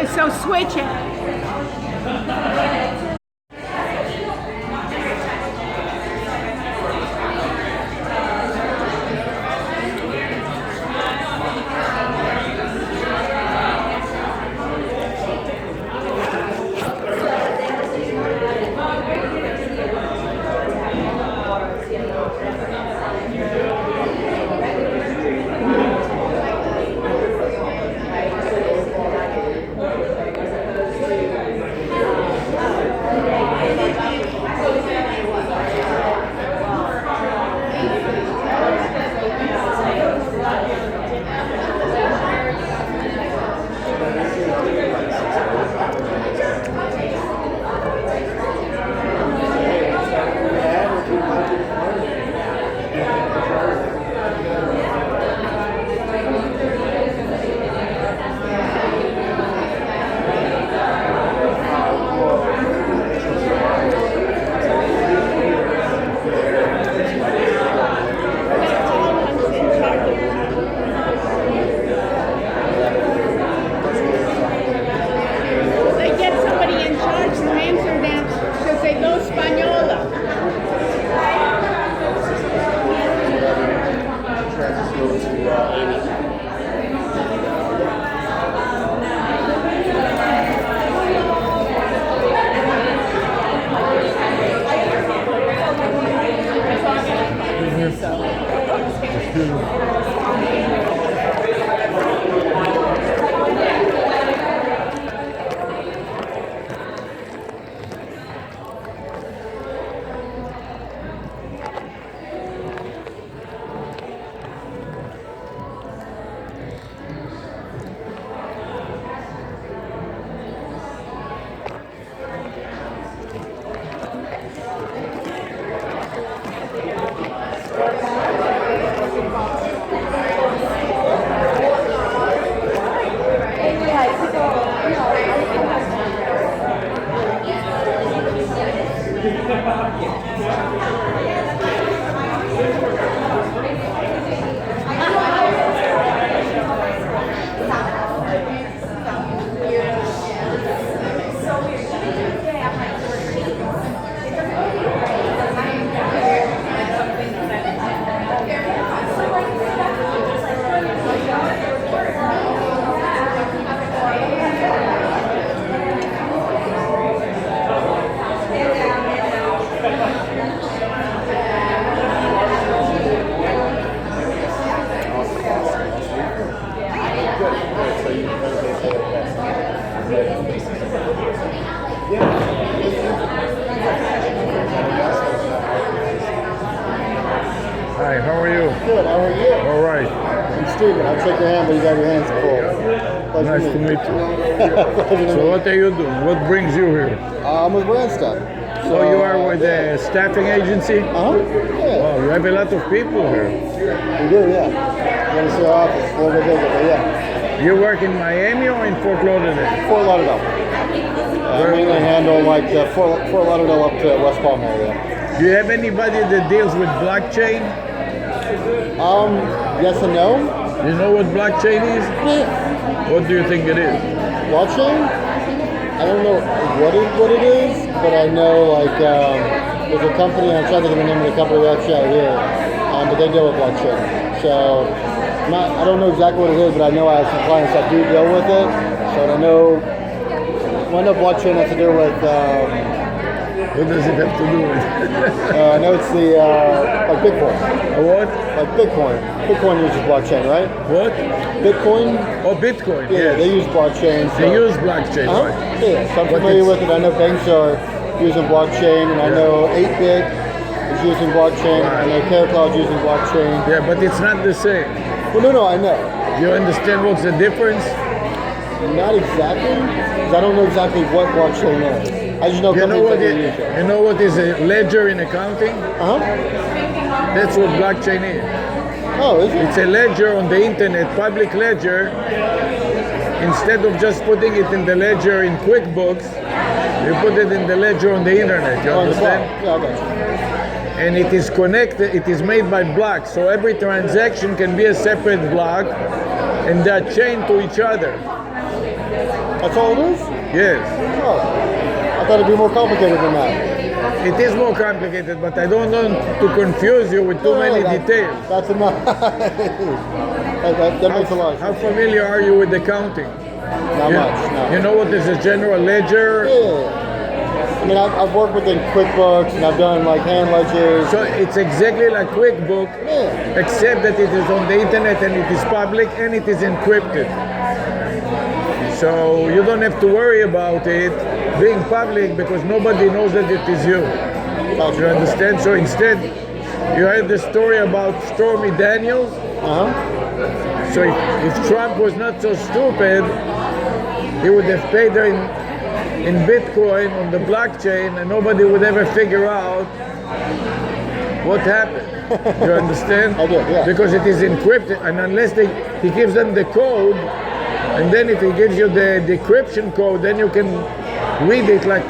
So switch it. They get somebody in charge in Amsterdam because they go Spagnola. Hi, how are you? Good, how are you? All right. I'm Steven. I'll shake your hand, but you got your hands full. Pleasure Nice to meet you. Pleasure to So meet what are you doing? What brings you here? I'm with Randstad. So you are with a staffing agency? Uh-huh. Yeah. Wow, you have a lot of people here. We do, yeah. You want to see our office? A little bit bigger, but yeah. You work in Miami or in Fort Lauderdale? Fort Lauderdale. I mainly handle like the Fort Lauderdale up to West Palm area. Do you have anybody that deals with blockchain? Yes and no. You know what blockchain is? Yeah. What do you think it is? Blockchain? I don't know what it is, but I know like there's a company, I'm trying to think of the name of the company that's out here, but they deal with blockchain. So I don't know exactly what it is, but I know I have some clients that do deal with it. So I know blockchain has to do with. What does it have to do with? I know it's the like Bitcoin. What? Like Bitcoin. Bitcoin uses blockchain, right? What? Bitcoin. Oh, Bitcoin. Yeah, Yes. they use blockchain. So. They use blockchain, right? Yeah, so I'm But familiar it's- with it. I know banks are using blockchain, and I know 8-bit is using blockchain. I know CareCloud is using blockchain. Yeah, but it's not the same. Well, no, I know. You understand what's the difference? Not exactly, because I don't know exactly what blockchain is. I just know You know companies what that it, use it. you know what is a ledger in accounting? Uh-huh. That's what blockchain is. Oh, is it? It's a ledger on the internet, public ledger. Instead of just putting it in the ledger in QuickBooks, you put it in the ledger on the internet. You On the cloud. understand? Yeah, I got you. And it is connected, it is made by blocks. So every transaction can be a separate block and they're chained to each other. That's all it is? Yes. Oh. I thought it'd be more complicated than that. It is more complicated, but I don't want to confuse you with too many details. That's enough. that makes a lot of How sense. familiar are you with accounting? Not You- much, no. You know what is a general ledger? Yeah. I mean, I've worked within QuickBooks and I've done like hand ledgers. So it's exactly like QuickBook, Yeah. except that it is on the internet and it is public and it is encrypted. So you don't have to worry about it being public because nobody knows that it is you. You understand? So instead, you heard the story about Stormy Daniels. Uh-huh. So if Trump was not so stupid, he would have paid her in Bitcoin on the blockchain and nobody would ever figure out what happened. You understand? I do, yeah. Because it is encrypted, and unless he gives them the code, and then if he gives you the decryption code, then you can read it like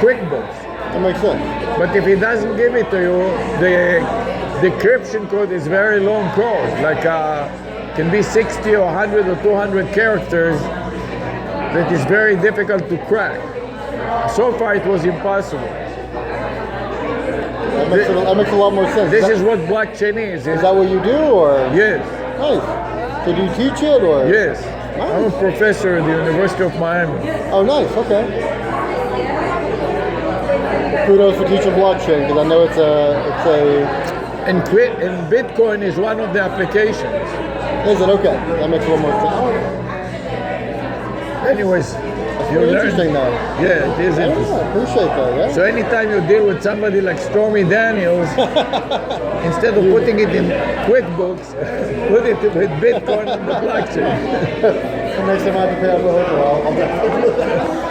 QuickBooks. That makes sense. But if he doesn't give it to you, the decryption code is very long code, like can be 60 or 100 or 200 characters that is very difficult to crack. So far it was impossible. That makes a lot more sense. This is is what blockchain is. that what you do, or? Yes, Nice. So do you teach it, or? yes. I'm a professor at the University of Miami. Oh, nice. Okay. Kudos for teaching blockchain because I know it's a. And Bitcoin is one of the applications. Is it okay? That makes a little more sense. Oh, Anyways, you pretty learn. interesting though. Yeah, it is Yeah, interesting. I appreciate that. Yeah. So anytime you deal with somebody like Stormy Daniels, instead of putting it in QuickBooks, put it with Bitcoin on the blockchain. Next time I have to pay off the hotel, I'll definitely do that.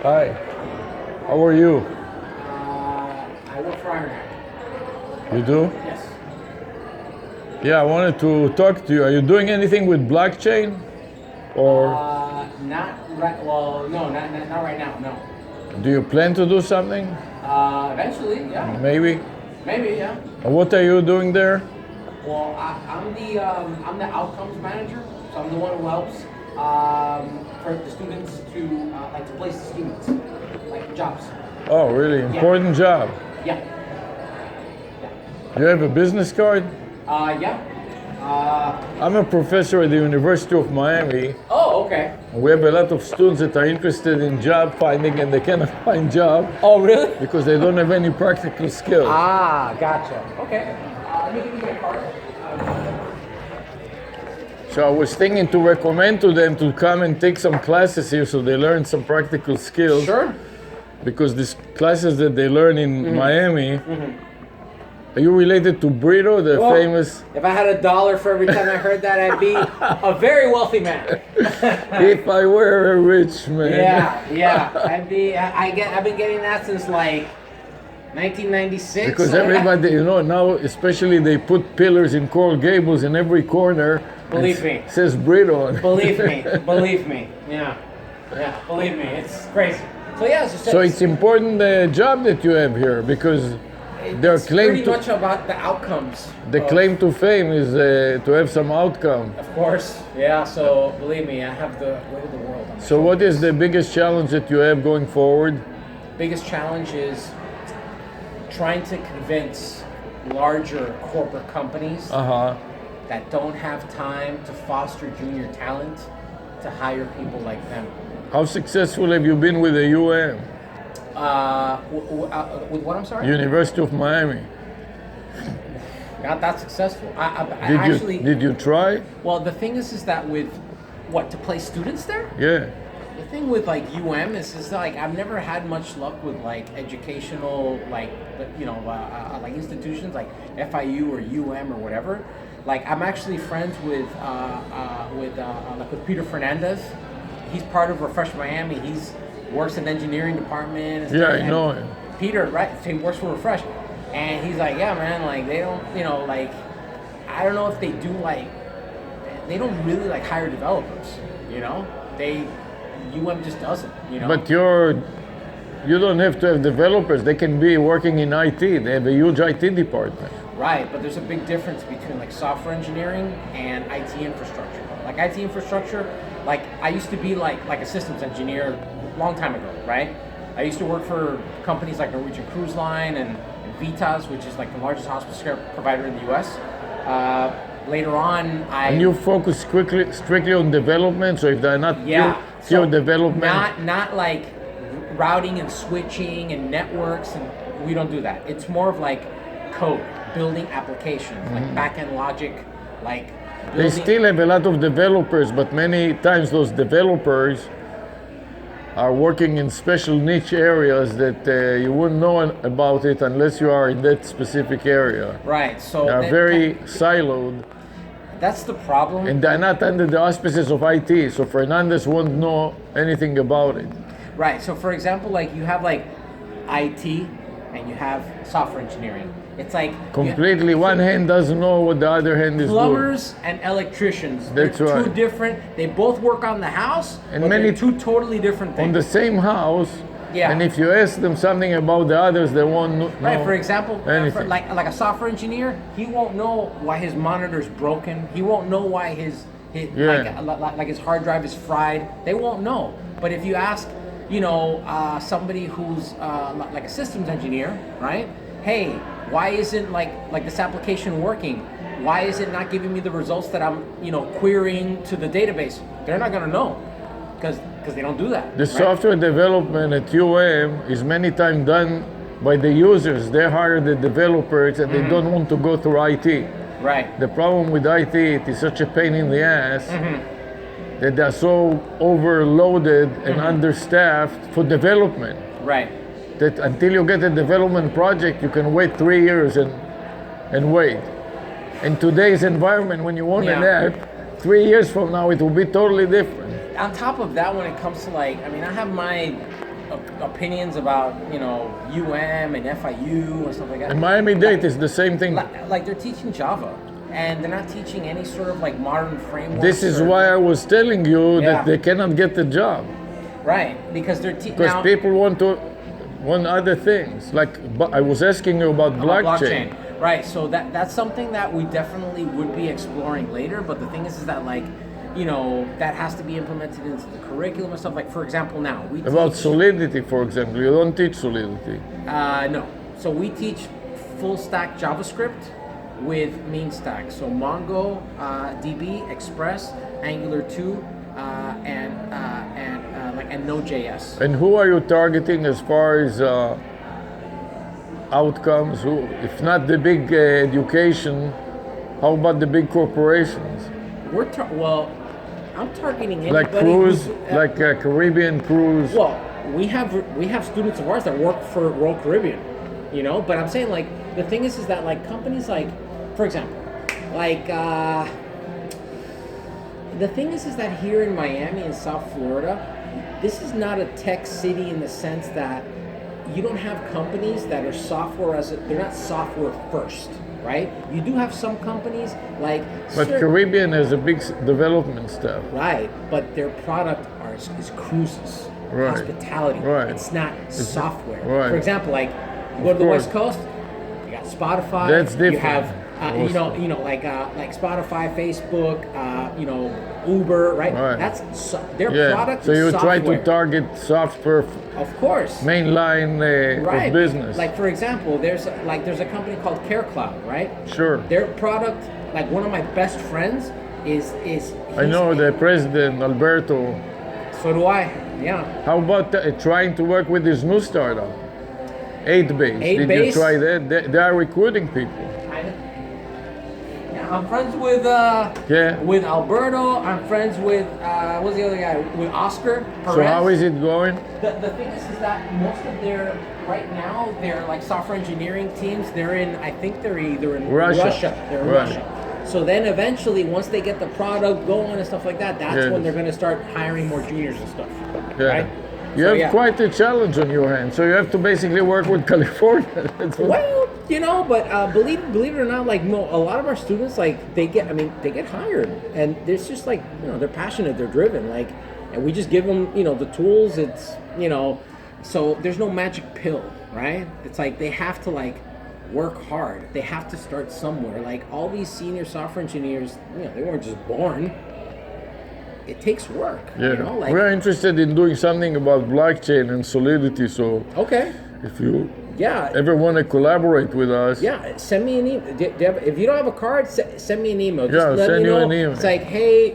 Hi, how are you? I work for Ironhack. You do? Yes. Yeah, I wanted to talk to you. Are you doing anything with blockchain? Or Not right. Well, no, not right now. No. do you plan to do something? Eventually, yeah. Maybe? Maybe, yeah. And what are you doing there? Well, I'm the outcomes manager, so I'm the one who helps for the students to like to place the students, like jobs. Oh, really? Important job. Yeah. You have a business card? Yeah. I'm a professor at the University of Miami. Oh, okay. We have a lot of students that are interested in job finding and they cannot find job Oh, really? because they don't have any practical skills. Ah, gotcha. Okay. Let me give you my card. So I was thinking to recommend to them to come and take some classes here so they learn some practical skills. Sure. Because these classes that they learn in Miami, are you related to Brito, the Well, famous? If I had $1 for every time I heard that, I'd be a very wealthy man. If I were a rich man. Yeah. I've been getting that since like 1996. Because everybody, you know, now especially they put pillars in Coral Gables in every corner. Believe and me. Says Brito on it. Believe me. Yeah. Believe me, it's crazy. So yeah, So it's important job that you have here because their it's claim pretty to much about the outcomes. the claim to fame is to have some outcome. Of course, yeah. So believe me, I have the weight of the world. On my So what is the biggest challenge that you have going forward? biggest challenge is trying to convince larger corporate companies that don't have time to foster junior talent to hire people like them. How successful have you been with the UM? With what, I'm sorry? University of Miami. Not that successful. I Did you try? Well, the thing is that with to place students there? Yeah. The thing with like UM is like I've never had much luck with like educational like like institutions like FIU or UM or whatever. Like I'm actually friends with Peter Fernandez. He's part of Refresh Miami. He's works in the engineering department. And Yeah, stuff. I know him. Peter, right? So he works for Refresh, and he's like, yeah, man. Like they don't, like I don't know if they do they don't really like hire developers. UM just doesn't. But you don't have to have developers. They can be working in IT. They have a huge IT department. Right, but there's a big difference between like software engineering and IT infrastructure. Like IT infrastructure, like I used to be like a systems engineer a long time ago, right? I used to work for companies like Norwegian Cruise Line and Vitas, which is like the largest hospice care provider in the U.S. Later on, And you focus strictly on development, so if they're not pure development. Not like routing and switching and networks, and we don't do that. It's more of like code, building applications, like back-end logic, like They still have a lot of developers, but many times those developers are working in special niche areas that you wouldn't know about it unless you are in that specific area. Right, so they are very siloed. That's the problem. And they're not under the auspices of IT, so Fernandez won't know anything about it. Right, so for example, like you have like IT and you have software engineering. It's like completely one hand doesn't know what the other hand is doing. Plumbers and electricians. That's they're right. Two different. They both work on the house, and but many they're two totally different things. On the same house. Yeah. And if you ask them something about the others, they won't know. Right. For example, anything. like a software engineer, he won't know why his monitor's broken. He won't know why his like his hard drive is fried. They won't know. But if you ask, somebody who's like a systems engineer, right? Hey, why isn't like this application working? Why is it not giving me the results that I'm querying to the database? They're not gonna know because they don't do that. The software development at UM is many times done by the users. They hire the developers and they don't want to go through IT. Right. The problem with IT, it is such a pain in the ass that they're so overloaded and understaffed for development. Right. That until you get a development project, you can wait 3 years and wait. In today's environment, when you want an app, 3 years from now, it will be totally different. On top of that, when it comes to I have my opinions about, UM and FIU and stuff like that. And Miami-Dade is the same thing. Like they're teaching Java, and they're not teaching any sort of like modern frameworks. This is why I was telling you that they cannot get the job. Right, because they're because people want other things. Like I was asking you about blockchain. Right, so that's something that we definitely would be exploring later. But the thing is that that has to be implemented into the curriculum and stuff. Like for example, now we about Solidity, for example. You don't teach Solidity. No. So we teach full stack JavaScript with mean stack. So Mongo, DB, Express, Angular 2, and Node.js. And who are you targeting as far as outcomes? Who, if not the big education, how about the big corporations? I'm targeting anybody like cruise, like Caribbean cruise. Well, we have students of ours that work for Royal Caribbean, But I'm saying the thing is that companies for example, the thing is that here in Miami and South Florida, this is not a tech city in the sense that you don't have companies that are they're not software first, right? You do have some companies But Caribbean has a big development staff. Right, but their product is cruises, hospitality. Right. It's not software. Right. For example, you go to the West Coast, you got Spotify. That's different. You have Like Spotify, Facebook, Uber, right? Right. That's their Yeah. product. So is you try software. to target software Of course. mainline Right. of business. Like for example, there's a company called CareCloud, right? Sure. Their product, like one of my best friends, is I know the president Alberto. So do I. Yeah. How about trying to work with this new startup, 8base? Did you 8base? try that? They are recruiting people. I'm friends with Yeah. with Alberto. I'm friends with what's the other guy? With Oscar Perez. So how is it going? The thing is that most of their right now they're like software engineering teams. They're in I think they're either in Russia. They're in Right. Russia. So then eventually once they get the product going and stuff like that, that's Yes. when they're gonna start hiring more juniors and stuff. Yeah. Right? You So, have yeah. quite a challenge on your hands. So you have to basically work with California. That's what- Well, but believe it or not, like a lot of our students, like they get hired, and there's just like they're passionate, they're driven, like, and we just give them the tools. It's so there's no magic pill, right? It's like they have to like work hard. They have to start somewhere. Like all these senior software engineers, they weren't just born. It takes work. Yeah. Like We're interested in doing something about blockchain and Solidity. So okay, if you yeah. ever want to collaborate with us, Yeah, send me an email. If you don't have a card, send me an email. Just Yeah, let send me you know. an email. It's like, hey,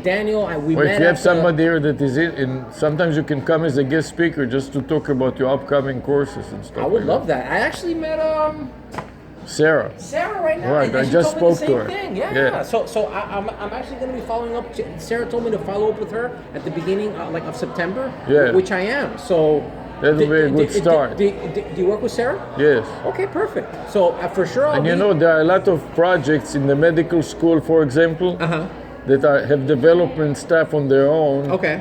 Daniel, we or met. if you have at the- somebody here that is in, sometimes you can come as a guest speaker just to talk about your upcoming courses and stuff. I would like love that. I actually met Sarah. Sarah right now. Right, and I she just told me the spoke to same her. thing. Yeah. So I'm actually going to be following up. Sarah told me to follow up with her at the beginning of September. Yeah. Which I am. So That'll be a good start. Do you work with Sarah? Yes. Okay, perfect. So for sure, I'll And you be- know, there are a lot of projects in the medical school, for example, that have development staff on their own. Okay.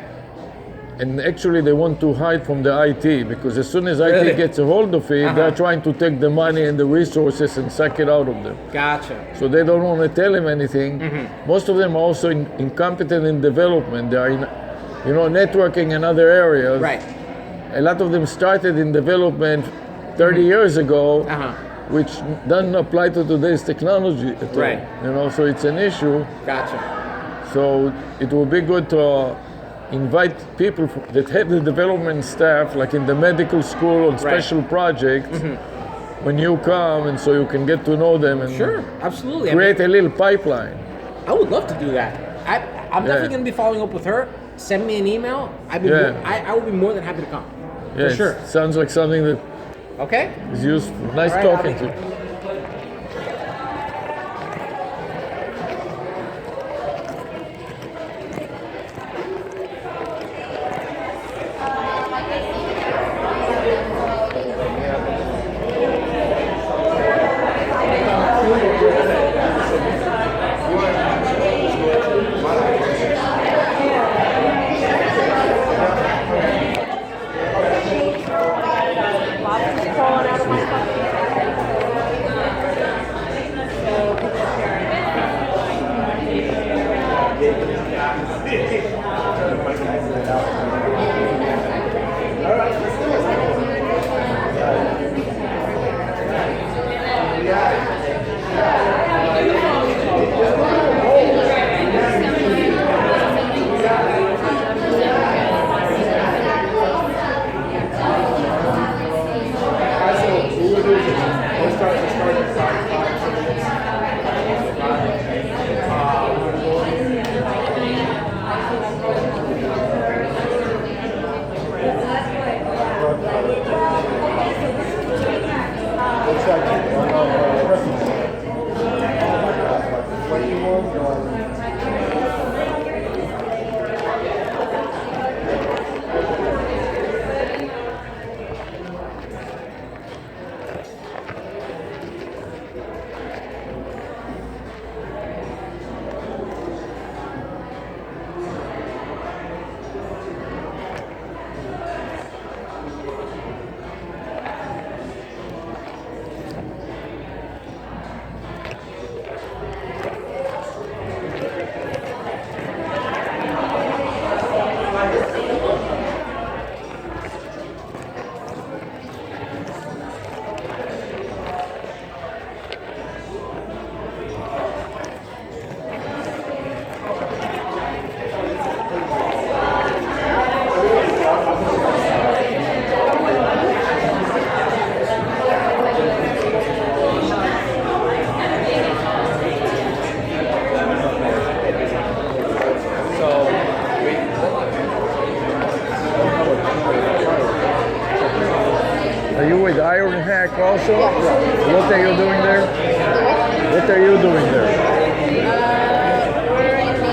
And actually, they want to hide from the IT because as soon as Really? IT gets a hold of it, they're trying to take the money and the resources and suck it out of them. Gotcha. So they don't want to tell him anything. Most of them are also incompetent in development. They are in, networking and other areas. Right. A lot of them started in development 30 years ago, which doesn't apply to today's technology at all. Right. So it's an issue. Gotcha. So it will be good to invite people that have the development staff, like in the medical school on special projects, when you come, and so you can get to know them and Sure, absolutely. create a little pipeline. I would love to do that. I'm definitely going to be following up with her. Send me an email. I would be more than happy to come. Yeah, For sure. it sounds like something that Okay? is useful. Nice All right, talking I'll to be- you. also? Yeah. What are you doing there? The what? What are you doing there? We're in the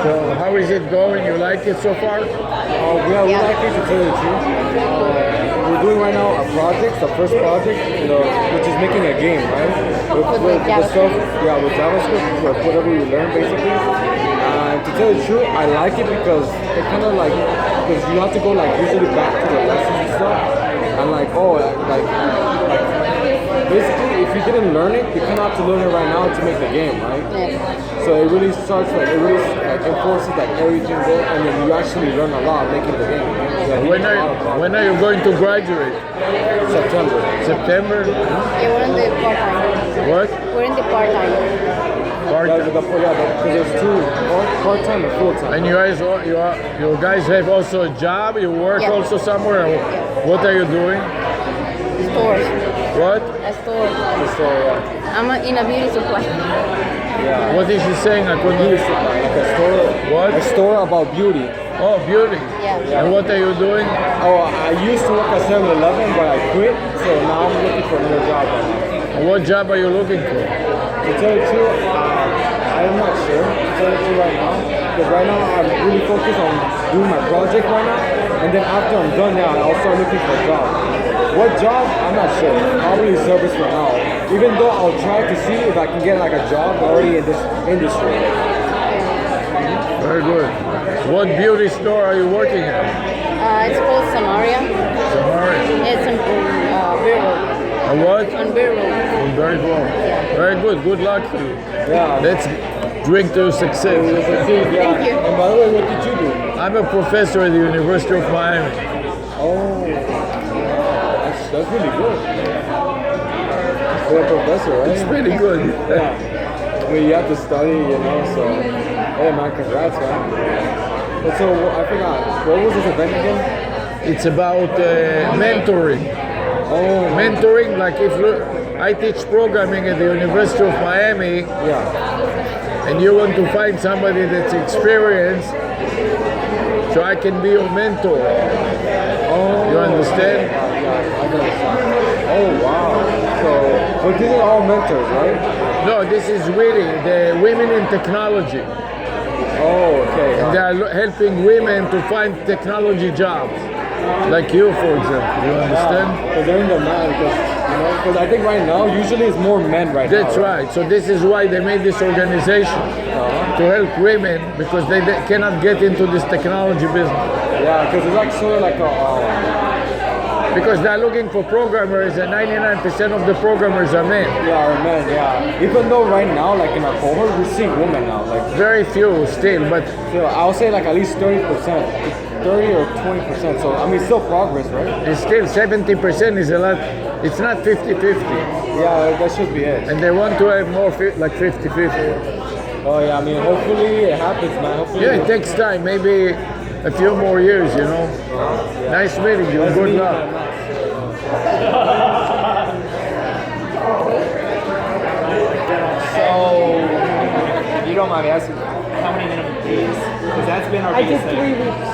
So how is it going? You like it so far? Yeah, we Yeah. like it to tell you the truth. We're doing right now a project, the first project, which is making a game, right? With stuff, JavaScript? yeah, with JavaScript, with whatever you learn, basically. And to tell you the truth, I like it because it kind of like, because you have to go like usually back to the lessons and stuff, and like, basically, if you didn't learn it, you kind of have to learn it right now to make the game, right? Yeah. So it really starts like enforces like everything there, and then you actually learn a lot making the game. So When are you going to graduate? September. September? Yeah, we're in the part-time. What? We're in the part-time. Part-time. Because there's two, part-time and full-time. And you guys have also a job? You work Yeah. also somewhere? Yeah. What are you doing? Stores. What? A store. So I'm in a beauty supply. yeah, What is he saying? I couldn't beauty hear. supply, like a store. What? A store about beauty. Oh, beauty. Yeah. And what are you doing? Oh, I used to work at 7-Eleven, but I quit. So now I'm looking for another job right now. What job are you looking for? To tell you the truth, I'm not sure. To tell you the truth right now, because right now I'm really focused on doing my project right now, and then after I'm done, I'll start looking for a job. What job? I'm not sure. Probably service for now. Even though I'll try to see if I can get like a job already in this industry. Very good. What beauty store are you working at? It's called Samaria. Samaria. It's on Beer Road. A what? On Beer Road. Oh, very well. Very good. Good luck to you. Yeah. Let's drink to success. Thank you. And by the way, what did you do? I'm a professor at the University of Miami. Oh, that's really good. You're a professor, right? It's pretty good. I mean, you have to study, so hey man, congrats, man. But so I forgot, what was this event again? It's about mentoring. Oh, Mentoring, like I teach programming at the University of Miami, yeah. and you want to find somebody that's experienced, so I can be your mentor. Oh, You understand? Yeah, I understand. Oh wow. So, but these are all mentors, right? No, this is really the women in technology. Oh, okay. They are helping women to find technology jobs, like you, for example. You understand? Because they're in the man, because I think right now usually it's more men right now. That's right. So this is why they made this organization to help women because they cannot get into this technology business. Yeah, because it's like sort of like Because they're looking for programmers, and 99% of the programmers are men. yeah, men, yeah. Even though right now, like in our cohort, we're seeing women now. Like, Very few still, but I would say like at least 30%, 30 or 20%. So I mean, still progress, right? it's still 70% is a lot. It's not 50-50. Yeah, that should be it. And they want to have more like 50-50. Oh yeah, I mean, hopefully it happens, man. Hopefully. Yeah, it takes time, maybe a few more years, Nice meeting you. Good luck. So, if you don't mind me asking, how many minimum days? Because that's been our I did biggest thing. 3 weeks,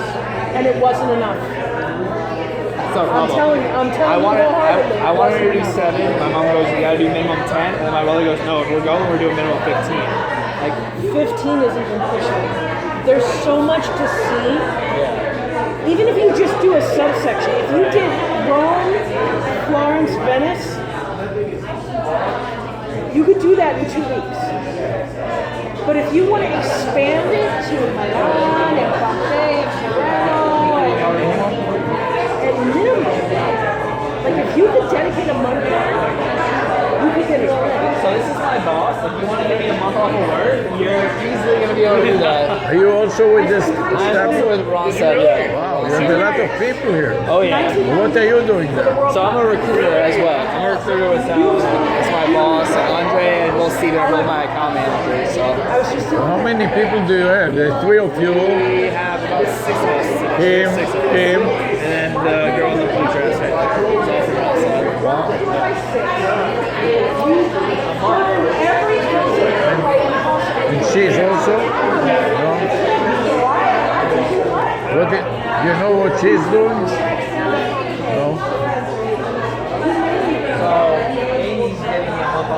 and it wasn't enough. That's no I'm problem. telling I you, wanted, wholeheartedly, I it wanted to do wasn't 7. My mom goes, you gotta do minimum 10. And then my brother goes, no, if we're going, we're doing minimum 15. Like, enough. 15 isn't even pushing it. There's so much to see. Even if you just do a subsection, if you did Rome, Florence, Venice, you could do that in 2 weeks. But if you want to expand it to Milan and Pompeii and Salerno at minimum, like if you could dedicate a month there, you could get it all in. so this is my boss. If you want to give me a month off of work, you're easily gonna be able to do that. Are you also with this I'm also staff? with Randstad, yeah. Wow, there's a lot of people here. Oh yeah. What are you doing there? So I'm a recruiter as well. I'm a recruiter with it's my boss, Andre, and Will Steven are both my account managers. So I was just How many people do you have? There's 3 of you. we have about 6 of us. Him, 6 of us. him. And then the girl in the blue dress right there. So that's from outside. And she's also? No? You know what she's doing? No?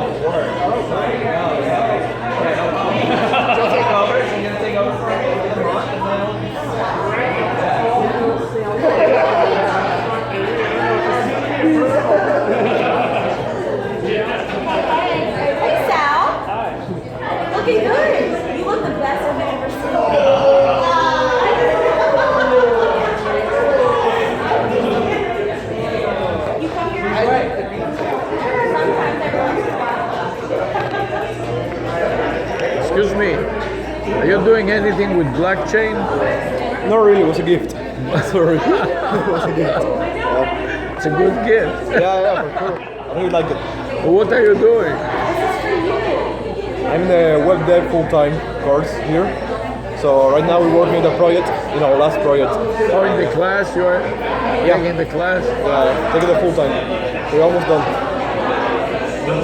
Hey Sal. Hi. Looking good. You look the best I've ever seen. You come here? Sometimes every once in a while. Excuse me. Are you doing anything with blockchain? Not really, it was a gift. Sorry. It was a gift. It's a good gift. Yeah, for sure. I really like it. What are you doing? I'm in the web dev full-time course here. So right now we're working on the project, our last project. Oh, in the class you are? Yeah. Taking the class? Taking it full-time. We're almost done.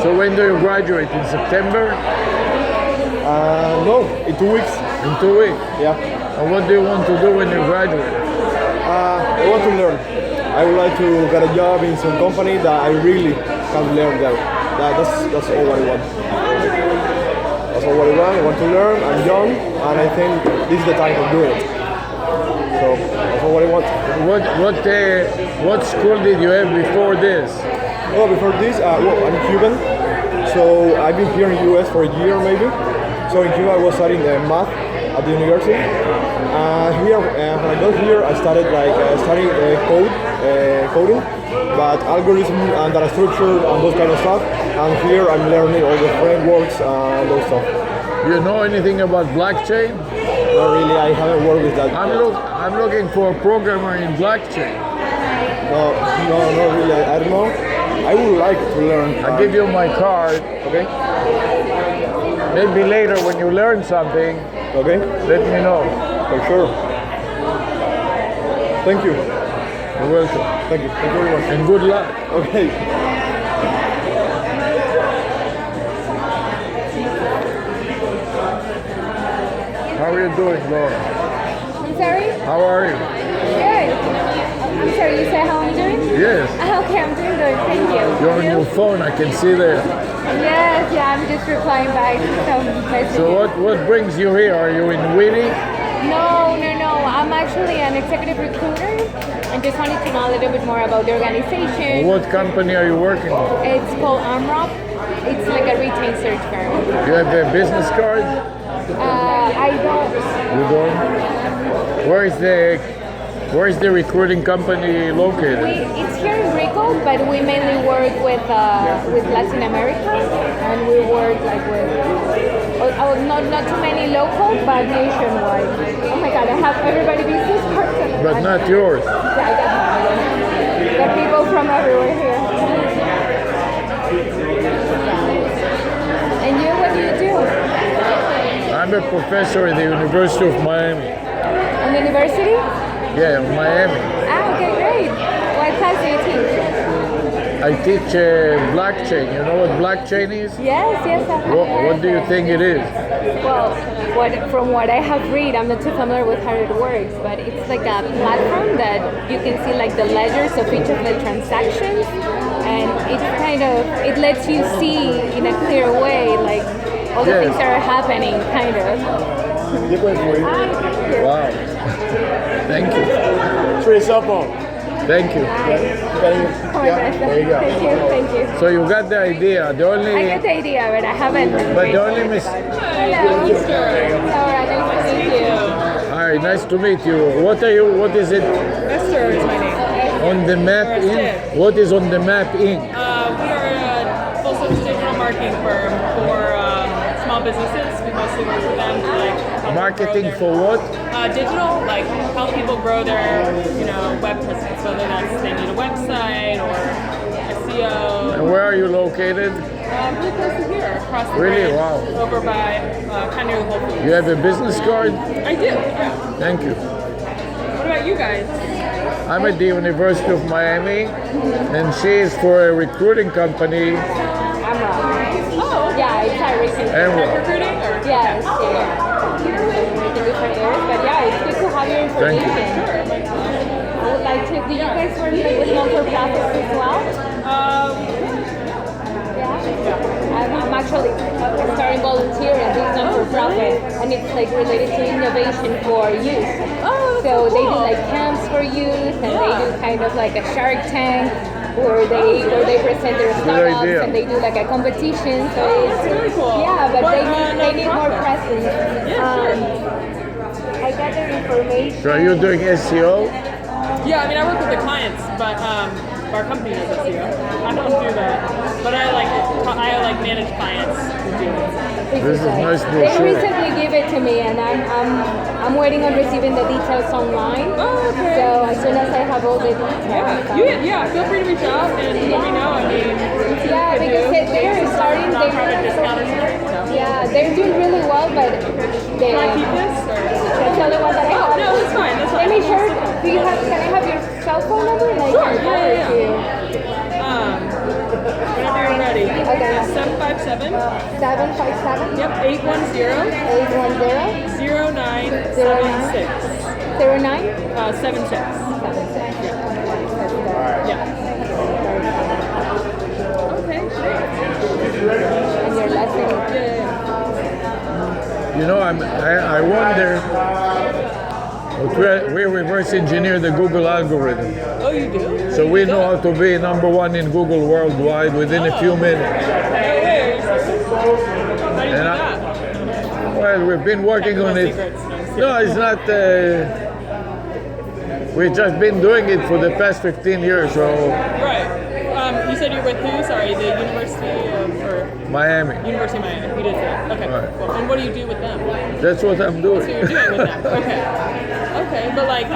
So when do you graduate? In September? No, in 2 weeks. In 2 weeks? Yeah. And what do you want to do when you graduate? I want to learn. I would like to get a job in some company that I really can learn there. That's all what I want. That's all what I want. I want to learn. I'm young, and I think this is the time for doing it. So that's all what I want. What school did you have before this? Well, before this, I'm Cuban. So I've been here in the US for a year maybe. So in Cuba I was studying math at the university. Here, when I got here, I started studying coding, but algorithm and data structure and those kind of stuff. And here I'm learning all the frameworks and those stuff. Do you know anything about blockchain? Not really, I haven't worked with that. I'm looking for a programmer in blockchain. No, not really. I don't know. I would like to learn. I'll give you my card. Okay. Maybe later when you learn something, Okay. let me know. For sure. Thank you. You're welcome. Thank you. Thank you very much. And good luck. Okay. How are you doing, Laura? I'm sorry? How are you? Good. I'm sorry, you said how I'm doing? Yes. Okay, I'm doing good, thank you. You're on your phone, I can see there. Yes, yeah, I'm just replying back to some messages. So what brings you here? Are you in Whitney? No. I'm actually an executive recruiter. I just wanted to know a little bit more about the organization. What company are you working with? It's called Amrop. It's like a retail search firm. You have a business card? I don't. You don't? Where is the recruiting company located? It's here in Rico, but we mainly work with Latin America, and we work with not too many local, but nationwide. Oh my God, I have everybody business cards. But not yours. Yeah, I got the people from everywhere here. And you, what do you do? I'm a professor at the University of Miami. On the university? Yeah, Miami. Ah, okay, great. What class do you teach? I teach blockchain. You know what blockchain is? Yes, What do you think it is? Well, from what I have read, I'm not too familiar with how it works, but it's like a platform that you can see like the ledgers of each of the transactions, and it lets you see in a clear way like all the things that are happening, kind of. Wow. Thank you. It's for your cell phone. Thank you. There you go. Thank you. So you got the idea. I get the idea, but I haven't. But the only Hello. Laura, nice to meet you. All right, nice to meet you. What are you? What is it? Esther is my name. On the Map Inc. What is On the Map Inc? We are a full-service digital marketing firm for small businesses. We mostly work with them to help them Marketing grow for what? digital, help people grow their web presence. Whether that's they need a website or SEO. And where are you located? Really close to here, across the Really? bridge, Wow. over by kind of near the Whole Foods. You have a business card? I do. Yeah. Thank you. What about you guys? I'm at the University of Miami, and she is for a recruiting company. Oh, yeah, it's a recent. Emerald. Recruiting or? Yes, we can do some there, but yeah, it's good to have your Thank you. information. I would like to. Do you guys work with non-for-profits as well? Yeah. actually starting volunteer and doing non for profit, and it's like related to innovation for youth. Oh, So that's they do cool. like camps for youth, and they Yeah. do kind of like a Shark Tank where they present their startups idea. and they do like a competition. So Oh, it's that's really cool. yeah, but What, they need more nonprofit? presence. I got their information. So are you doing SEO? Yeah, I mean, I work with the clients, but our company does SEO. I don't do that, but I like manage clients who do it. This is nice They brochure. recently gave it to me, and I'm waiting on receiving the details online. Oh, okay. So as soon as I have all the details, Feel free to reach out and let me know. I mean, yeah, because they're starting. nonprofit discount or something. So. Yeah, they're doing really well, but they. Can I keep this? Or? That's the only one that I have. No, that's fine. That's Let fine. me share. Do you have? Can I have your cell phone number? And I Sure, can forward yeah. to you. Whenever you're ready. Okay. 757. 757. Yep. 810. 810 0976. 09 76. 76. Yeah. Okay. And your last name. You know, I wonder. We reverse engineer the Google algorithm. Oh, you do? So we know how to be number one in Google worldwide within a few minutes. How do you do And that? Well, we've been working on it. No, it's not. We've just been doing it for the past 15 years, so Right. You said you're with who? Sorry, the University of, or Miami. University of Miami. You did say. Okay. Right. Cool. And what do you do with them? That's what I'm doing. So you're doing with them. Okay. Okay, but like,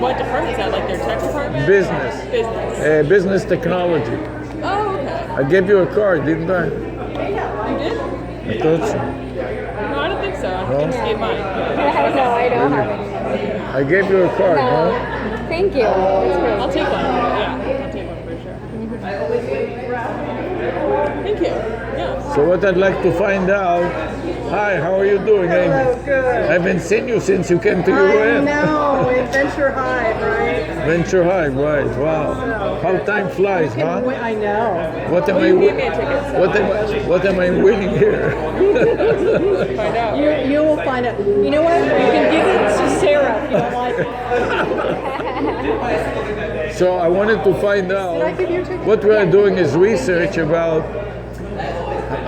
what department is that? Like their tech department? Business. Business. Business technology. Oh, okay. I gave you a card, didn't I? You did? I thought so. No, I don't think so. I No? just gave mine. No, I don't have it. I gave you a card, No. no? Thank you. That's great. I'll take one. Yeah, I'll take one for sure. Thank you. Yeah. So what I'd like to find out, hi, how are you doing, Amy? Hello, good. I haven't seen you since you came to I UN. know, Adventure Hive, right? Venture High, right, wow. How time flies, huh? I know. What am I what am I winning here? Find out. You will find out. You know what? You can give it to Sarah if you don't like it. So I wanted to find Did I out give you a ticket? what we are doing is research about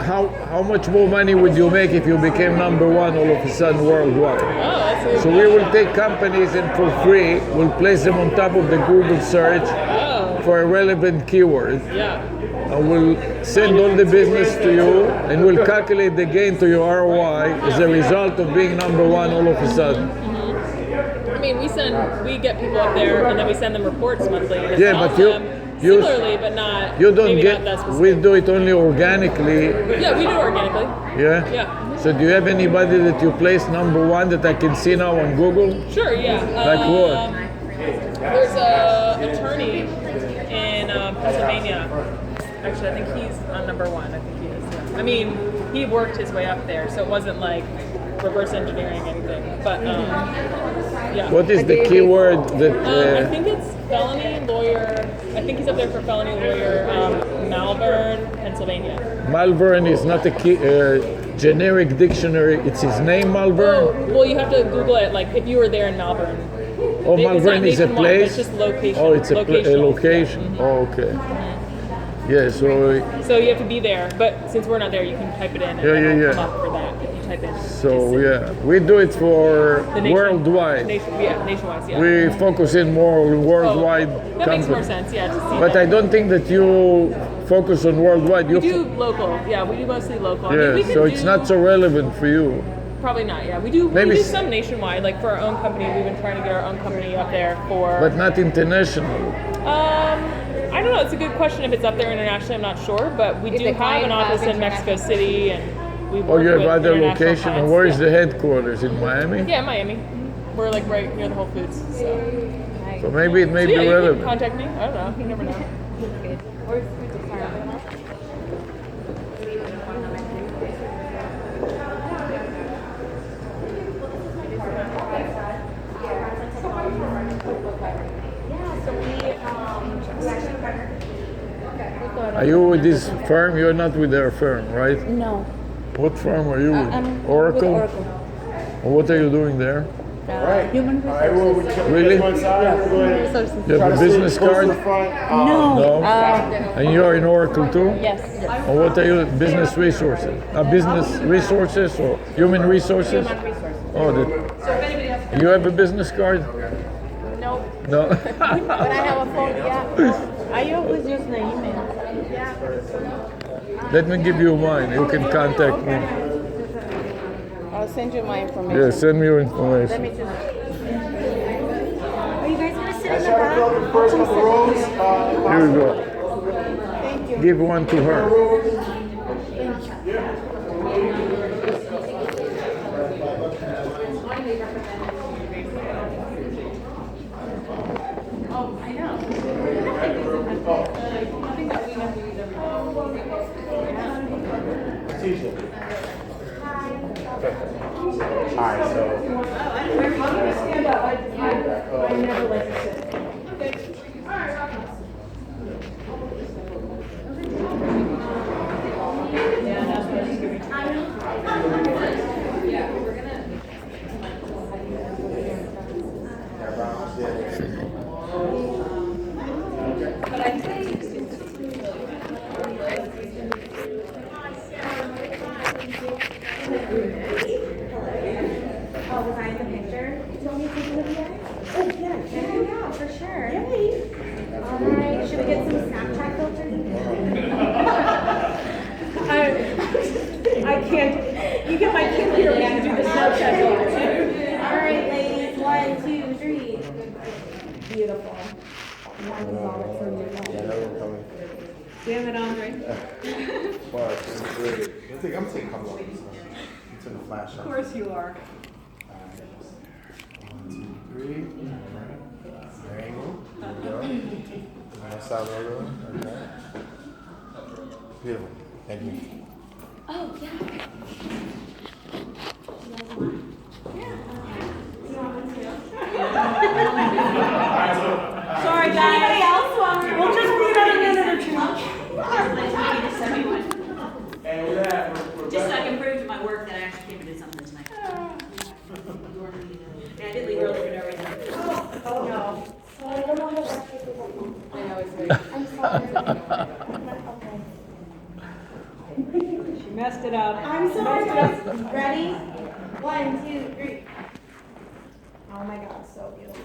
how much more money would you make if you became number one all of a sudden worldwide. Oh, that's So we will take companies and for free, we'll place them on top of the Google search for a relevant keyword. Yeah. And we'll send all the business to you and we'll calculate the gain to your ROI as a result of being number one all of a sudden. I mean, we get people up there and then we send them reports monthly. And Yeah, sell but you- them you- similarly, but not. You don't maybe get, not that specific. we do it only organically, Yeah, we do it organically. yeah? Yeah. So do you have anybody that you place number one that I can see now on Google? Sure. Yeah. Like what? There's a attorney in Pennsylvania. Actually, I think he's on number one. I think he is. Yeah. I mean, he worked his way up there, so it wasn't like reverse engineering anything. But yeah. What is the keyword I that, think it's felony lawyer. I think he's up there for felony lawyer, Malvern, Pennsylvania. Malvern is not a generic dictionary, it's his name, Malvern? Oh, well, you have to Google it. Like if you were there in Malvern. Oh, It's not Malvern is a nationwide, place? It's just location. Oh, it's a locational. location. Yeah. Oh, okay. Yeah, so So you have to be there, but since we're not there, you can type it in and it'll come up for that if you type in. yeah, we do it for The nation- worldwide. nationwide, yeah. We focus in more on worldwide That makes more companies. sense, yeah, to see But that. I don't think that you focus on worldwide. We You do local, yeah, we do mostly local. I mean, yeah, we can so it's do- not so relevant for you. Probably not, yeah. We do Maybe some nationwide, like for our own company, we've been trying to get our own company up there for... But not international. I don't know, it's a good question if it's up there internationally, I'm not sure, but we If do the have client an office has in Mexico City and we Or work you have with other international location. And clients, where is yeah. the headquarters? In Miami? Yeah, Miami. We're like right near the Whole Foods, so... So maybe it may So be yeah, you relevant. can contact me, I don't know, you never know. Are you with this firm? You're not with their firm, right? No. What firm are you with? I'm Oracle? with Oracle. What are you doing there? Human resources. Really? Human resources. You have a business card? No. No? And you're in Oracle too? Yes. Or what are you? Business resources? Business resources or human resources? Human resources. Oh, So if anybody else you have a business card? no, No. but I have a phone. Yeah. I always use the email. Let me give you mine. You can contact me. I'll send you my information. Yeah, send me your Let information. me just. Are you guys gonna sit in the Started filling the first couple rows. Here we go. Thank you. Give one to her. Alright, so Oh, was I in the picture? You told me to take a video? Oh, yeah, for sure. Yay. All right, should we get some Snapchat filters? I can't. You get my computer, we can do the Snapchat filter. All right, ladies, 1, 2, 3. Beautiful. Damn it, Andre. I'm taking a couple of these. To the flash. Of course you are. 1, 2, 3. Alright. Angle. There we go. Nice side logo. Okay. Beautiful. Thank you. Oh, yeah. Sorry, guys. Anybody else want? We'll just be another minute or two. Just so I can prove to my work that I actually came and did something tonight. Yeah, I did leave early for no reason. Oh, no. So I don't know how to I know it's very. I'm sorry. She messed it up. I'm sorry, guys. Ready? 1, 2, 3. Oh my God, so beautiful.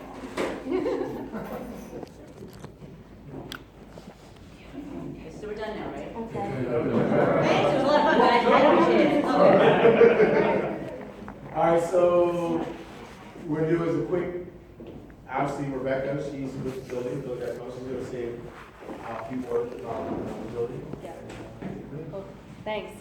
So we're done now, right? Okay. Thanks, it was a lot of fun, guys. I appreciate it. Alright, so we're gonna do is a quick, obviously Rebecca, she's with the building, so that's she's gonna say a few words about the building. Thanks.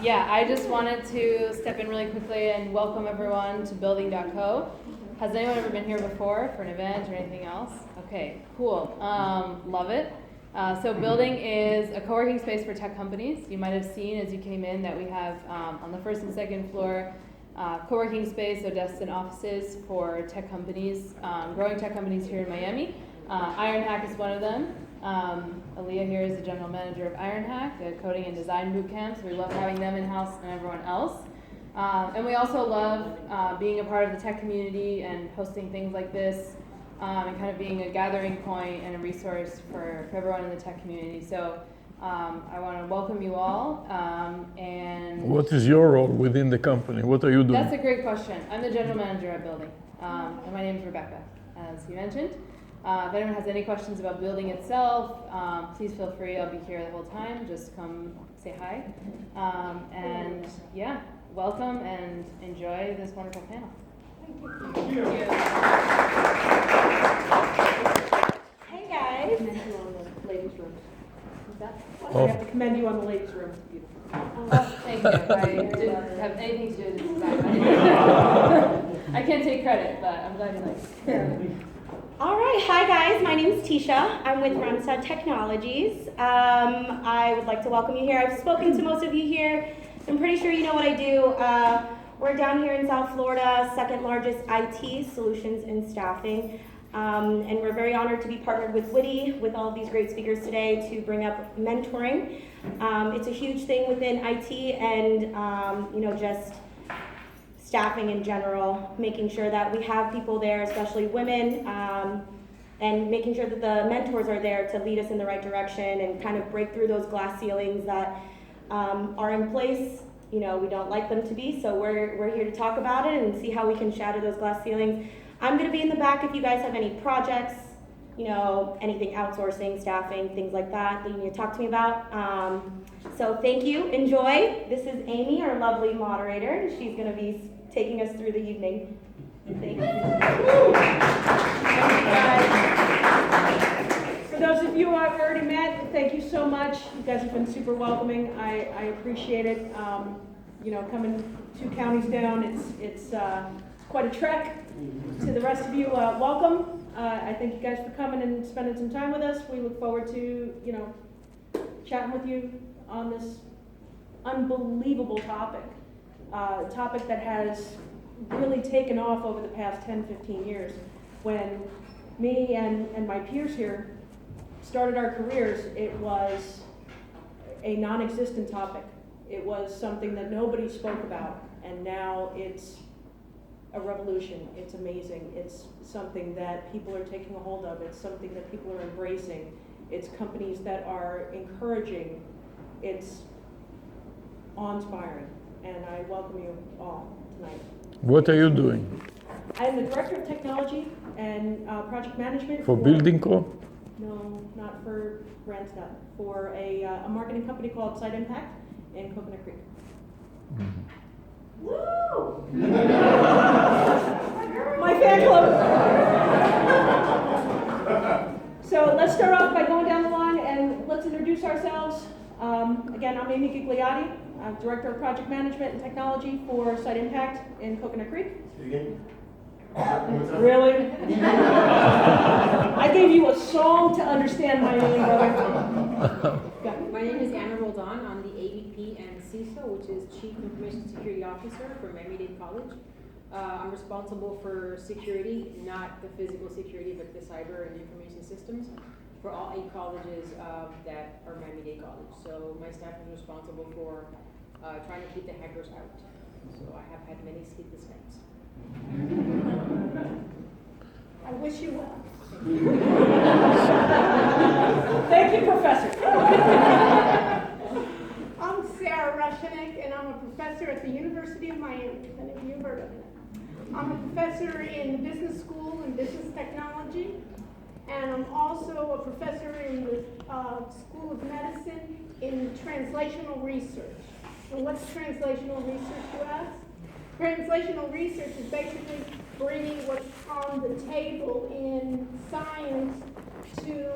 Yeah, I just wanted to step in really quickly and welcome everyone to Building.co. Has anyone ever been here before for an event or anything else? Okay, cool. Love it. So Building is a co-working space for tech companies. You might have seen as you came in that we have on the first and second floor co-working space, so desks and offices for tech companies, growing tech companies here in Miami. Ironhack is one of them. Aaliyah here is the general manager of Ironhack, the coding and design boot camps. We love having them in-house and everyone else. And we also love being a part of the tech community and hosting things like this and kind of being a gathering point and a resource for everyone in the tech community. So I want to welcome you all. And What is your role within the company? What are you doing? that's a great question. I'm the general manager at Building, and my name is Rebecca, as you mentioned. If anyone has any questions about Building itself, please feel free. I'll be here the whole time. Just come say hi. And yeah, welcome and enjoy this wonderful panel. Hey guys. Ladies' room. What's that? I have to commend you on the ladies' room. It's beautiful. Thank you. I didn't have anything to do with this design. I can't take credit, but I'm glad you like it. All right, hi guys, my name is Tisha. I'm with Randstad Technologies. I would like to welcome you here. I've spoken to most of you here. I'm pretty sure you know what I do. We're down here in South Florida, second largest IT solutions and staffing. And we're very honored to be partnered with Witty, with all of these great speakers today, to bring up mentoring. It's a huge thing within IT and just staffing in general, making sure that we have people there, especially women, and making sure that the mentors are there to lead us in the right direction and kind of break through those glass ceilings that are in place. We don't like them to be, so we're here to talk about it and see how we can shatter those glass ceilings. I'm going to be in the back if you guys have any projects, anything outsourcing, staffing, things like that you need to talk to me about. So thank you, enjoy. This is Amy, our lovely moderator, and she's going to be taking us through the evening. Thank you. For those of you I've already met, thank you so much. You guys have been super welcoming. I appreciate it. Coming 2 counties down, it's quite a trek. To the rest of you, welcome. I thank you guys for coming and spending some time with us. We look forward to, chatting with you on this unbelievable topic. A topic that has really taken off over the past 10, 15 years. When me and my peers here started our careers, it was a non-existent topic. It was something that nobody spoke about, and now it's a revolution. It's amazing. It's something that people are taking a hold of. It's something that people are embracing. It's companies that are encouraging. It's awe-inspiring, and I welcome you all tonight. What are you doing? I am the Director of Technology and Project Management. For Building Co? No, not for Randstad. For a marketing company called Site Impact in Coconut Creek. Mm-hmm. Woo! My fan club. So let's start off by going down the line and let's introduce ourselves. Again, I'm Amy Gigliotti. I'm Director of Project Management and Technology for Site Impact in Coconut Creek. Really? I gave you a song to understand my name, brother. My name is Anna Roldan. I'm the AVP and CISO, which is Chief Information Security Officer for Miami-Dade College. I'm responsible for security, not the physical security, but the cyber and information systems for all 8 colleges that are Miami-Dade College. So my staff is responsible for trying to keep the hackers out. So I have had many sleepless nights. I wish you well. Thank you, Professor. I'm Sarah Rushanek, and I'm a professor at the University of Miami. If any of you have heard of it. I'm a professor in the business school in business technology, and I'm also a professor in the School of Medicine in translational research. And what's translational research, you ask? Translational research is basically bringing what's on the table in science to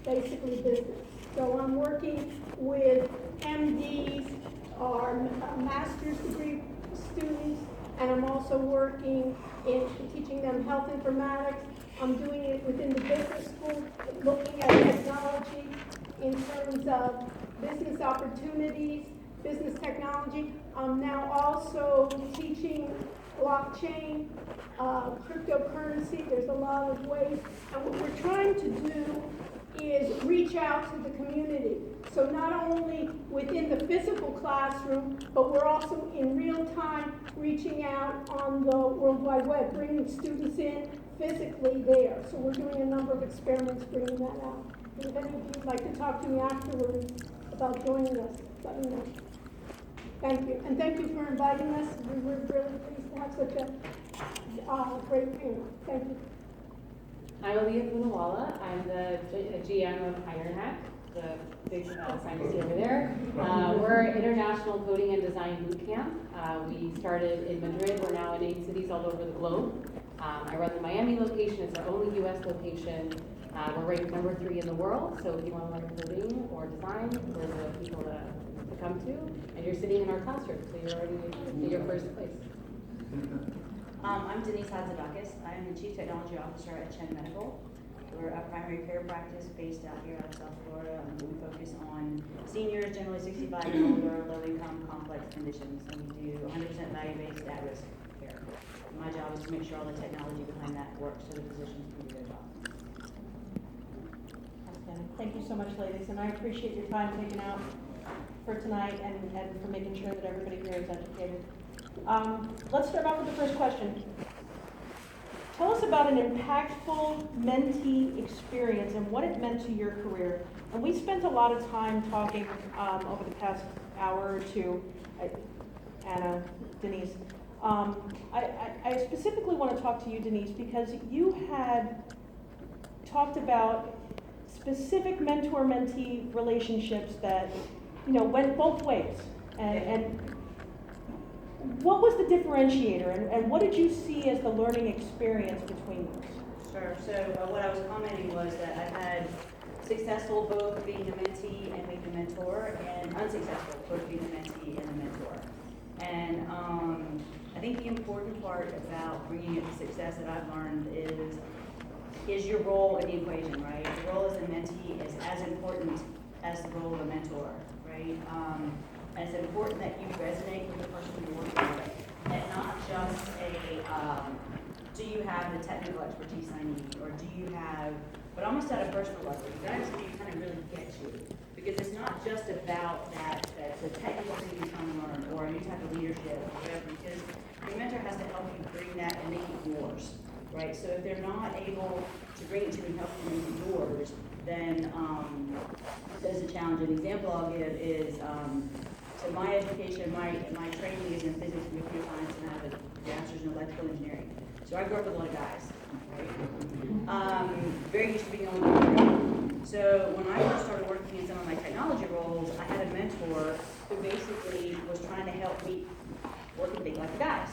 basically business. So I'm working with MDs or master's degree students, and I'm also working in teaching them health informatics. I'm doing it within the business school, looking at technology in terms of business opportunities, business technology. I'm now also teaching blockchain, cryptocurrency. There's a lot of ways. And what we're trying to do is reach out to the community. So not only within the physical classroom, but we're also in real time reaching out on the World Wide Web, bringing students in physically there. So we're doing a number of experiments bringing that out. And if any of you would like to talk to me afterwards about joining us, let me know. Thank you. And thank you for inviting us. We were really pleased to have such a great panel. Thank you. I'm Aliyah Punawala. I'm the GM of IronHack, the big scientist over there. We're an international coding and design bootcamp. We started in Madrid. We're now in 8 cities all over the globe. I run the Miami location. It's our only U.S. location. We're ranked number 3 in the world. So if you want to learn coding or design, we're the people to come to. And you're sitting in our classroom, so you're already in your first place. I'm Denise Hatzidakis. I'm the Chief Technology Officer at Chen Medical. We're a primary care practice based out here out of South Florida, and we focus on seniors, generally 65 and older, low-income, complex conditions, and we do 100% value-based at-risk care. my job is to make sure all the technology behind that works so the physicians can do their job. Outstanding. Thank you so much, ladies, and I appreciate your time taken out for tonight and for making sure that everybody here is educated. Let's start off with the first question. Tell us about an impactful mentee experience and what it meant to your career. And we spent a lot of time talking over the past hour or two, Anna, Denise. I specifically want to talk to you, Denise, because you had talked about specific mentor-mentee relationships that, you know, went both ways. And what was the differentiator, and what did you see as the learning experience between those? Sure. So what I was commenting was that I've had successful both being the mentee and being the mentor, and unsuccessful both being the mentee and the mentor. And I think the important part about bringing it to success that I've learned is your role in the equation, right? The role as a mentee is as important as the role of a mentor, right? And it's important that you resonate with the person you're working with, and not just do you have the technical expertise I need, or do you have, but almost at a personal level, that's where you kind of really get you. Because it's not just about that's the technical thing you're trying to learn, or a new type of leadership, or whatever, because your mentor has to help you bring that and make it yours, right? So if they're not able to bring it to you and help you make it yours, then there's a challenge. An example I'll give is, so my education, my training is in physics and computer science, and I have a master's in electrical engineering. So I grew up with a lot of guys, right? Very used to being able to do. So when I first started working in some of my technology roles, I had a mentor who basically was trying to help me work and think like the guys,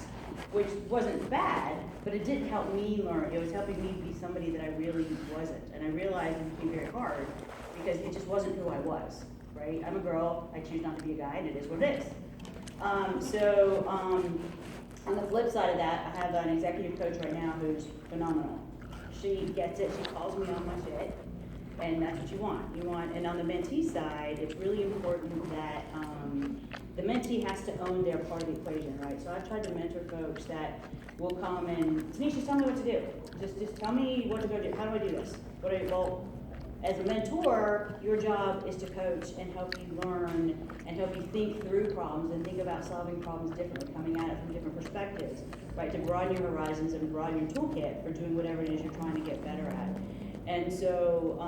which wasn't bad, but it didn't help me learn. It was helping me be somebody that I really wasn't. And I realized it became very hard because it just wasn't who I was, right? I'm a girl, I choose not to be a guy, and it is what it is. On the flip side of that, I have an executive coach right now who's phenomenal. She gets it, she calls me on my shit, and that's what you want. And on the mentee side, it's really important that the mentee has to own their part of the equation, right? So I've tried to mentor folks that will come and, Denise, just tell me what to do. Just tell me what to go do. How do I do this? Well, as a mentor, your job is to coach and help you learn and help you think through problems and think about solving problems differently, coming at it from different perspectives, right? To broaden your horizons and broaden your toolkit for doing whatever it is you're trying to get better at. And so,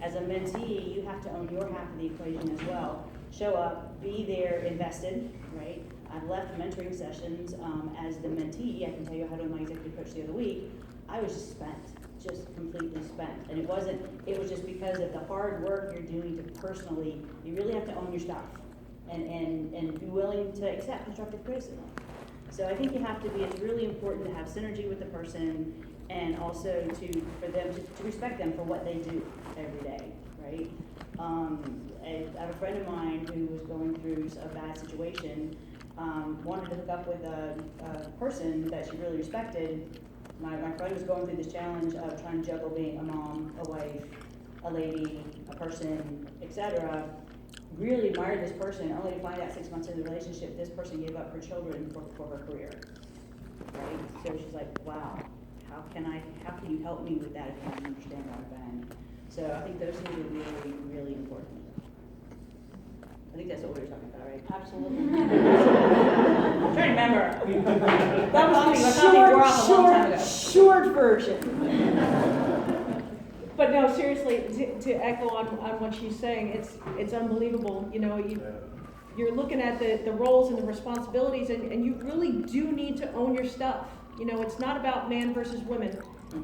as a mentee, you have to own your half of the equation as well. Show up, be there, invested, right? I've left mentoring sessions as the mentee. I can tell you how to my executive coach the other week. I was just spent. Just completely spent. And it was just because of the hard work you're doing to personally, you really have to own your stuff and be willing to accept constructive criticism. So I think you have to it's really important to have synergy with the person, and also for them to respect them for what they do every day, right? I have a friend of mine who was going through a bad situation, wanted to hook up with a person that she really respected. My friend was going through this challenge of trying to juggle being a mom, a wife, a lady, a person, etc. Really admired this person, only to find out 6 months into the relationship, this person gave up her children for her career. Right? So she's like, wow, how can you help me with that if you don't understand where I've been? So I think those things are really, really important. I think that's what we were talking about, right? Absolutely. I'm trying to remember. That was the short version. But no, seriously, to echo on what she's saying, it's unbelievable. You know, you're looking at the roles and the responsibilities, and you really do need to own your stuff. You know, it's not about man versus women.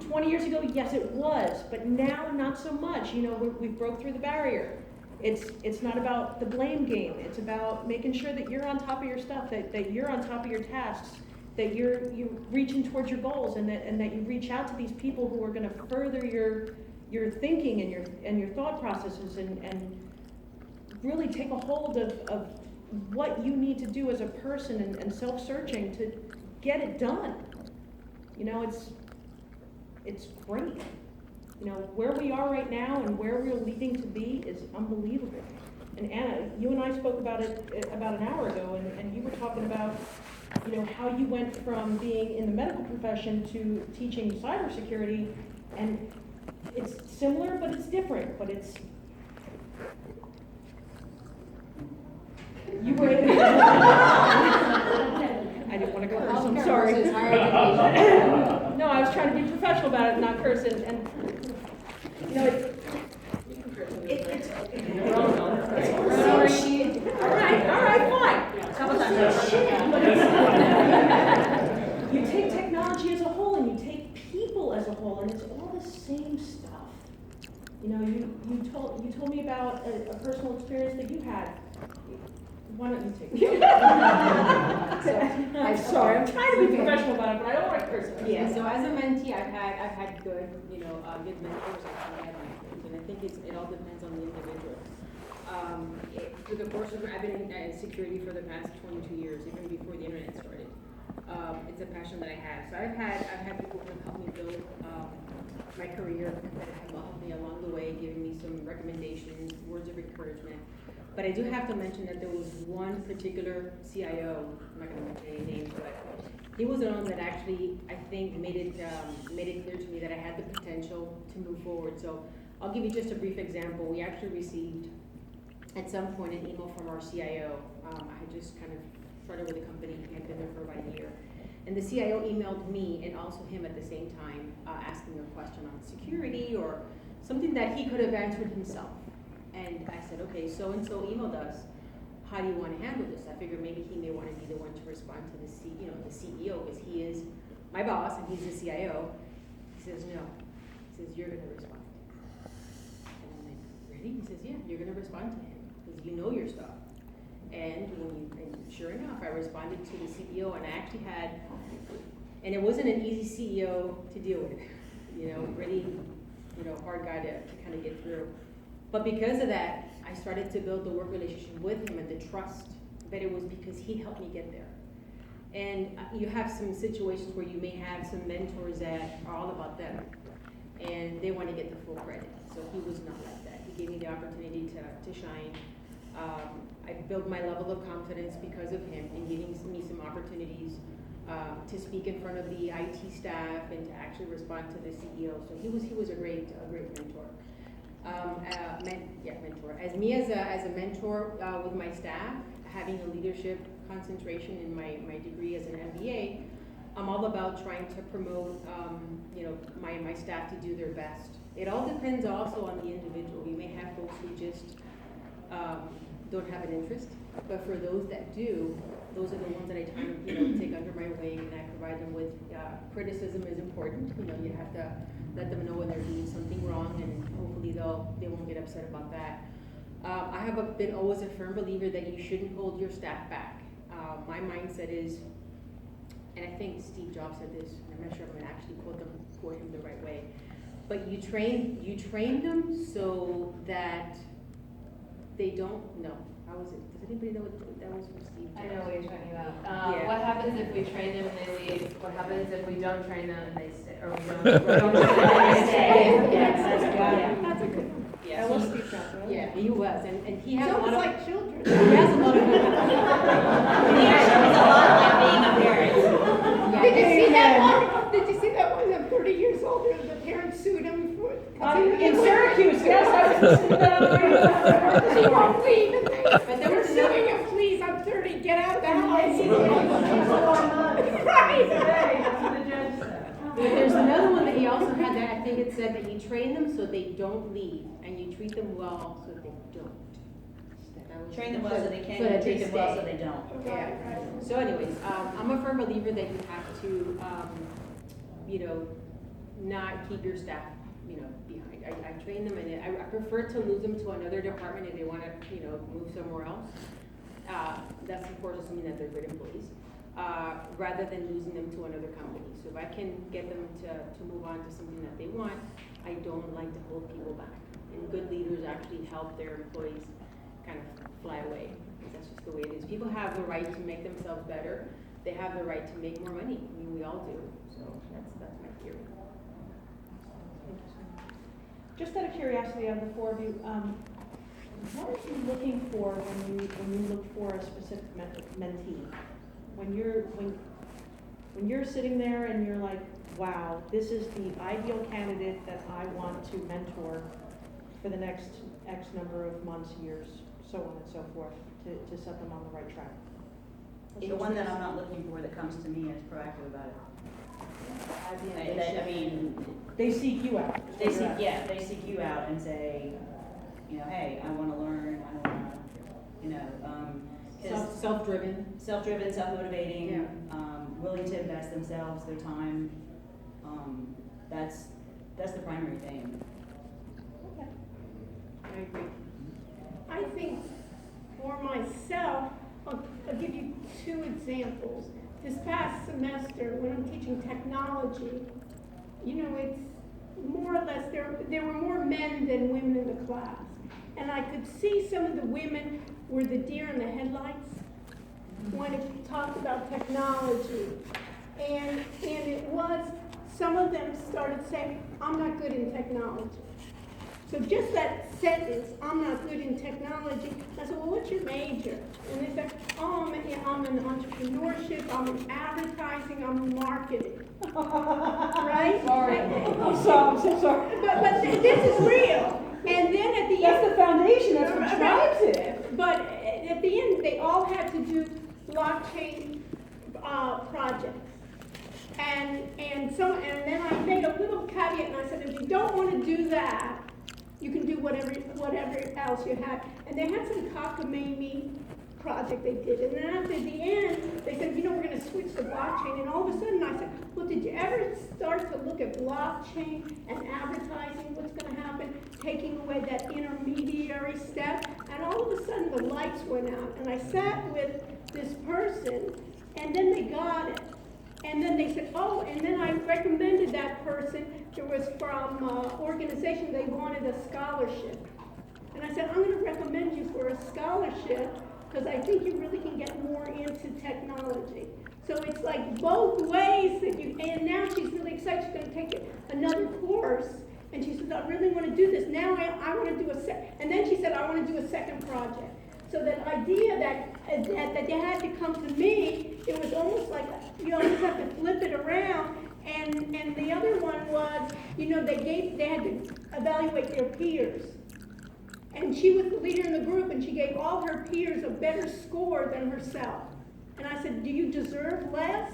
20 years ago, yes, it was, but now not so much. You know, we broke through the barrier. It's not about the blame game. It's about making sure that you're on top of your stuff, that you're on top of your tasks, that you're reaching towards your goals, and that you reach out to these people who are going to further your thinking and your thought processes, and really take a hold of what you need to do as a person and self-searching to get it done. You know, it's great. You know, where we are right now and where we're leading to be is unbelievable. And Anna, you and I spoke about it about an hour ago, and you were talking about you know, how you went from being in the medical profession to teaching cybersecurity, and it's similar, but it's different, but it's, you were able I didn't want to curse, I'm sorry. No, I was trying to be professional about it, not curse, and you know, it's all right, fine. How about that? You take technology as a whole, and you take people as a whole, and it's all the same stuff. You know, you told me about a personal experience that you had. Why don't you take it? I'm sorry, I'm trying to be professional about it, but I don't want to curse. Yeah, so as a mentee, I've had good, good mentors actually at my age, and I think it all depends on the individual. Through the course of, I've been in security for the past 22 years, even before the internet started. It's a passion that I have. So I've had people who have helped me build my career, that have helped me along the way, giving me some recommendations, words of encouragement. But I do have to mention that there was one particular CIO, I'm not going to mention any names, but he was the one that actually, I think, made it clear to me that I had the potential to move forward. So I'll give you just a brief example. We actually received, at some point, an email from our CIO. I had just kind of started with the company, I had been there for about a year. And the CIO emailed me and also him at the same time, asking a question on security or something that he could have answered himself. And I said, okay, so-and-so emailed us. How do you want to handle this? I figured maybe he may want to be the one to respond to the CEO, because he is my boss and he's the CIO. He says, no. He says, you're going to respond. And I'm like, really? He says, yeah, you're going to respond to him because you know your stuff. And sure enough, I responded to the CEO, and I actually had, and it wasn't an easy CEO to deal with, really, hard guy to kind of get through. But because of that, I started to build the work relationship with him and the trust, but it was because he helped me get there. And you have some situations where you may have some mentors that are all about them, and they want to get the full credit. So he was not like that. He gave me the opportunity to shine. I built my level of confidence because of him and giving me some opportunities to speak in front of the IT staff and to actually respond to the CEO. So he was a great mentor. Mentor. As a mentor with my staff, having a leadership concentration in my degree as an MBA, I'm all about trying to promote my staff to do their best. It all depends also on the individual. You may have folks who just don't have an interest, but for those that do, those are the ones that I try to take under my wing, and I provide them with criticism is important. You have to let them know when they're doing something wrong, and hopefully they won't get upset about that. I have been always a firm believer that you shouldn't hold your staff back. My mindset is, and I think Steve Jobs said this, and I'm not sure I'm going to actually quote him the right way, but you train them so that they don't know. How was it? Does anybody know what that was from Steve Jobs? I know what you're talking about. What happens if we train them and they leave? What happens if we don't train them and they stay? Or we don't train them and they stay? Yes, That's a good one. Yeah, That was Steve Jobs, right? Yeah, he was, and he has a Sounds lot of. like children. He has a lot of. He actually was a lot like being a parent. Did you see that one? Did you see that one? That 30 years old, the parents sued him for. In Syracuse, yes, I was listening to that. He won't leave, and they were suing him, please, I'm 30, get out of the house. Right. But there's another one that he also had that I think it said that you train them so they don't leave, and you treat them well so they don't. Train them well so they can, So that treat they them well stay. so they don't. Yeah. So anyways, I'm a firm believer that you have to, not keep your staff, behind. I train them, and I prefer to lose them to another department if they want to, move somewhere else. That's of course assuming that they're good employees, rather than losing them to another company. So if I can get them to move on to something that they want, I don't like to hold people back. And good leaders actually help their employees kind of fly away. That's just the way it is. People have the right to make themselves better. They have the right to make more money. I mean, we all do. So that's my theory. Just out of curiosity, on the four of you, what are you looking for when you look for a specific mentee? when you're sitting there and you're like, wow, this is the ideal candidate that I want to mentor for the next X number of months, years, so on and so forth, to set them on the right track. The one that I'm not looking for that comes to me is proactive about it. I mean, they seek you out. They seek you out and say, you know, hey, I want to learn. I want to, you know, self-driven, self-motivating, willing to invest themselves, their time. That's the primary thing. Okay. I agree. I think for myself, I'll give you 2 examples. This past semester, when I'm teaching technology, you know, it's more or less, there were more men than women in the class. And I could see some of the women were the deer in the headlights when it talked about technology. And it was, some of them started saying, I'm not good in technology. So just that sentence, I'm not good in technology. I said, well, what's your major? And they said, oh, I'm in entrepreneurship, I'm in advertising, I'm in marketing. Right? Sorry. I'm so sorry. But this is real. And then at the That's end, the foundation, that's what drives it. But at the end, they all had to do blockchain projects. And then I made a little caveat and I said, if you don't want to do that, you can do whatever else you have. And they had some cockamamie project they did. And then after the end, they said, you know, we're going to switch to blockchain. And all of a sudden I said, well, did you ever start to look at blockchain and advertising? What's going to happen? Taking away that intermediary step. And all of a sudden the lights went out. And I sat with this person and then they got it. And then they said, oh, and then I recommended that person. It was from an organization, they wanted a scholarship. And I said, I'm going to recommend you for a scholarship because I think you really can get more into technology. So it's like both ways that you, and now she's really excited. She's going to take another course. And she says, I really want to do this. Now I want to do and then she said, I want to do a second project. So that idea that they had to come to me, it was almost like you almost have to flip it around. And the other one was, you know, they had to evaluate their peers. And she was the leader in the group, and she gave all her peers a better score than herself. And I said, do you deserve less?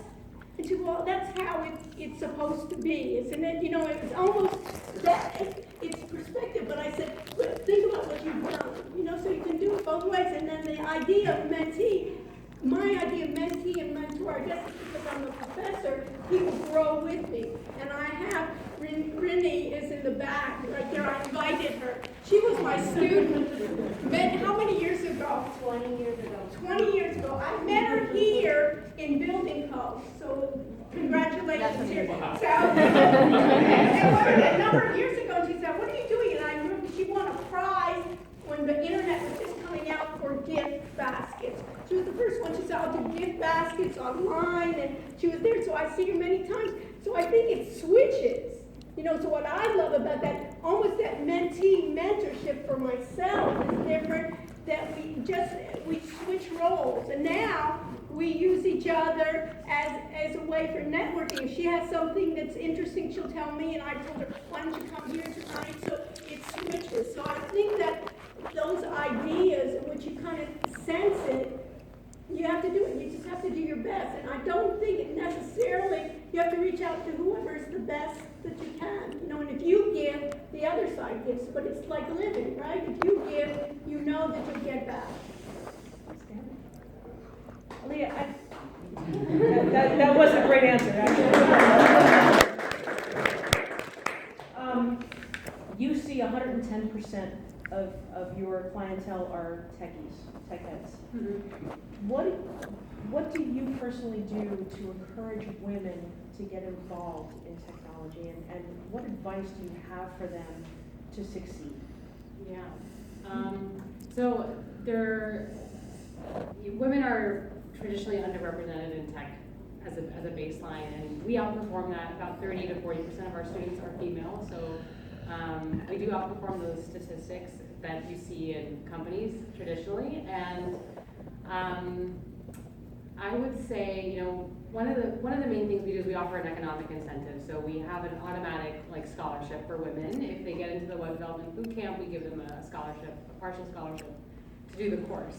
And she said, well, that's how it's supposed to be, isn't it? You know, it was almost that, it's perspective, but I said, but think about what you've done, you know, so you can do it both ways. And then the idea of mentee, my idea of mentee and mentor, I guess it's because I'm a professor, people grow with me. And I have, Rinny is in the back, right there, I invited her. She was my student, how many years ago? 20 years ago. 20 years ago. I met her here in Building Codes, so congratulations here. So, a number of years ago, she said, what are you doing? And I remember she won a prize when the internet was just coming out for gift baskets. She was the first one. She said, I'll do gift baskets online, and she was there, so I see her many times. So I think it switches. You know, so what I love about that, almost that mentee mentorship for myself is different, that we switch roles. And now we use each other as a way for networking. If she has something that's interesting, she'll tell me, and I told her, why don't you come here tonight? So it switches. So I think that those ideas in which you kind of sense it, you have to do it. You just have to do your best. And I don't think it necessarily, you have to reach out to whoever is the best that you can. You know, and if you give, the other side gives. But it's like living, right? If you give, you know that you'll get back. Leah, that was a great answer, actually. You see 110% of your clientele are techies, tech heads. Mm-hmm. What do you personally do to encourage women to get involved in technology, and what advice do you have for them to succeed? Yeah. So women are traditionally underrepresented in tech as a baseline, and we outperform that. About 30 to 40% of our students are female, so we do outperform those statistics that you see in companies traditionally. And I would say, you know, one of the main things we do is we offer an economic incentive. So we have an automatic like scholarship for women. If they get into the web development boot camp, we give them a scholarship, a partial scholarship to do the course.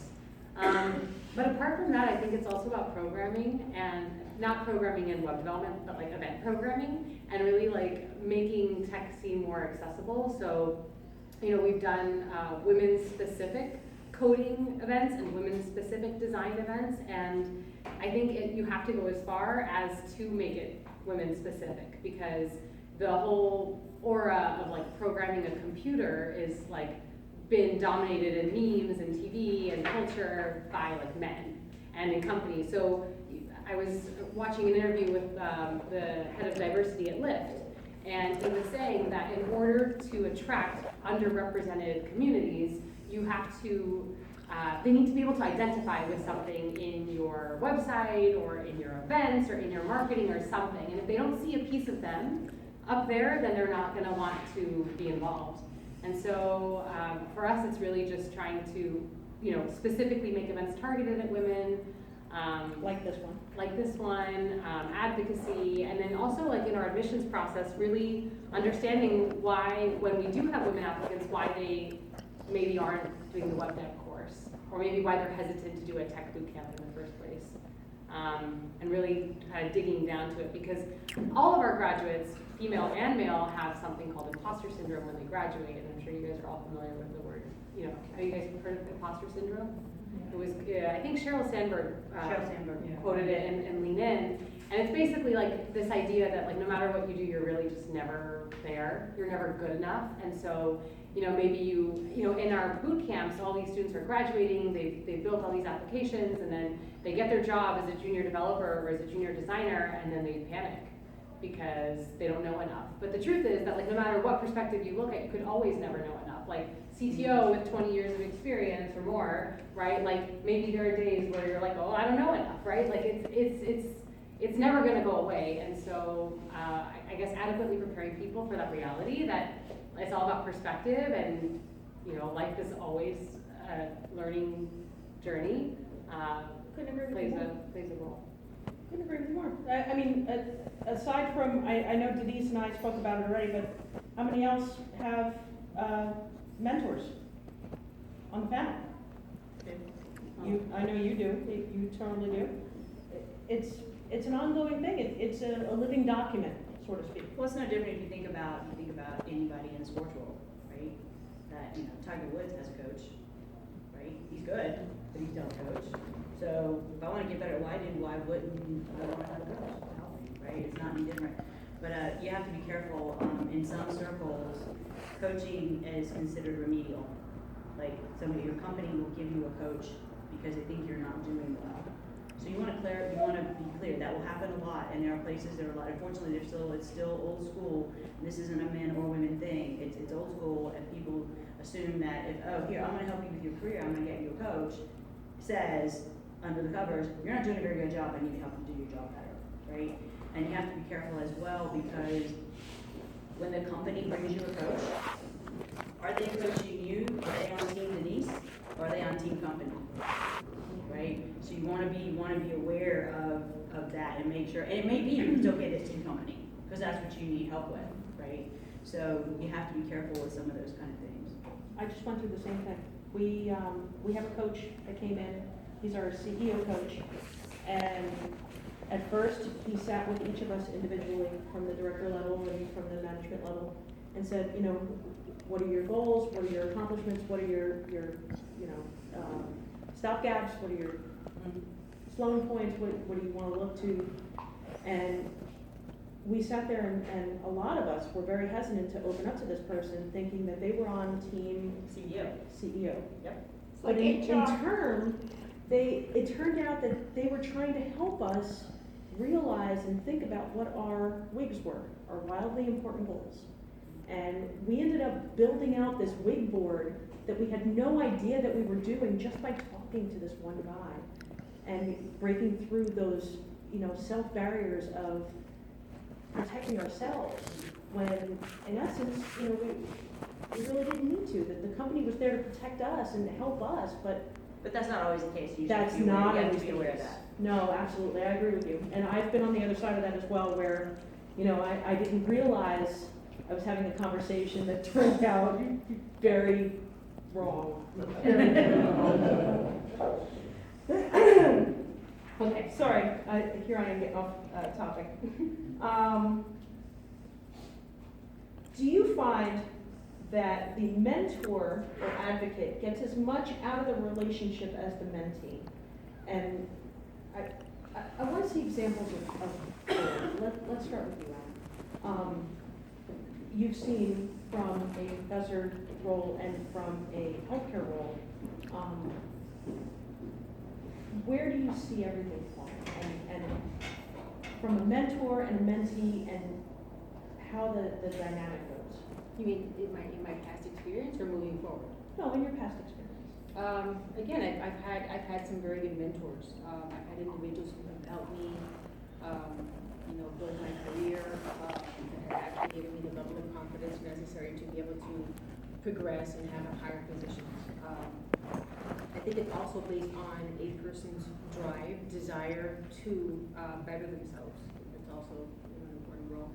But apart from that, I think it's also about programming, and not programming in web development, but like event programming, and really like making tech seem more accessible. So, you know, we've done women's specific coding events and women's specific design events, and I think you have to go as far as to make it women specific, because the whole aura of like programming a computer is like been dominated in memes and TV and culture by like men and in companies. So I was watching an interview with the head of diversity at Lyft, and he was saying that in order to attract underrepresented communities, you have to, they need to be able to identify with something in your website or in your events or in your marketing or something. And if they don't see a piece of them up there, then they're not gonna want to be involved. And so for us, it's really just trying to, you know, specifically make events targeted at women. Like this one. Like this one, advocacy, and then also like in our admissions process, really understanding why, when we do have women applicants, why they maybe aren't doing the web dev course, or maybe why they're hesitant to do a tech boot camp in the first place. And really kind of digging down to it, because all of our graduates, female and male, have something called imposter syndrome when they graduate, and I'm sure you guys are all familiar with the word. You know, have you guys heard of imposter syndrome? It was, I think Sheryl Sandberg, quoted it in Lean In, and it's basically like this idea that like no matter what you do, you're really just never there. You're never good enough, and so you know maybe you know in our boot camps, all these students are graduating. They've built all these applications, and then they get their job as a junior developer or as a junior designer, and then they panic because they don't know enough. But the truth is that like no matter what perspective you look at, you could always never know enough. Like CTO with 20 years of experience or more, right? Like maybe there are days where you're like, oh, I don't know enough, right? Like it's never going to go away. And so I guess adequately preparing people for that reality that it's all about perspective, and you know life is always a learning journey. Couldn't agree with plays you more. plays a role. Couldn't agree with you more. I mean, aside from, I know Denise and I spoke about it already, but how many else have mentors on the panel? I know you do. You totally do. It's an ongoing thing. It's a living document, so to speak. Well, it's no different if you think about anybody in the sports world, right? That you know, Tiger Woods has a coach, right? He's good, but he don't coach. So if I want to get better at what I do, why wouldn't I want to have a coach to help me, right? It's not any different. But you have to be careful. In some circles, coaching is considered remedial. Like your company will give you a coach because they think you're not doing well. So you want to be clear. That will happen a lot, and there are places that are a lot. Unfortunately, it's still old school. And this isn't a men or women thing. It's old school, and people assume that if here I'm going to help you with your career, I'm going to get you a coach. Says under the covers, you're not doing a very good job. I need to help you do your job better, right? And you have to be careful as well, because when the company brings you a coach, are they coaching you? Are they on Team Denise? Or are they on Team Company? Right? So you want to be aware of that and make sure. And it may be it's okay that it's Team Company because that's what you need help with, right? So you have to be careful with some of those kind of things. I just went through the same thing. We have a coach that came in. He's our CEO coach, and at first he sat with each of us individually, from the director level and from the management level, and said, you know, what are your goals? What are your accomplishments? What are your stopgaps? What are your slowing points? What do you want to look to? And we sat there, and a lot of us were very hesitant to open up to this person, thinking that they were on team CEO. Yep. But in turn, it turned out that they were trying to help us realize and think about what our WIGs were, our wildly important goals. And we ended up building out this WIG board that we had no idea that we were doing just by talking to this one guy and breaking through those, self-barriers of protecting ourselves, when in essence, we really didn't need to. That the company was there to protect us and to help us, but But that's not always the case. You That's should be not aware, you have always to the be aware of case. that. No, absolutely, I agree with you. And I've been on the other side of that as well, where, you know, I didn't realize I was having a conversation that turned out very wrong. Okay, sorry, here I am getting off topic. Do you find that the mentor or advocate gets as much out of the relationship as the mentee? And I want to see examples of let's start with you, Adam. You've seen from a professor role and from a healthcare role, where do you see everything falling? And from a mentor and a mentee, and how the dynamic goes? You mean in my past experience or moving forward? No, in your past experience. Again, I've had some very good mentors. I've had individuals who have helped me, build my career, that have actually given me the level of confidence necessary to be able to progress and have a higher position. I think it's also based on a person's drive, desire to better themselves. It's also an important role.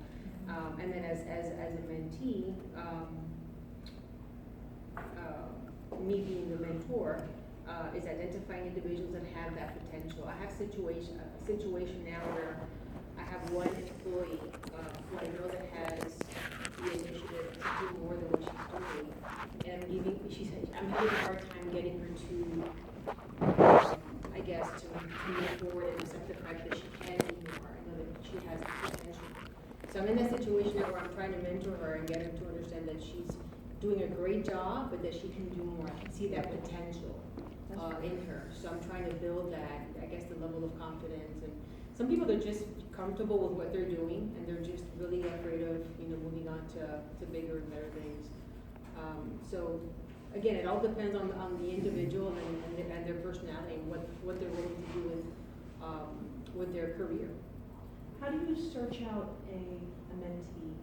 And then as a mentee, me being the mentor, is identifying individuals that have that potential. I have a situation now where I have one employee who I know that has the initiative to do more than what she's doing, and I'm having a hard time getting her to, I guess, to move forward and accept the fact that she can do more. I know that she has the potential. So I'm in that situation now where I'm trying to mentor her and get her to understand that she's doing a great job, but that she can do more. I can see that potential in her. So I'm trying to build that, I guess, the level of confidence. And some people are just comfortable with what they're doing, and they're just really afraid of, moving on to bigger and better things. So again, it all depends on the individual and their personality and what they're willing to do with their career. How do you search out a mentee?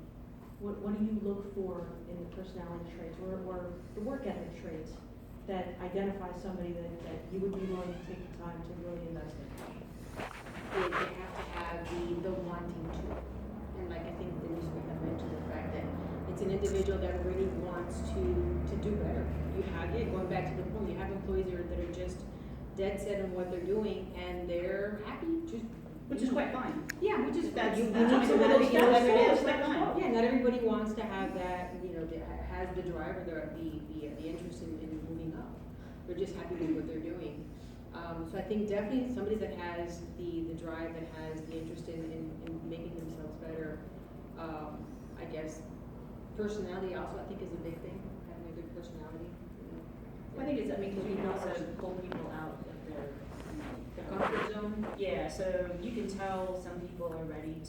What do you look for in the personality traits or the work ethic traits that identify somebody that you would be willing to take the time to really invest in? They have to have the wanting to. And like I think Denise had mentioned the fact that it's an individual that really wants to do better. You have it, going back to the point, you have employees that are just dead set on what they're doing and they're happy to. Which is quite fine. Yeah, which is That's you also need to what it is, whether it is, like, that's fine. yeah, not everybody wants to have that, has the drive or the interest in moving up. They're just happy with what they're doing. So I think definitely somebody that has the drive, that has the interest in making themselves better. I guess personality also I think is a big thing, having a good personality. I think it's, because we can also pull people out of their comfort zone. Yeah, so you can tell some people are ready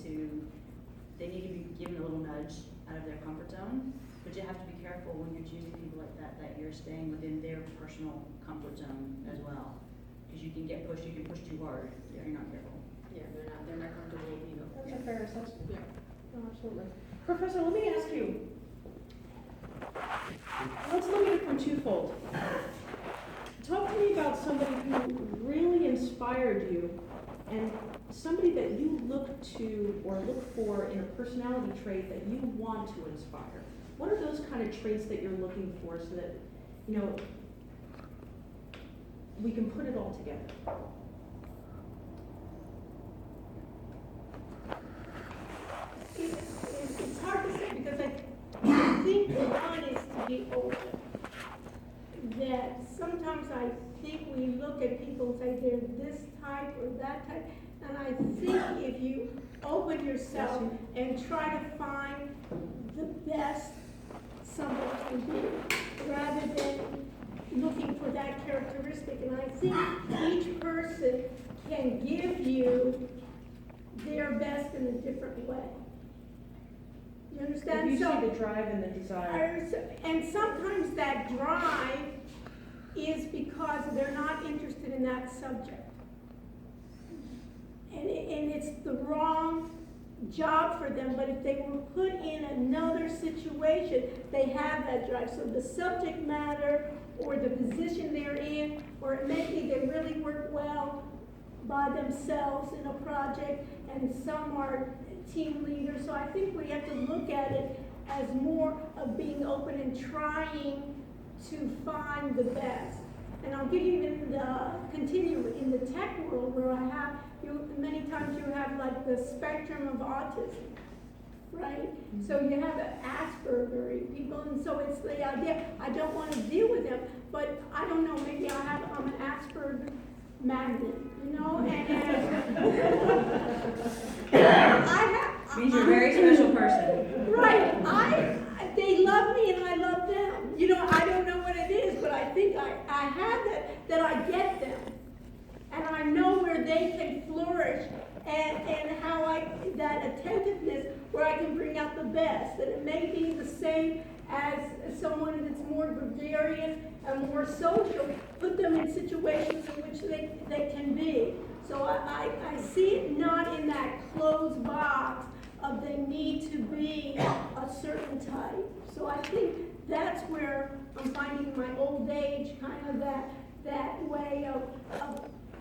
they need to be given a little nudge out of their comfort zone, but you have to be careful when you're choosing people like that you're staying within their personal comfort zone as well. Because you can push too hard if you're not careful. Yeah, they're not comfortable, That's a fair assessment. Yeah. No, absolutely. Professor, let me ask you, let's look at it from twofold. Talk to me about somebody who really inspired you and somebody that you look to or look for in a personality trait that you want to inspire. What are those kind of traits that you're looking for so that, we can put it all together? It's hard to say because I think one is to be open. That sometimes I think we look at people and say they're this type or that type, and I think if you open yourself and try to find the best someone can be, rather than looking for that characteristic, and I think each person can give you their best in a different way. You understand? If you see the drive and the desire. And sometimes that drive is because they're not interested in that subject. And it's the wrong job for them, but if they were put in another situation, they have that drive. So the subject matter or the position they're in, or maybe they really work well by themselves in a project, and some are team leaders. So I think we have to look at it as more of being open and trying to find the best. And I'll give you continue in the tech world where I have, many times you have like the spectrum of autism, right? So you have Asperger people, and so it's the idea, I don't want to deal with them, but I don't know, maybe I'm an Asperger magnet, and Means you're a very special person. Right, they love me and I love them. I don't know what it is, but I think I have that I get them. And I know where they can flourish and how that attentiveness where I can bring out the best. That it may be the same as someone that's more gregarious and more social, put them in situations in which they can be. So I see it not in that closed box of they need to be a certain type. So I think that's where I'm finding in my old age kind of that way of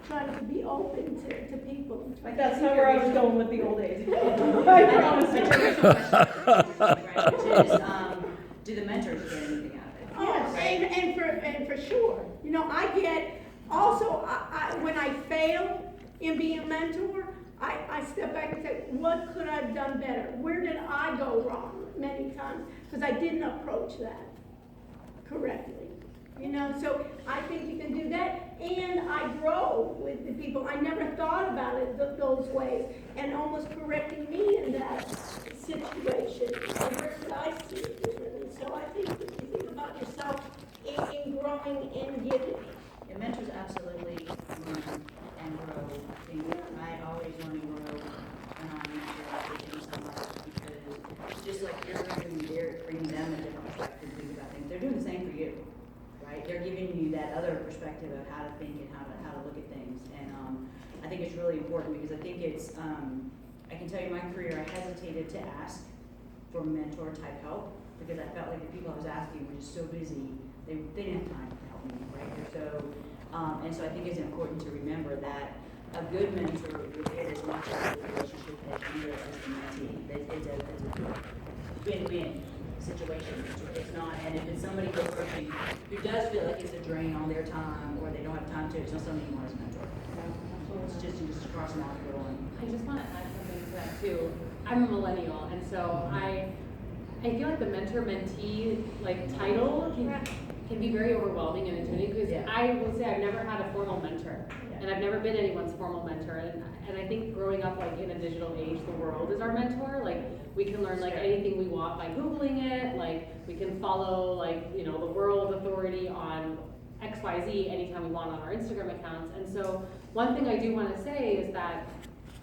trying to be open to people. Like that's not where I was going with the old age. I promise. Which is, do the mentors get anything out of it? Yes, and for sure. I get also when I fail in being a mentor, I step back and say, what could I have done better? Where did I go wrong many times? Because I didn't approach that correctly. So I think you can do that, and I grow with the people. I never thought about it those ways, and almost correcting me in that situation. Where could I see it differently? So I think if you think about yourself in growing and giving. Your mentors absolutely learn and grow. I always want to grow when I'm teaching someone, because just like you're bringing them a different perspective to think about things, they're doing the same for you. Right? They're giving you that other perspective of how to think and how to look at things. And I think it's really important, because I think it's, I can tell you my career, I hesitated to ask for mentor type help, because I felt like the people I was asking were just so busy, they didn't have time to help me, right? And so I think it's important to remember that a good mentor will get as much out of the relationship as you as the mentee. It's a win-win situation. It's not, and if it's somebody who does feel like it's a drain on their time, or they don't have time to, it's not something you want as a mentor. It's just you just cross them off the line. I just want to add something to that too. I'm a millennial, and so I feel like the mentor-mentee title can be very overwhelming and intimidating, because I will say I've never had a formal mentor, and I've never been anyone's formal mentor, and I think growing up in a digital age, the world is our mentor. We can learn anything we want by Googling it. We can follow the world authority on XYZ anytime we want on our Instagram accounts. And so one thing I do want to say is that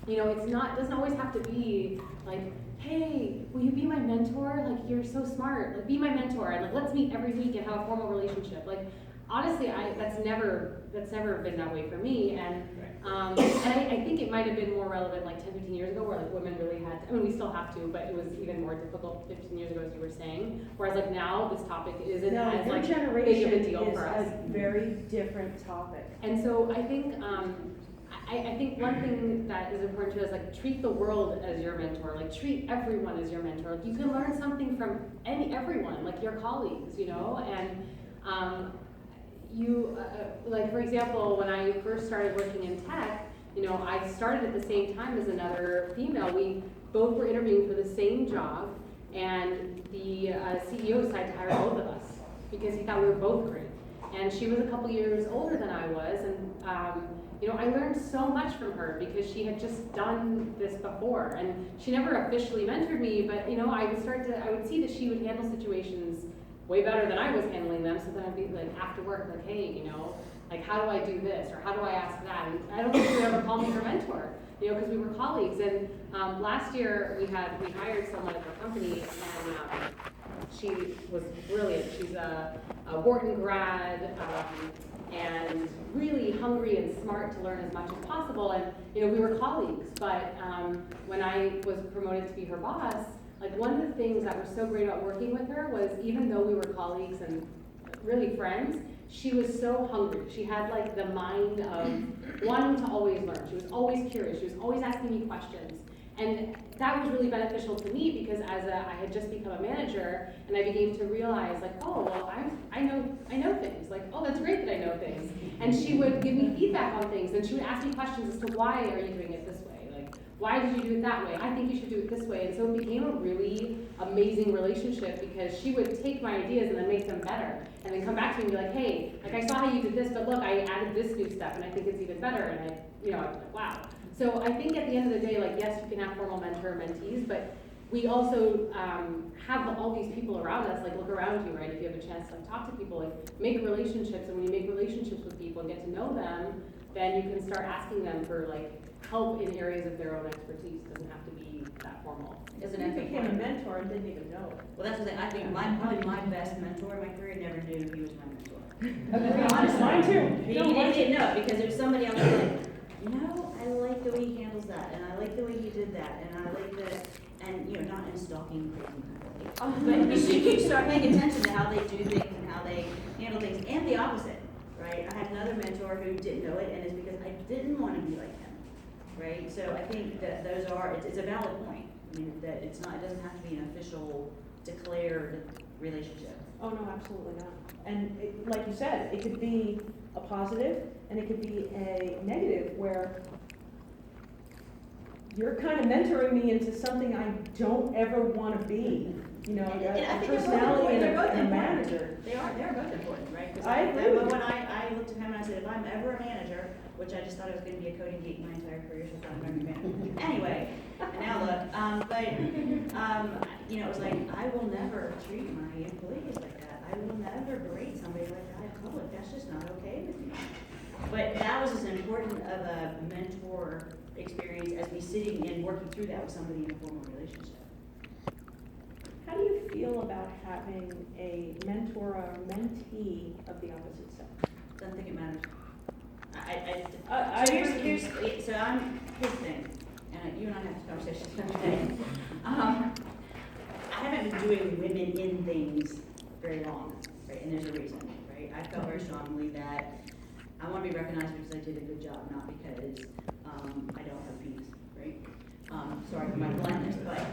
doesn't always have to be hey, will you be my mentor? You're so smart. Be my mentor, and let's meet every week and have a formal relationship. Honestly, that's never been that way for me. And I think it might have been more relevant 10, 15 years ago, where women really had, we still have to, but it was even more difficult 15 years ago, as you were saying. Whereas now this topic isn't as big of a deal for us. A very different topic. And so I think I think one thing that is important to us, treat the world as your mentor, treat everyone as your mentor. You can learn something from everyone, your colleagues, and for example, when I first started working in tech, I started at the same time as another female. We both were interviewing for the same job, and the CEO decided to hire both of us because he thought we were both great. And she was a couple years older than I was, and I learned so much from her because she had just done this before, and she never officially mentored me, but I would see that she would handle situations way better than I was handling them. So then I'd be after work, hey, how do I do this, or how do I ask that? And I don't think she would ever call me her mentor, because we were colleagues. And last year we hired someone at our company, and she was brilliant. She's a Wharton grad, and really hungry and smart to learn as much as possible. And we were colleagues, but when I was promoted to be her boss, one of the things that was so great about working with her was, even though we were colleagues and really friends, she was so hungry. She had like the mind of wanting to always learn. She was always curious. She was always asking me questions. And that was really beneficial to me because I had just become a manager and I began to realize like, oh, well, I know things. Like, oh, that's great that I know things. And she would give me feedback on things and she would ask me questions as to why are you doing it this way? Like, why did you do it that way? I think you should do it this way. And so it became a really amazing relationship because she would take my ideas and then make them better. And then come back to me and be like, hey, like I saw how you did this, but look, I added this new step and I think it's even better. And I'm like, wow. So I think at the end of the day, like, yes, you can have formal mentor-mentees, but we also have all these people around us, like look around you, right? If you have a chance to like, talk to people, like make relationships, and when you make relationships with people and get to know them, then you can start asking them for like help in areas of their own expertise. It doesn't have to be that formal. Because you became a mentor and didn't even know it. Well, that's the thing. I think probably my best mentor in my career never knew he was my mentor. Honest, mine too. He didn't know it because there's somebody else like, you know, I like the way he handles that, and I like the way he did that, and I like the, and you know, not in a stalking crazy kind of way. But you start paying attention to how they do things and how they handle things, and the opposite, right? I had another mentor who didn't know it, and it's because I didn't want to be like him, right? So I think that those are, it's a valid point. I mean, that it doesn't have to be an official, declared relationship. Oh, no, absolutely not. And like you said, it could be a positive and it could be a negative where you're kind of mentoring me into something I don't ever want to be. You know, a personality and a manager. They're both important, right? I agree. But when I looked at him and I said, if I'm ever a manager, which I just thought I was going to be a coding geek my entire career, so I thought I'm going to be a manager. Anyway, and now look, you know, it was like, I will never treat my employees like that. I will never berate somebody like that in public. That's just not okay with me. But that was as important of a mentor experience as me sitting and working through that with somebody in a formal relationship. How do you feel about having a mentor or mentee of the opposite sex? Don't think it matters. Here's the thing, and you and I had this conversation the other day. I haven't been doing women in things very long, right? And there's a reason, right? I felt very strongly that I want to be recognized because I did a good job, not because I don't have penis, right? Sorry for my bluntness, but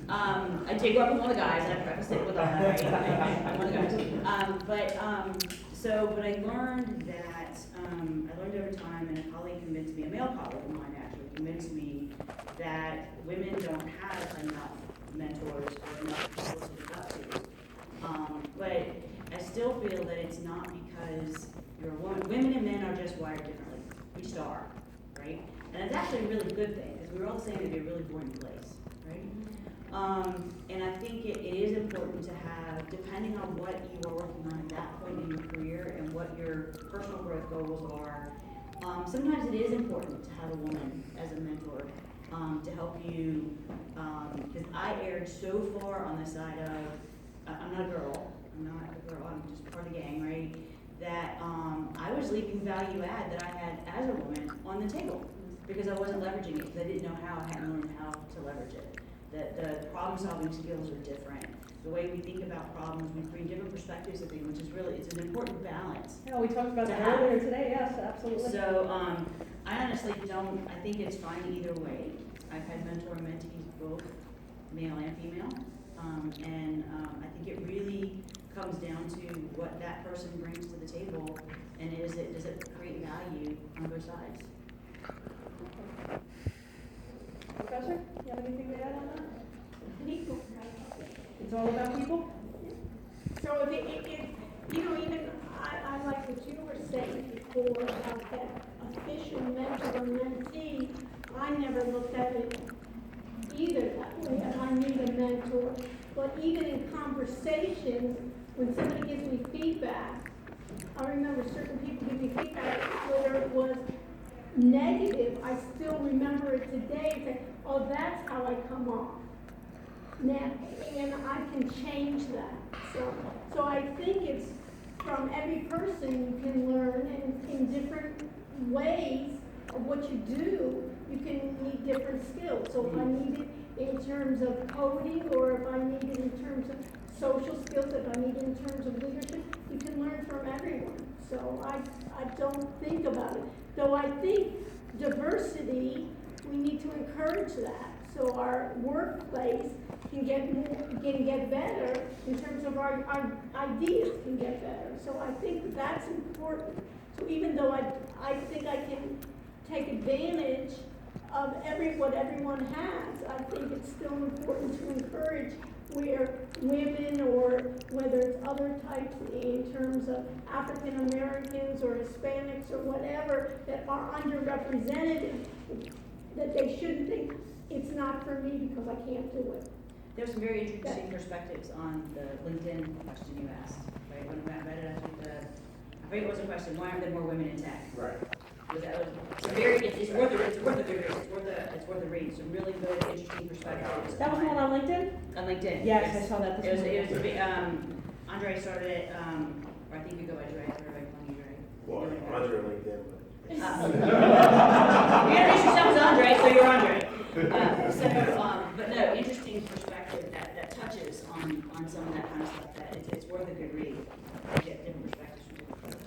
I did grow up with one of the guys. I preface it with all that, right? I'm one of the guys. But I learned that I learned over time, and a colleague convinced me, a male colleague of mine actually convinced me that women don't have enough mentors or enough people to look up to. But I still feel that it's not because you're a woman. Women and men are just wired differently. We just are, right? And it's actually a really good thing because we're all saying it'd be a really boring place, right? And I think it is important to have, depending on what you are working on at that point in your career and what your personal growth goals are, sometimes it is important to have a woman as a mentor to help you, because I erred so far on the side of, I'm not a girl, I'm just part of the gang, right? That I was leaving value add that I had as a woman on the table because I wasn't leveraging it because I didn't know how, I hadn't learned how to leverage it. The problem solving skills are different. The way we think about problems, we bring different perspectives of things, which is really, it's an important balance. Yeah, we talked about that earlier today, yes, absolutely. So I honestly don't, I think it's fine either way. I've had mentor and mentees both, male and female. And I think it really comes down to what that person brings to the table, and does it create value on both sides? Professor, you have anything to add on that? It's all about people? So you know, even I like what you were saying before about that official mentor or mentee. I never looked at it either that way, that I need a mentor. But even in conversations, when somebody gives me feedback, I remember certain people give me feedback, whether it was negative, I still remember it today, and say, oh, that's how I come off. Now, and I can change that. So I think it's from every person you can learn, and in different ways of what you do, you can need different skills. So if I need it in terms of coding, or if I need it in terms of social skills, if I need it in terms of leadership, you can learn from everyone. So I don't think about it. Though I think diversity, we need to encourage that. So our workplace can get better in terms of our ideas can get better. So I think that's important. So even though I think I can take advantage of what everyone has, I think it's still important to encourage where women or whether it's other types in terms of African Americans or Hispanics or whatever that are underrepresented, that they shouldn't think it's not for me because I can't do it. There were some very interesting perspectives on the LinkedIn question you asked, right? When I read it, I think it was a question, why aren't there more women in tech? Right. It's worth a read. Some really good, interesting perspectives. That was the one on LinkedIn? On LinkedIn. Yes, I saw that this morning. It was Andre started it, or I think you go by Dre, everybody calling you Dre. Well, I'm Andre on LinkedIn, but. You introduce yourself as Andre, so you're Andre. But no, interesting perspective that touches on some of that kind of stuff. That it's worth a good read. You get different perspectives from different folks.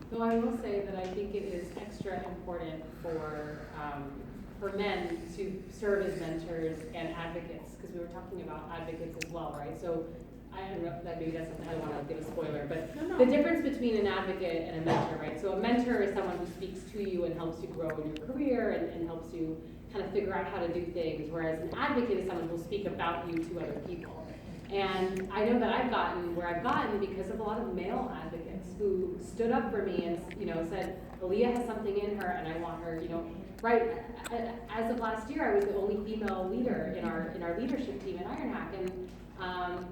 So I will say that I think it is extra important for men to serve as mentors and advocates, because we were talking about advocates as well, right? So I don't know, that maybe that's something I don't want to give a spoiler, but the difference between an advocate and a mentor, right? So a mentor is someone who speaks to you and helps you grow in your career and helps you kind of figure out how to do things, whereas an advocate is someone who will speak about you to other people. And I know that I've gotten where I've gotten because of a lot of male advocates who stood up for me and, you know, said, Aaliyah has something in her and I want her, you know, right? As of last year, I was the only female leader in our leadership team at Ironhack,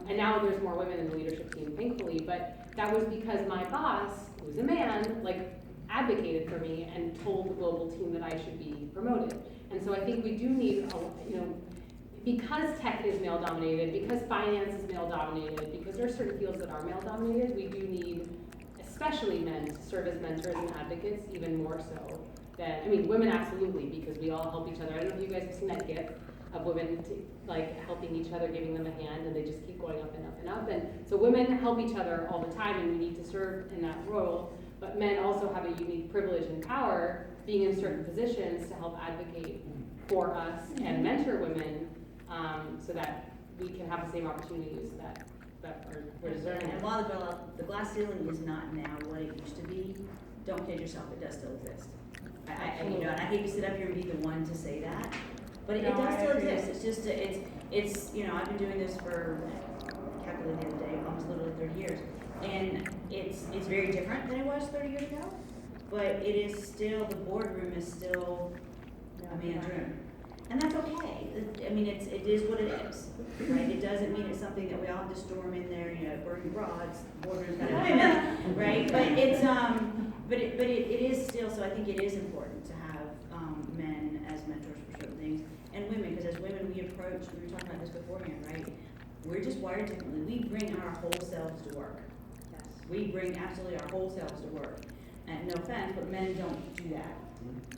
and now there's more women in the leadership team, thankfully. But that was because my boss, who was a man, like advocated for me and told the global team that I should be promoted. And so I think we do need, you know, because tech is male dominated, because finance is male dominated, because there are certain fields that are male dominated, we do need, especially men, to serve as mentors and advocates even more so than, I mean, women absolutely, because we all help each other. I don't know if you guys have seen that GIF of women like helping each other, giving them a hand, and they just keep going up and up and up. And so women help each other all the time, and we need to serve in that role. But men also have a unique privilege and power being in certain positions to help advocate for us and mentor women, so that we can have the same opportunities that we're deserving. And while the glass ceiling is not now what it used to be, don't kid yourself, it does still exist. And I hate to sit up here and be the one to say that, but it does still exist. It's just, it's, you know, I've been doing this for, calculated the other day, almost literally 30 years. And it's very different than it was 30 years ago, but it is still, the boardroom is still a man's room. And that's okay. I mean, it is what it is, right? It doesn't mean it's something that we all have to storm in there, you know, burning broads, boardroom's kind of, right? But it's, but it is still, so I think it is important to have men as mentors for certain things, and women, because as women we approach, we were talking about this beforehand, right? We're just wired differently. We bring our whole selves to work. Yes. We bring absolutely our whole selves to work. And no offense, but men don't do that.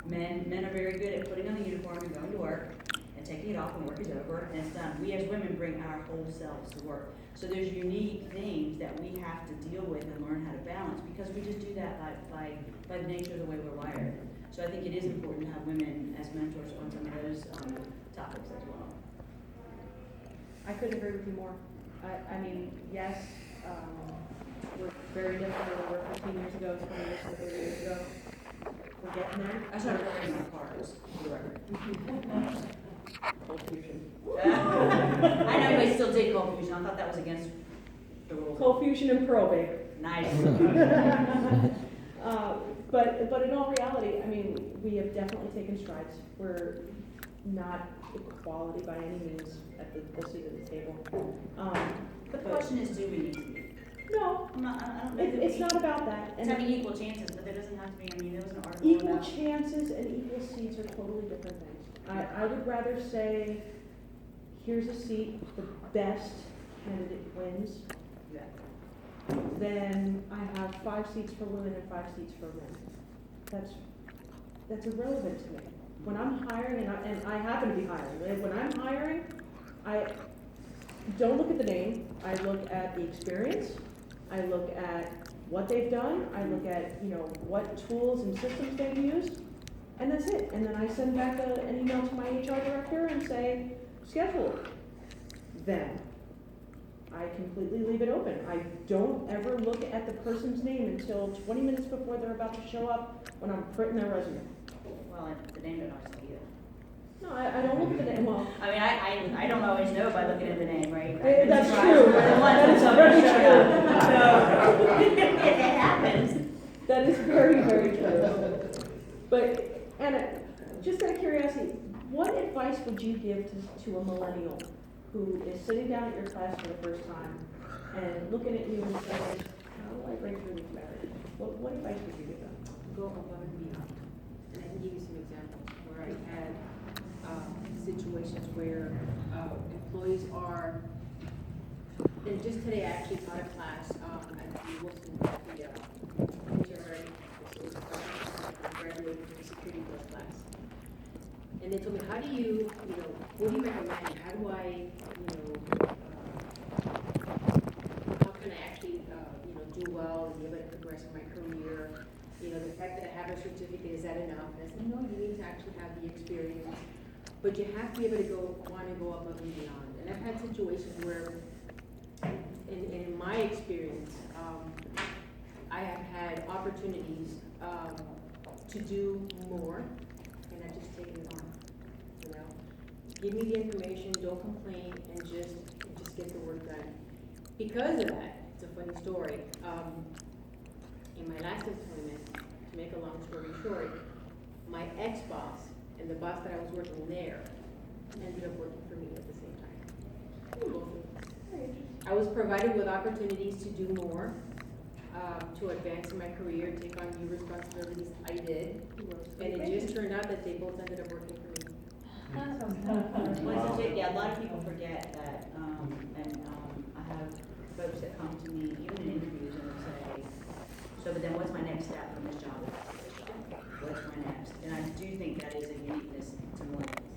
Men are very good at putting on the uniform and going to work and taking it off when work is over and it's done. We as women bring our whole selves to work. So there's unique things that we have to deal with and learn how to balance, because we just do that by the nature of the way we're wired. So I think it is important to have women as mentors on some of those topics as well. I couldn't agree with you more. I mean, yes, we're very different than we were 15 years ago, 20 years ago, 30 years ago. We're getting there. I started working on cars, for the record. Cold fusion. I know you guys still did cold fusion. I thought that was against the rules. Cold fusion and probing. Nice. But in all reality, I mean, we have definitely taken strides. We're not equality by any means at the seat of the table. The question is, do we need to be? No, I don't know. it's not about that. It's having equal chances, but there doesn't have to be. I mean, there was an article Equal about chances and equal seats are totally different things. I would rather say, here's a seat, the best candidate wins, than I have 5 seats for women and 5 seats for men. That's irrelevant to me. When I'm hiring, and I happen to be hiring, when I'm hiring, I don't look at the name, I look at the experience, I look at what they've done, I look at, what tools and systems they've used, and that's it. And then I send back an email to my HR director and say, schedule it. Then I completely leave it open. I don't ever look at the person's name until 20 minutes before they're about to show up when I'm printing their resume. Well, the name don't always tell you. No, I don't look at the name. Well, I mean, I don't always know by looking at the name, right? that's true. That is very true. So, it happens. That is very, very true. But, Anna, just out of curiosity, what advice would you give to a millennial who is sitting down at your class for the first time and looking at you and saying, how do I break through this barrier? What advice would you give them? Go above and beyond. And I can give you some examples where I had situations where employees are, and just today I actually taught a class at the Wilson, graduated from the security course class. And they told me, how do you, what do you recommend? How do I, how can I actually, do well and be able to progress in my career? The fact that I have a certificate, is that enough? And I said, no, you need to actually have the experience. But you have to be able to want to go above and beyond. And I've had situations where, in my experience, I have had opportunities to do more, and I've just taken it on. Give me the information, don't complain, and just get the work done. Because of that, it's a funny story. In my last employment, to make a long story short, my ex-boss and the boss that I was working there ended up working for me at the same time. I was provided with opportunities to do more, to advance in my career, take on new responsibilities. I did, and it just turned out that they both ended up working for me. Yeah, a lot of people forget that, and I have folks that come to me, even in interviews, and they'll say, so, but then what's my next step from this job? What's my next? And I do think that is a uniqueness to millennials.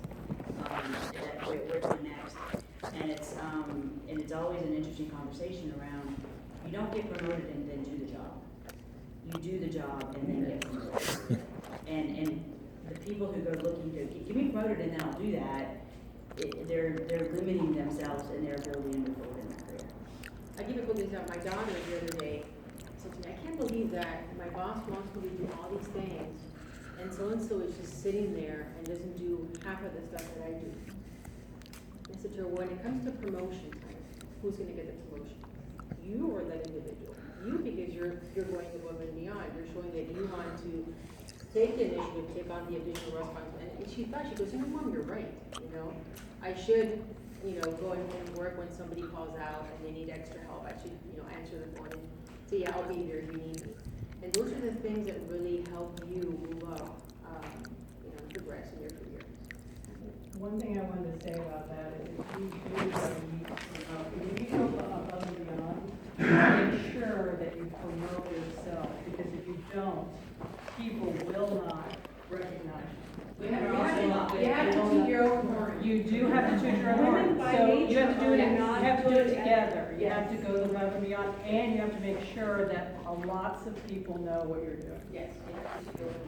That where's my next? And it's always an interesting conversation around, you don't get promoted and then do the job. You do the job and then get promoted. And the people who go looking to get me promoted and then I'll do that, they're limiting themselves and their ability to move forward in their career. I give a good example. My daughter the other day said to me, I can't believe that my boss wants me to do all these things, and so is just sitting there and doesn't do half of the stuff that I do. I said to her, when it comes to promotion time, who's going to get the promotion? You or that individual? You, because you're going above and beyond. You're showing that you want to take the initiative, take on the additional responsibility. And she thought, she goes, Mom, you're right. I should, go and work when somebody calls out and they need extra help. I should, answer the phone and say, yeah, I'll be there if you need me. And those are the things that really help you move up, progress in your career. One thing I wanted to say about that is if you go above and beyond, make sure that you promote yourself, because if you don't, people will not recognize you. You have to toot your own horn. You do have to toot your own horn. So you have to do it. You have to do it together. You have to go above and beyond, and you have to make sure that lots of people know what you're doing. Yes.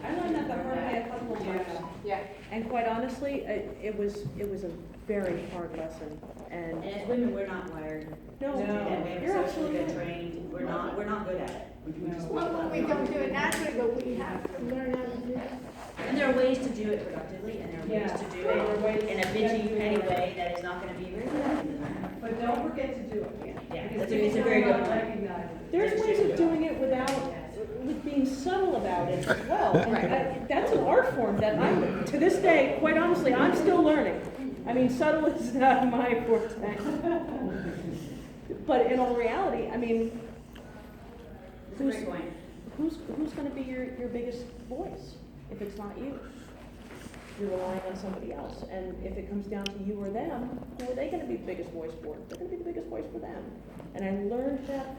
I learned that the hard way a couple of times. Yeah. And quite honestly, it was a very hard lesson. And as women, we're not wired. No, to do that. We you're haven't socially absolutely been trained. We're not good at it. We just Well, we don't do it naturally, but we have to learn how to do it. And there are ways to do it productively, and there are ways to do it in a bitchy, petty way that is not going to be very productive. But don't forget to do it. Yeah, Because it's a very good point. recognize it. there's ways of doing it with being subtle about it as well. And that's an art form that I'm, to this day, quite honestly, I'm still learning. I mean, subtle is not my forte. But in all reality, I mean, who's going to be your biggest voice if it's not you? You're relying on somebody else. And if it comes down to you or them, who are they going to be the biggest voice for? They're going to be the biggest voice for them. And I learned that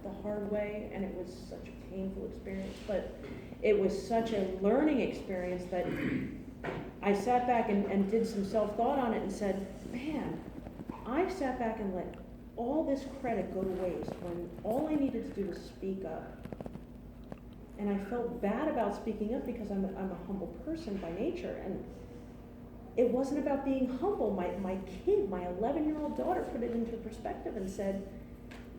the hard way, and it was such a painful experience, but it was such a learning experience that I sat back and did some self-thought on it and said, man, I sat back and let all this credit go to waste when all I needed to do was speak up. And I felt bad about speaking up because I'm a humble person by nature. And it wasn't about being humble. My kid, my 11-year-old daughter, put it into perspective and said,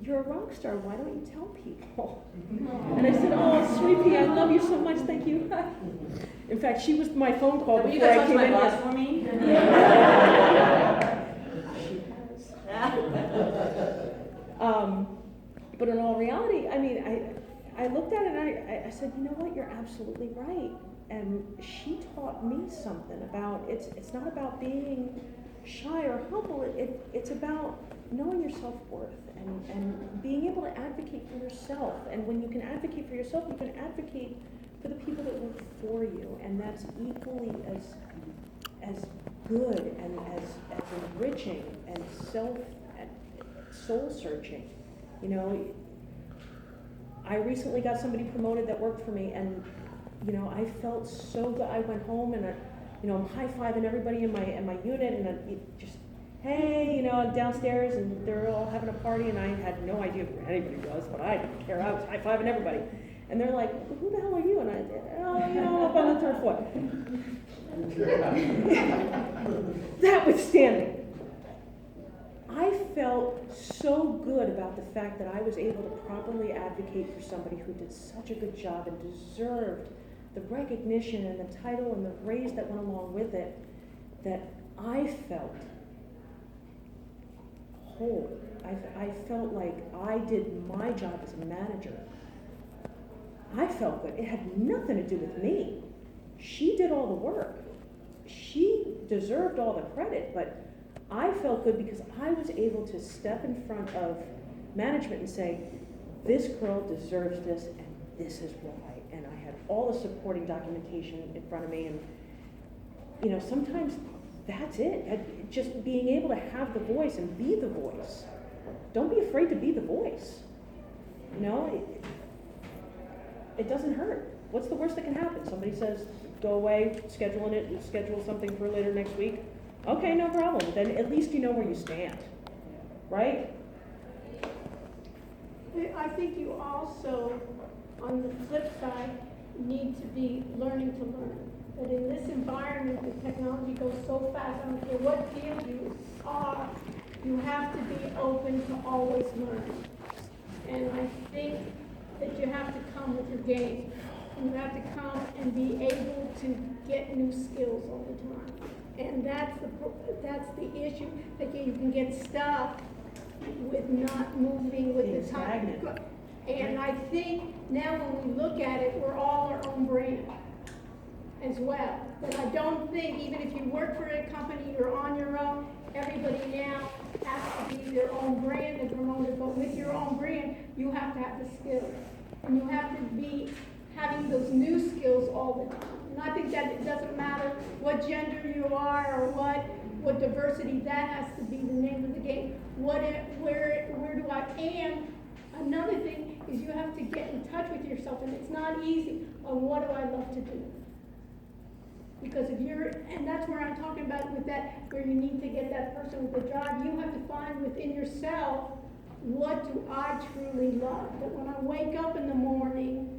"You're a rock star, why don't you tell people?" And I said, "Oh, sweetie, I love you so much, thank you." In fact, she was my phone call Will you before I touch came my in. boss for me? But in all reality, I mean, I looked at it and I said, you know what, you're absolutely right. And she taught me something about, it's not about being shy or humble, it's about knowing your self-worth and being able to advocate for yourself. And when you can advocate for yourself, you can advocate for the people that work for you. And that's equally as good and as enriching and soul-searching. You know, I recently got somebody promoted that worked for me, and you know, I felt so good. I went home and I'm high-fiving everybody in my unit, and just, hey, you know, downstairs, and they're all having a party, and I had no idea who anybody was, but I didn't care. I was high-fiving everybody, and they're like, "Who the hell are you?" And I said, "Oh, you know, up on the third floor." Notwithstanding, I felt so good about the fact that I was able to properly advocate for somebody who did such a good job and deserved the recognition and the title and the raise that went along with it, that I felt whole. I felt like I did my job as a manager. I felt good. It had nothing to do with me. She did all the work. She deserved all the credit, but I felt good because I was able to step in front of management and say, this girl deserves this, and this is why. And I had all the supporting documentation in front of me. And, you know, sometimes that's it. Just being able to have the voice and be the voice. Don't be afraid to be the voice. You know, it doesn't hurt. What's the worst that can happen? Somebody says, go away, schedule something for later next week. Okay, no problem. Then at least you know where you stand, right? I think you also, on the flip side, need to be learning to learn. That in this environment, the technology goes so fast, I don't care what field you are, you have to be open to always learning. And I think that you have to come with your game. You have to come and be able to get new skills all the time. And that's the issue, that you can get stuck with not moving with the time. And I think now when we look at it, we're all our own brand as well. But I don't think, even if you work for a company, you're on your own, everybody now has to be their own brand and promote it. But with your own brand, you have to have the skills. And you have to be having those new skills all the time. And I think that it doesn't matter what gender you are or what diversity, that has to be the name of the game. Where do I, and another thing is you have to get in touch with yourself, and it's not easy, on what do I love to do? Because and that's where I'm talking about with that, where you need to get that person with the drive. You have to find within yourself, what do I truly love? That when I wake up in the morning,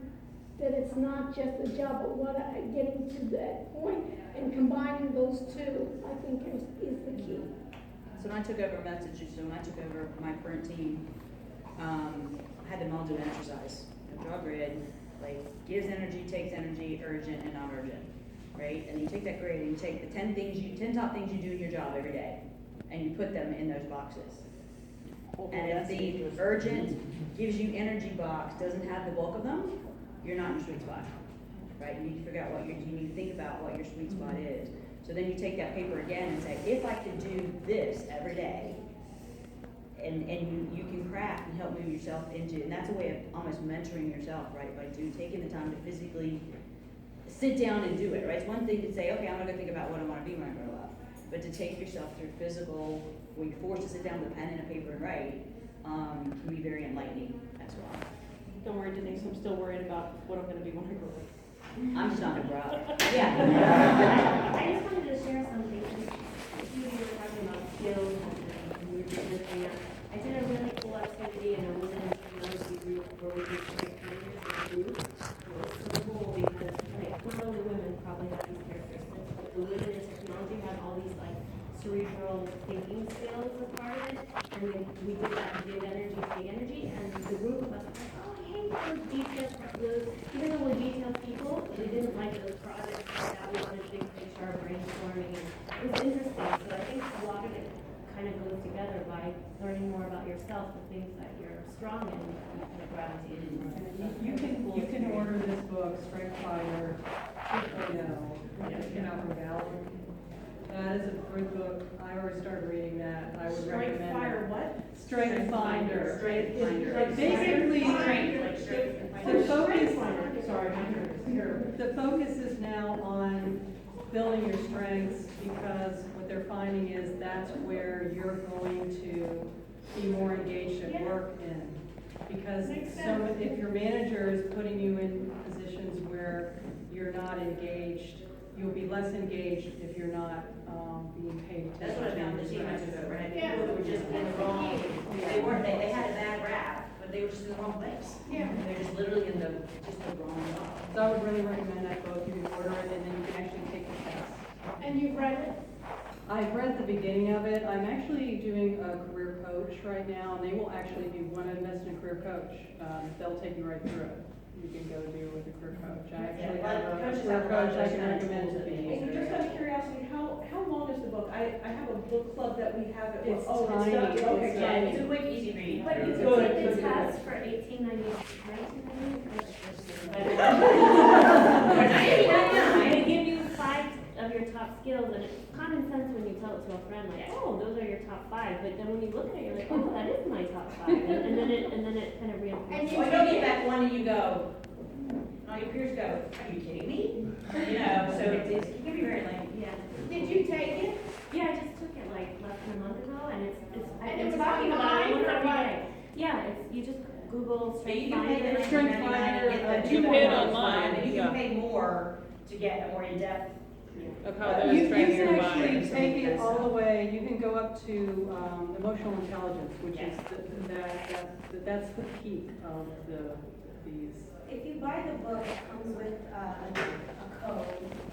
that it's not just a job, but getting to that point and combining those two, I think is the key. So when I took over when I took over my current team, I had them all do an exercise. Draw a grid, like gives energy, takes energy, urgent and non-urgent, right? And you take that grid and you take the 10 top things you do in your job every day, and you put them in those boxes. And if the urgent gives you energy box doesn't have the bulk of them, you're not in your sweet spot, right? You need to figure out you need to think about what your sweet spot is. So then you take that paper again and say, if I could do this every day, and you can craft and help move yourself into, and that's a way of almost mentoring yourself, right? By taking the time to physically sit down and do it, right? It's one thing to say, okay, I'm gonna go think about what I wanna be when I grow up. But to take yourself through physical, when you're forced to sit down with a pen and a paper and write, can be very enlightening as well. Don't worry, Denise, I'm still worried about what I'm gonna be when I grow up. I'm just not gonna grow up. Yeah. I just wanted to share something. You were talking about skills and we were just listening. I did a really cerebral thinking skills as part of it. And we did that big energy, and the group of us were like, oh, I hate those details. Even though we're detailed people, we didn't like those projects like that. We wanted big picture brainstorming, and it was interesting. So I think a lot of it kind of goes together by learning more about yourself, the things that you're strong in, you kind of gravitate in. You can order this book, Strength Finder 2.0. It came out from Gallup. That is a good book. I already started reading that. I would recommend it. Strength Finder what? Strength Finder. Strength Finder. Basically, the focus. Sorry. The focus is now on building your strengths, because what they're finding is that's where you're going to be more engaged at work in. Because if your manager is putting you in positions where you're not engaged, you'll be less engaged if you're not being paid attention. That's what I found the team members over, right? Yeah. People that were just in the wrong, they had a bad rap, but they were just in the wrong place. Yeah. They're just literally in the wrong job. So I would really recommend that book. You can order it and then you can actually take the test. And you've read it? I've read the beginning of it. I'm actually doing a career coach right now, and they will actually, if you want to invest in a career coach, they'll take you right through it. You can go do with a career coach. I actually have a career coach I can recommend to be. And just out of curiosity, how long is the book? I have a book club that we have at It's oh, tiny. It's not, okay, It's yeah, tiny. It's a quick, easy read. But you Good, can take good, the good. test for 1890. They give you 5 of your top skills, and it's common sense when you tell it to a friend, like, oh, those are your top 5. But then when you look at it, you're like, oh, that is my top 5, and then it kind of reinforces. Or you'll get back one and you go, all your peers go, are you kidding me? You know, so it can be very lame. Yeah. Did you take it? Yeah, I just took it like less than a month ago, and I've And it been was talking about it online almost or every what? day. Yeah, you just Google Strength You can pay Finder. the Strength $19.99 Finder, and get you the pay it 2.0 online, and you yeah. can pay more to get a more in-depth. Of how they're You training can your actually mind. take it all the way, you can go up to emotional intelligence, which Yes. is, that's the peak of these. If you buy the book, it comes with a code.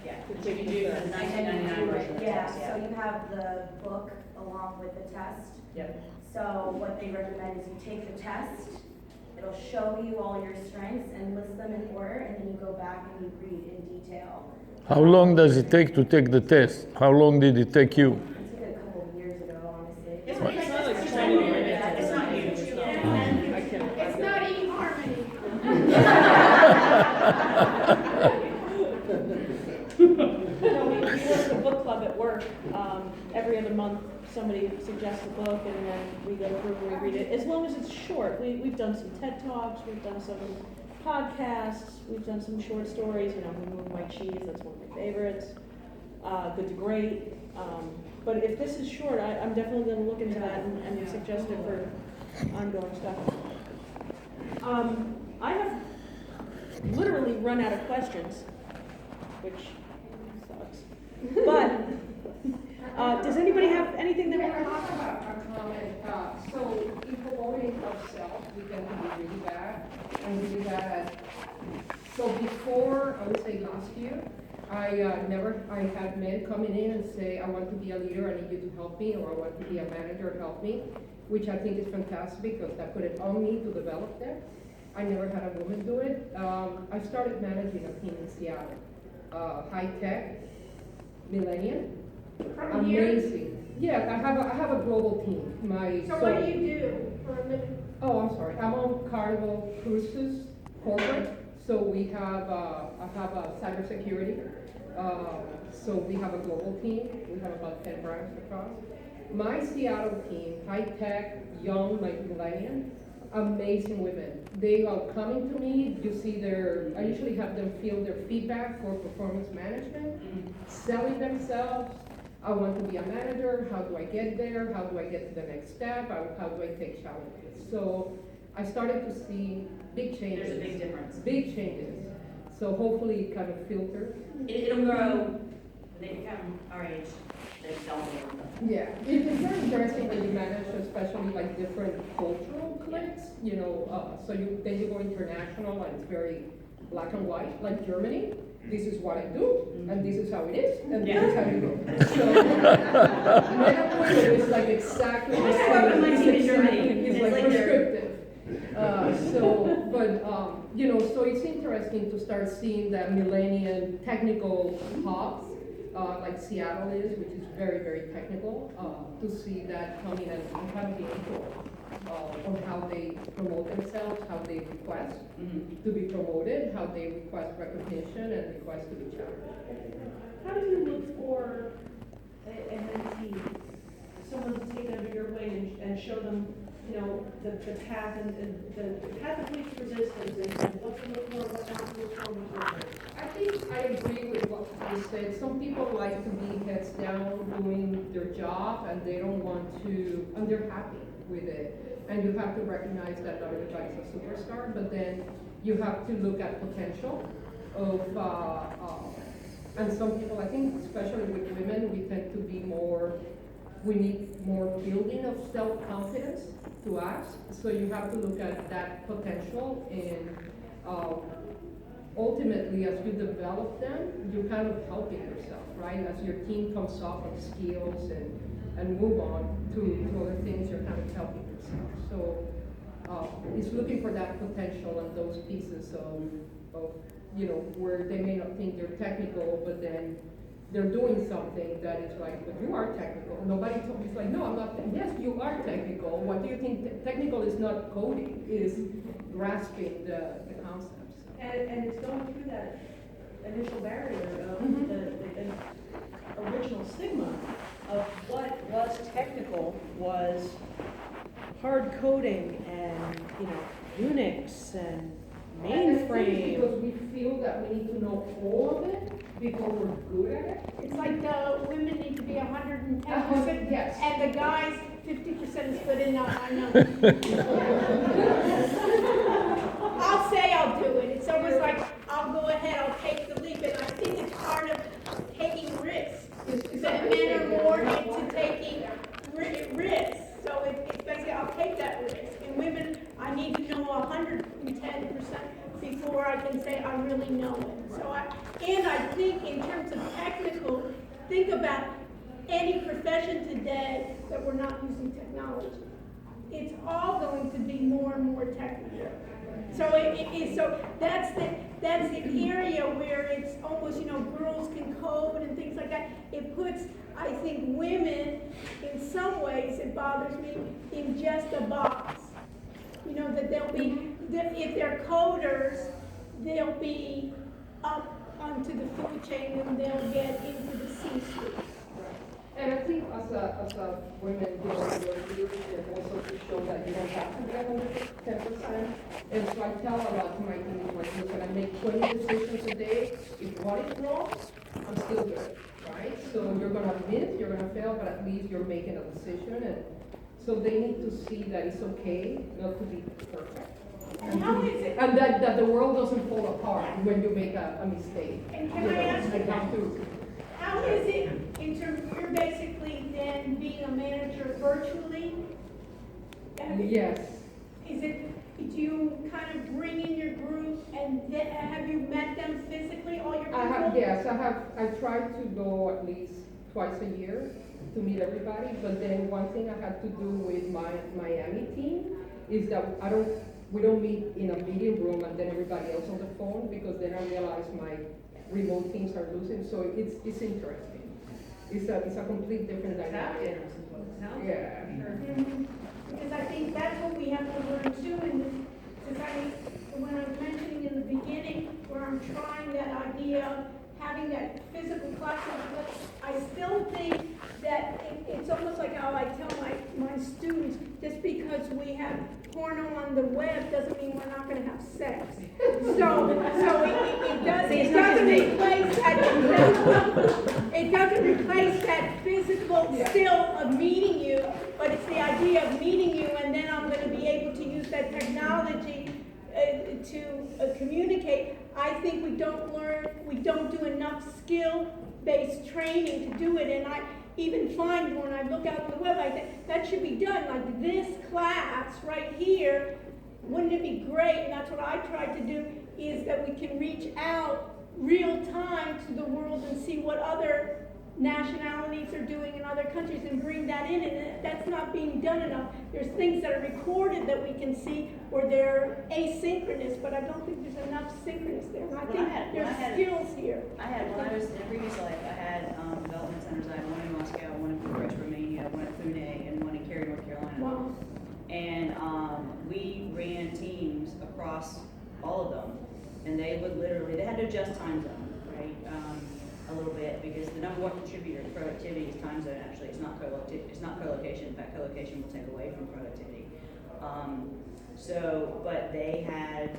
Yeah. To You take can the do the test. $19.99 version of the Yeah, test, so you have the book along with the test. Yep. So what they recommend is you take the test, it'll show you all your strengths and list them in order, and then you go back and you read in detail. How long does it take to take the test? How long did it take you? I took it a couple of years ago, honestly. It's What? not like a training minute. It's not huge. It's not eHarmony. No, we work the book club at work. Every other month, somebody suggests a book, and then we go through and we read it. As long as it's short. We've done some TED Talks, we've done some podcasts, we've done some short stories. You know, We Move My Cheese, that's one of my favorites. Good to Great. But if this is short, I'm definitely going to look into that and suggest it for ongoing stuff. I have literally run out of questions, which sucks. But does anybody have anything they want to talk about? So evaluating ourselves, we can be really bad and really bad. So before, I would say last year, I had men coming in and say, I want to be a leader, I need you to help me, or I want to be a manager, help me, which I think is fantastic because that put it on me to develop that. I never had a woman do it. I started managing a team in Seattle, high tech, millennium, From here? amazing. Yeah, I have a global team. So what do you do for a living? Oh, I'm sorry. I'm on Carnival Cruises corporate. So we have I have a cybersecurity. So we have a global team. We have about 10 brands across. My Seattle team, high tech, young, like millennium, amazing women. They are coming to me. You see I usually have them fill their feedback for performance management, selling themselves. I want to be a manager. How do I get there? How do I get to the next step? How do I take challenges? So I started to see big changes. There's a big difference. Big changes. So hopefully it kind of filters. It'll grow when they become our age. They don't know. Yeah, it's very interesting when you manage, especially like different cultural cliques, so then you go international and it's very black and white, like Germany. this is what I do, and this is how it is, and Yeah. this is how you go. So, Metapuerto is like exactly the That's same. why my It's team in Germany. It's It's like like they're- prescriptive. So it's interesting to start seeing that millennium technical hubs, like Seattle is, which is very, very technical, to see that coming and kind of be equal on how they promote themselves, how they request to be promoted, how they request recognition and request to be challenged. How do you look for a mentee, someone to take under your wing and show them, the path and the path of least resistance and what to look for, what not to look for, what to avoid? I think I agree with what you said. Some people like to be heads down doing their job and they don't want to, and they're happy with it. And you have to recognize that not everybody's a superstar, but then you have to look at potential of, and some people, I think, especially with women, we tend to be more, we need more building of self-confidence to us. So you have to look at that potential and ultimately, as you develop them, you're kind of helping yourself, right? As your team comes off of skills and move on to other things, you're kind of helping yourself. So it's looking for that potential and those pieces of where they may not think they're technical, but then they're doing something that is like, but you are technical. Nobody told me, it's like, no, I'm not. Yes, you are technical. What do you think? Technical is not coding, is grasping the concepts. And it's going through that initial barrier of the original stigma of what was technical was hard coding and, Unix and And I think mainframe. because we feel that we need to know all of it because we're good at it. It's like the women need to be 110%, Yes. and the guys 50% is good enough. I know. I'll say I'll do it. It's almost like I'll go ahead, I'll take the leap, and I think it's part of taking risks. That men are more into taking risks. So it's basically, I'll take that risk. And women, I need to know 110% before I can say I really know it. So I think in terms of technical, think about any profession today that we're not using technology. It's all going to be more and more technical. So so that's the area where it's almost, girls can code and things like that. It puts, I think, women, in some ways, it bothers me, in just a box. That they'll be, if they're coders, they'll be up onto the food chain and they'll get into the C-suite. And I think as a women, your leadership also to show that you don't have to be 110%. And so I tell a lot to my team, like, look, I make 20 decisions a day. If one is wrong, I'm still good, right? So you're gonna miss, you're gonna fail, but at least you're making a decision. And so they need to see that it's okay not to be perfect. And how is it? And that the world doesn't fall apart when you make a mistake. And can I ask you, how is it, in terms, you're basically then being a manager virtually? Yes. Is it, do you kind of bring in your group and have you met them physically, all your people? I try to go at least twice a year to meet everybody, but then one thing I had to do with my Miami team is that we don't meet in a meeting room and then everybody else on the phone, because then I realize my remote teams are losing, so it's interesting. It's a complete different dynamic. Yeah. Because I think that's what we have to learn too, and because when I was mentioning in the beginning, where I'm trying that idea of having that physical classroom, but I still think that it's almost like how I tell my students, just because we have porno on the web doesn't mean we're not going to have sex. So it doesn't replace that physical still of meeting you, but it's the idea of meeting you, and then I'm going to be able to use that technology to communicate. I think we don't do enough skill-based training to do it, and I even find when I look out on the web, I think that should be done, like this class right here. Wouldn't it be great? And that's what I tried to do, is that we can reach out real time to the world and see what other nationalities are doing in other countries and bring that in, and that's not being done enough. There's things that are recorded that we can see, or they're asynchronous, but I don't think there's enough synchronous there. And I think there's skills here. When I was in a previous life, I had development centers. I had one in Moscow, one in Bucharest, Romania, one at Pune, and one in Cary, North Carolina. Wow. And we ran teams across all of them, and they would literally, they had to adjust time zone, right? A little bit, because the number one contributor to productivity is time zone. Actually, it's not co-location. In fact, co-location will take away from productivity. But they had,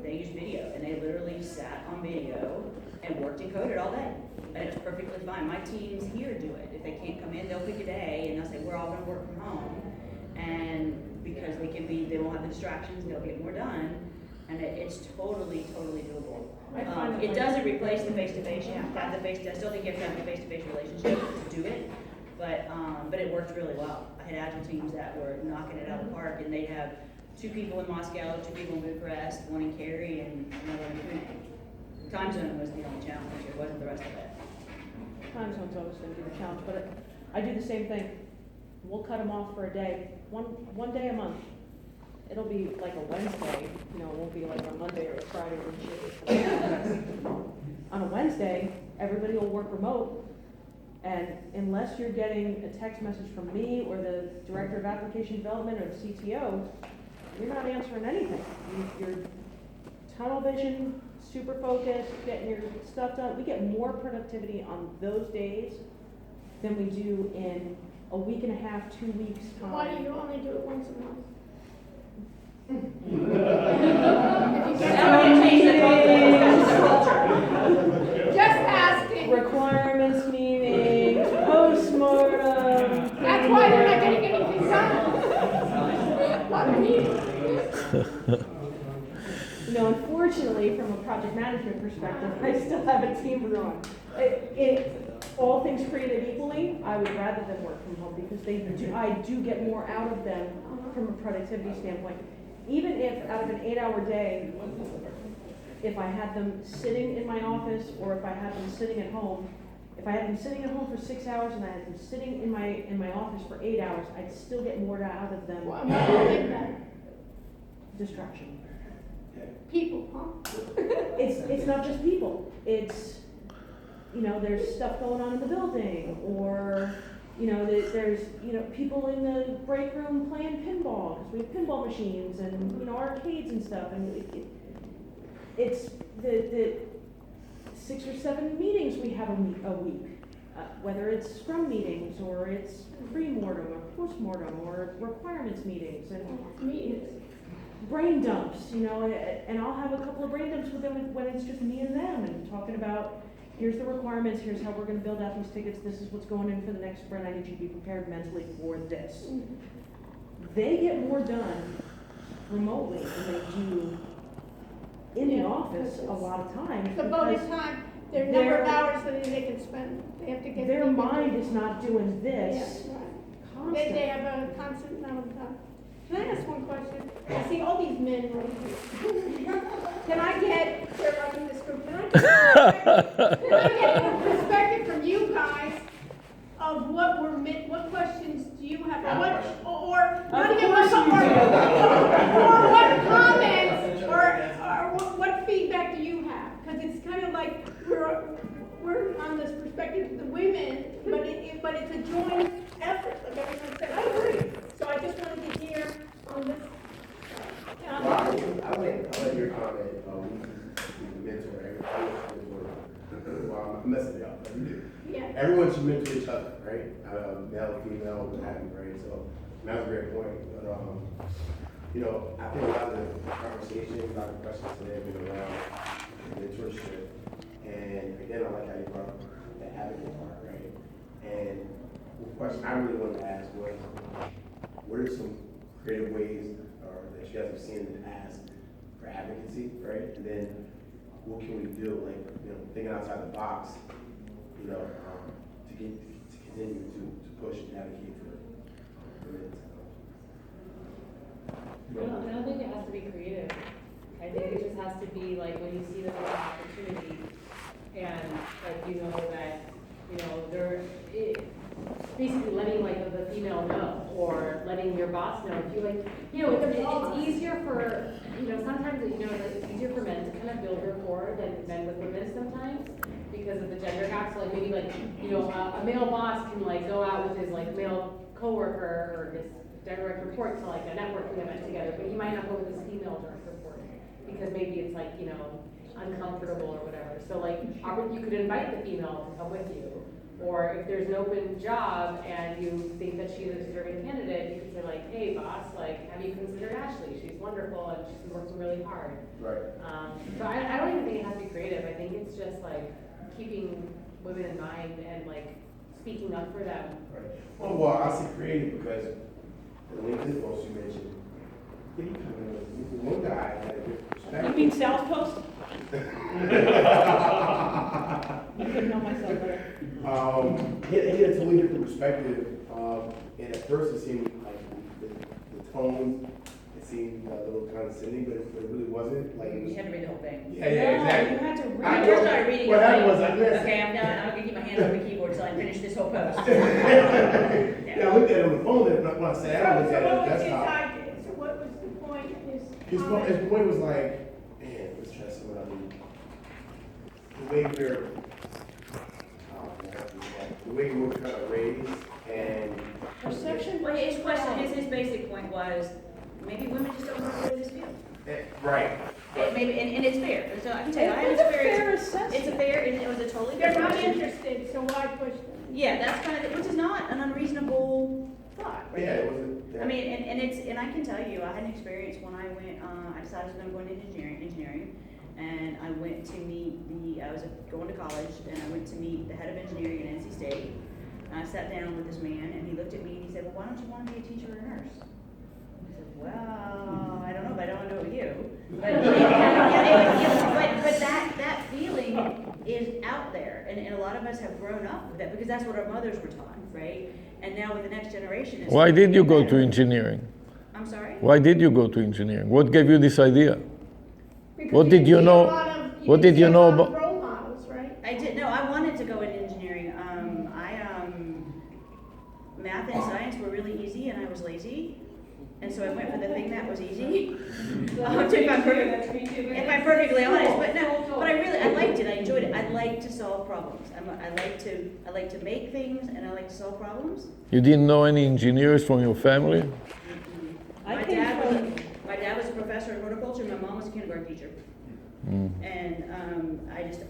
they used video, and they literally sat on video and worked and coded all day. And it's perfectly fine. My teams here do it. If they can't come in, they'll pick a day, and they'll say, we're all gonna work from home. And because they won't have the distractions, they'll get more done. And it's totally doable. It doesn't replace the face-to-face. You have to have the face. I still think you have to have the face-to-face relationship to do it. But it worked really well. I had agile teams that were knocking it out of the park, and they'd have 2 people in Moscow, 2 people in Bucharest, 1 in Cary, and another in Pune. Time zone was the only challenge. It wasn't the rest of it. Time zone's always going to be the challenge, but I do the same thing. We'll cut them off for a day, one day a month. It'll be like a Wednesday, it won't be like a Monday or a Friday or shit. On a Wednesday, everybody will work remote, and unless you're getting a text message from me or the Director of Application Development or the CTO, you're not answering anything. You're tunnel vision, super focused, getting your stuff done. We get more productivity on those days than we do in a week and a half, 2 weeks time. Why do you only do it once a month? Just asking. Requirements meetings, postmortem. That's why we're not getting anything done. Lot of meetings. Unfortunately, from a project management perspective, I still have a team run. All things created equally, I would rather them work from home because I do get more out of them from a productivity standpoint. Even if out of an 8-hour day, if I had them sitting in my office or if I had them sitting at home, if I had them sitting at home for 6 hours and I had them sitting in my office for 8 hours, I'd still get more out of them. What do you think that? Distraction. People, huh? It's not just people. It's, there's stuff going on in the building, or, there's, people in the break room playing pinball, because we have pinball machines and, arcades and stuff, and it's the 6 or 7 meetings we have a week, whether it's scrum meetings, or it's pre-mortem, or post-mortem, or requirements meetings, and brain dumps, and I'll have a couple of brain dumps with them when it's just me and them, and talking about, here's the requirements, here's how we're going to build out these tickets, this is what's going in for the next sprint, I need you to be prepared mentally for this. They get more done remotely than they do in the office a lot of times. It's a bonus time. Their number of hours that they can spend. They have to get their mind is not doing this. Yeah, right. They have a constant amount of time. Can I ask one question? I see all these men right here. Can I get, they're like in this group, can I get a perspective from you guys of what questions do you have, or not even what comments, or what feedback do you have? Because it's kind of like we're on this perspective of the women, but it's a joint effort, like everyone said. I agree. So I just wanted to hear on this. I'll let your comment, mentor, well, I'm messing it up. Yeah. Everyone should mentor each other, right? Male, female, what have you, right? So that's a great point. But, I think a lot of the conversations, a lot of questions today have been around mentorship. And again, I like how you brought up the advocate part, right? And the question I really wanted to ask was, what are some creative ways that you guys have seen in the past for advocacy, right? And then what can we do, like, thinking outside the box, to continue to push and advocate for it. I don't think it has to be creative. I think it just has to be like when you see that there's an opportunity, and like you know that they're basically letting like the female know, or letting your boss know. If you like, it's easier for sometimes it's easier for men to kind of build rapport than men with women sometimes because of the gender gap. So like maybe a male boss can like go out with his like male coworker or his direct report to like a networking event together, but he might not go with his female direct report because maybe it's like uncomfortable or whatever. So like you could invite the female to come with you. Or if there's an open job and you think that she's a deserving candidate, you could say like, hey boss, like, have you considered Ashley? She's wonderful and she's been working really hard. Right. So I don't even think it has to be creative. I think it's just like keeping women in mind and like speaking up for them. Right. Well, I say creative because the LinkedIn post you mentioned, one guy had a good perspective. You mean sales post? You couldn't know myself better. He had a totally different perspective, and at first it seemed like the tone, it seemed a little condescending, but it really wasn't. Like You had to read the whole thing. Yeah, exactly. You had to read. I first started reading What it, happened like, was I missed. okay, I'm done. I'm gonna keep my hand on the keyboard until I finish this whole post. Yeah, I looked at it on the phone, and when I sat down, I looked at it on the desktop. So what was the point? His point was like, man, let's try something out here. The way we were kind of raised and Perception. Well, his question, his basic point was, maybe women just don't want to go to this field. Right. Maybe, and it's fair. So I can tell you, I had It's a fair experience. assessment. It's a fair, it was a totally They're fair not question. interested, so why push them? Yeah, that's kind of, which is not an unreasonable thought, right? Yeah, it wasn't. I mean, and I can tell you, I had an experience when I went, I decided I was going to go into engineering, and I went to meet I was going to college, and I went to meet the head of engineering at NC State, and I sat down with this man, and he looked at me, and he said, well, why don't you want to be a teacher or a nurse? I said, well, I don't know, but I don't want to do it with you. But that feeling is out there, and a lot of us have grown up with that, because that's what our mothers were taught, right? And now with the next generation, it's Why did you go to engineering? I'm sorry? Why did you go to engineering? What gave you this idea? Because What did you know? What did you know about? Role models, right? I did, no, I wanted to go into engineering. Math and science were really easy, and I was lazy. And so I went for the thing that was easy. If I'm perfectly honest, but I liked it. I enjoyed it. I like to solve problems. I like to make things, and I like to solve problems. You didn't know any engineers from your family? My dad was a professor in horticulture, and my mom was a kindergarten teacher. And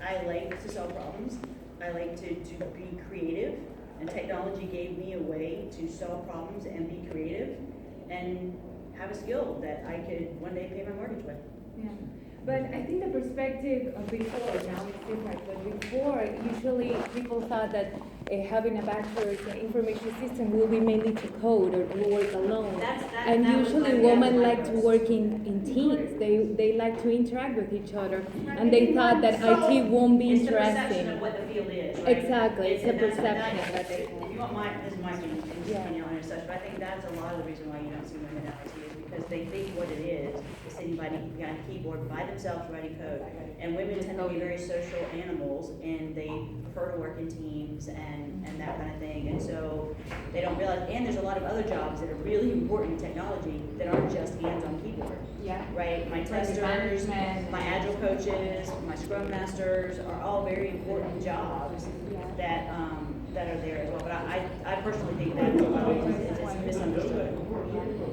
I like to solve problems. I like to be creative, and technology gave me a way to solve problems and be creative and have a skill that I could one day pay my mortgage with. Yeah. But I think the perspective of before, now it's different, but before, usually people thought that having a bachelor's in information system will be mainly to code or to work alone. And usually women like to work in teams. They like to interact with each other. And they thought that IT won't be It's the interesting. perception of what the field is, right? Exactly, it's a and that's- perception that's- that they If you want this is my opinion, and such, but I think that's a lot of the reason why you don't see women in IT is because they think what it is sitting behind a keyboard by themselves writing code. And women tend to be very social animals, and they prefer to work in teams and that kind of thing. And so they don't realize, and there's a lot of other jobs that are really important in technology that aren't just hands-on keyboard. Yeah. Right? My Project testers, management. my agile coaches, my scrum masters are all very important jobs that are there as well. But I personally think that it's misunderstood.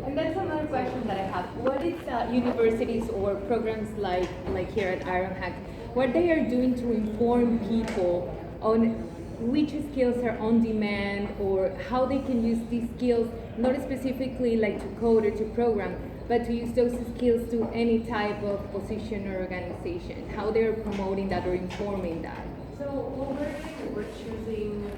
And that's another question that I have. What is universities or programs like here at Ironhack, what they are doing to inform people on which skills are on demand or how they can use these skills, not specifically like to code or to program, but to use those skills to any type of position or organization, how they're promoting that or informing that? So what we're doing, we're choosing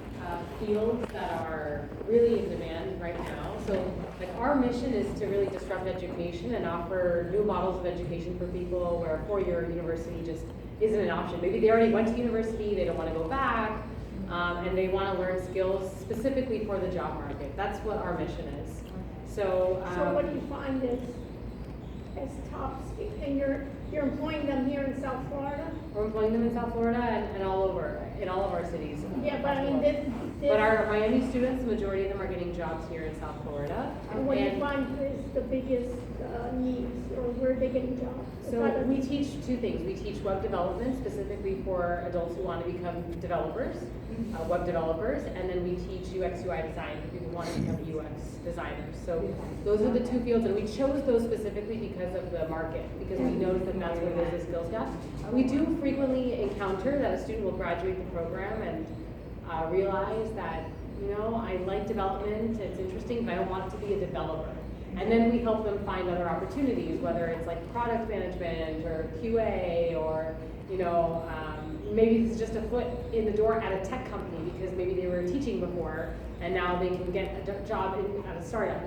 fields that are really in demand right now. So like our mission is to really disrupt education and offer new models of education for people where a four-year university just isn't an option. Maybe they already went to university, they don't want to go back, and they want to learn skills specifically for the job market. That's what our mission is. So So what do you find as top in your You're employing them here in South Florida? We're employing them in South Florida and all over, in all of our cities. Yeah, but I mean, But our Miami students, the majority of them are getting jobs here in South Florida. And what do you find is the biggest needs, or where are they getting jobs? So we teach two things. We teach web development specifically for adults who want to become developers, web developers, and then we teach UX UI design for people who want to become UX designers. So those are the two fields, and we chose those specifically because of the market, because we noticed that that's where there's a skills gap. We do frequently encounter that a student will graduate the program and realize that, I like development, it's interesting, but I don't want to be a developer. And then we help them find other opportunities, whether it's like product management or QA or, maybe it's just a foot in the door at a tech company because maybe they were teaching before and now they can get a job at a startup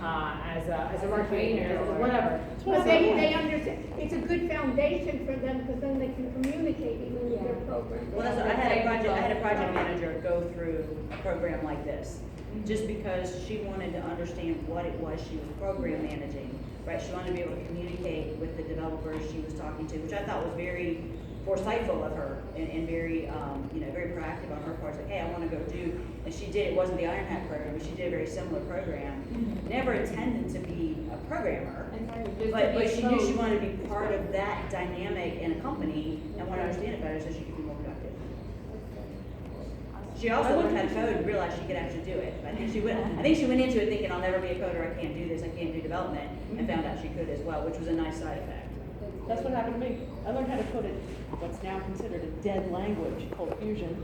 as a marketing or whatever. Well, they understand, it's a good foundation for them because then they can communicate even with their program. Well, that's what, I had a project manager go through a program like this, just because she wanted to understand what it was she was program managing, right? She wanted to be able to communicate with the developers she was talking to, which I thought was very foresightful of her and very, very proactive on her part. It's like, hey, I want to go do, and she did. It wasn't the Iron Hat program, but she did a very similar program. Never intended to be a programmer, but she knew she wanted to be part of that dynamic in a company and want to understand it better so she could be more productive. She also learned how to code and realized she could actually do it. I think she went into it thinking, I'll never be a coder, I can't do this, I can't do development, and found out she could as well, which was a nice side effect. That's what happened to me. I learned how to code in what's now considered a dead language called Fusion.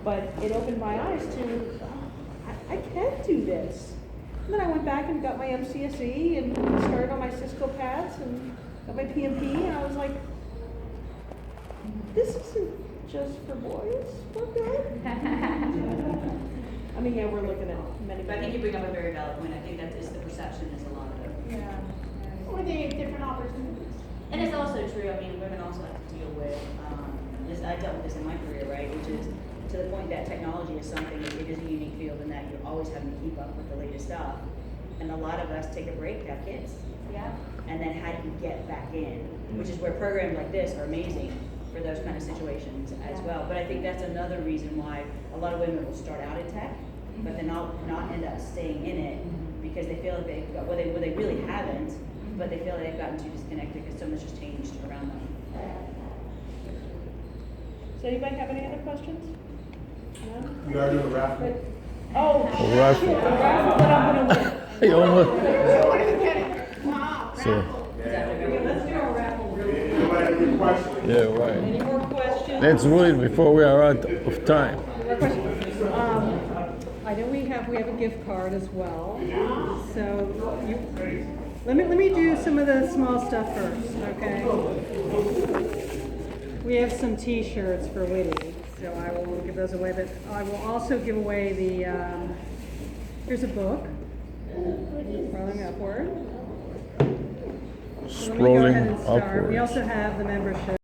But it opened my eyes to, I can do this. And then I went back and got my MCSE and started on my Cisco paths and got my PMP, and I was like, this isn't just for boys, we're good. I mean, yeah, we're looking at many. But I think you bring up a very valid point. I think that is the perception is a lot of it. Yeah. Or they have different opportunities. And it's also true, I mean, women also have to deal with, I dealt with this in my career, right, which is to the point that technology is something, it is a unique field in that you're always having to keep up with the latest stuff. And a lot of us take a break to have kids. Yeah. And then how do you get back in? Which is where programs like this are amazing for those kind of situations as well. But I think that's another reason why a lot of women will start out in tech, but then not end up staying in it because they feel like they've got, well, they really haven't, but they feel like they've gotten too disconnected because so much has changed around them. Does anybody have any other questions? No? You gotta do a raffle. Oh, A raffle. shit, a raffle, but I'm gonna win. You almost. What are you getting? Wow. So, Let's do a raffle. Anybody have any questions? yeah, right. Any more questions? Let's do it before we are out of time. More questions? I know we have a gift card as well. So let me do some of the small stuff first, okay? We have some T-shirts for Witty, so I will give those away. But I will also give away the. Here's a book. Scrolling upward. So let me go ahead and start. Scrolling We upwards. also have the membership.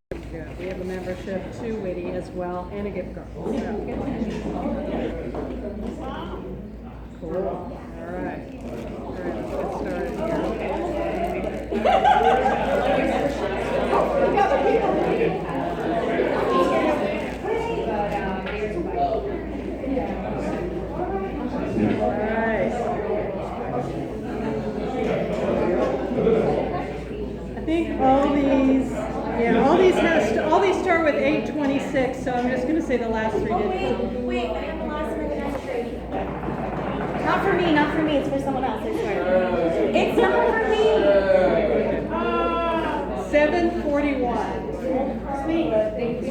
We have a membership to Witty as well, and a gift card. Cool. All right. Let's get I think all these start with 826, so I'm just going to say the last three digits. Wait, I have the last one of the night trade. Not for me, it's for someone else, I swear. It's not for me! 741. Sweet. Okay.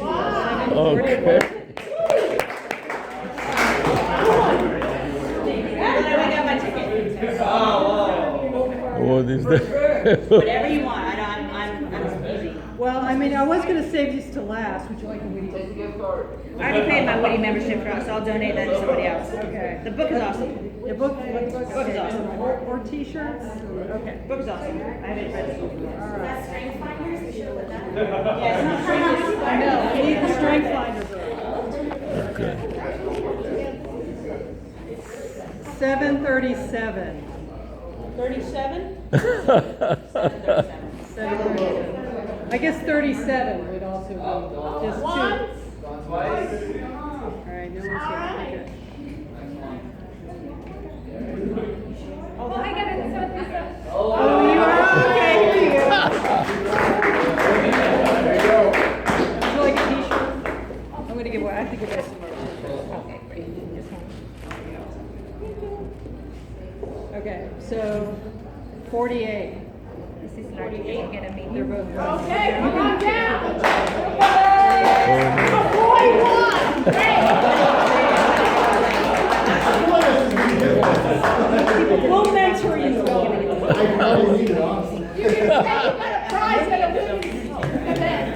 I got my ticket. What is that? Whatever you want. I'm easy. Well, I mean, I was going to save these to last. Would you like a Witty? I already paid my Witty membership for us, so I'll donate that to somebody else. Okay. The book is awesome. The book is awesome. Or T-shirts? Okay. Book is awesome. I haven't read it. All right. Strength finders, we should have put that. Yeah, it's not strength. I know. We need the strength finder book. Okay. 737. 37? 737. I guess 37 would also be just Once. two. All right, no one's here. Oh, I got it. Oh, you are? Okay, here you go. Would you like a t-shirt? I'm going to give away, I have to give away some more. Okay, great. This one. Okay, so 48. This is 48. Get a meeting. They're both. Okay, come on down. A boy won. We'll mentor you. You can say you got a prize at a women's event.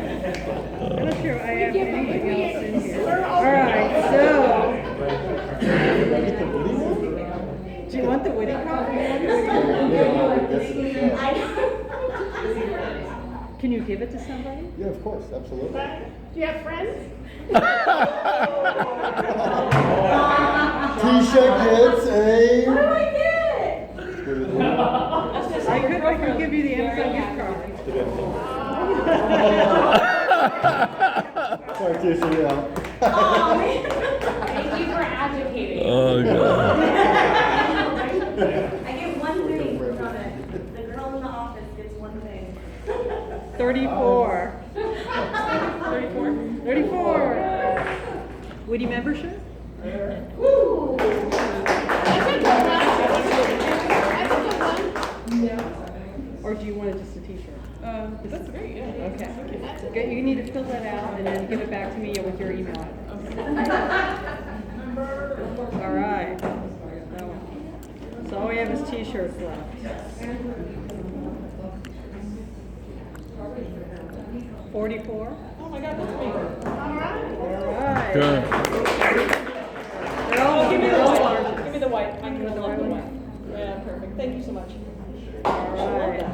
I'm not sure I have anything else in here. We're All right, so. Do you want the Woody Can you give it to somebody? Yeah, of course, absolutely. Do you have friends? Tisha gets a. What do I get? I could give you the Amazon gift card. Sorry, Tisha, yeah. Oh, man. Thank you for advocating. Oh, God. I get one thing from it. The girl in the office gets one thing. 34. 34. Woody membership? Woo. That's a good one. That's a good one. Yeah. Or do you want just a t-shirt? That's great, yeah. Okay. Okay, you need to fill that out and then give it back to me with your email address. All right. That one. So all we have is t-shirts left. 44. Oh my God, that's me. All right. All right. Good. They're all Give me the large. white. Give me the white. I can love the white. Yeah, perfect. Thank you so much. All right.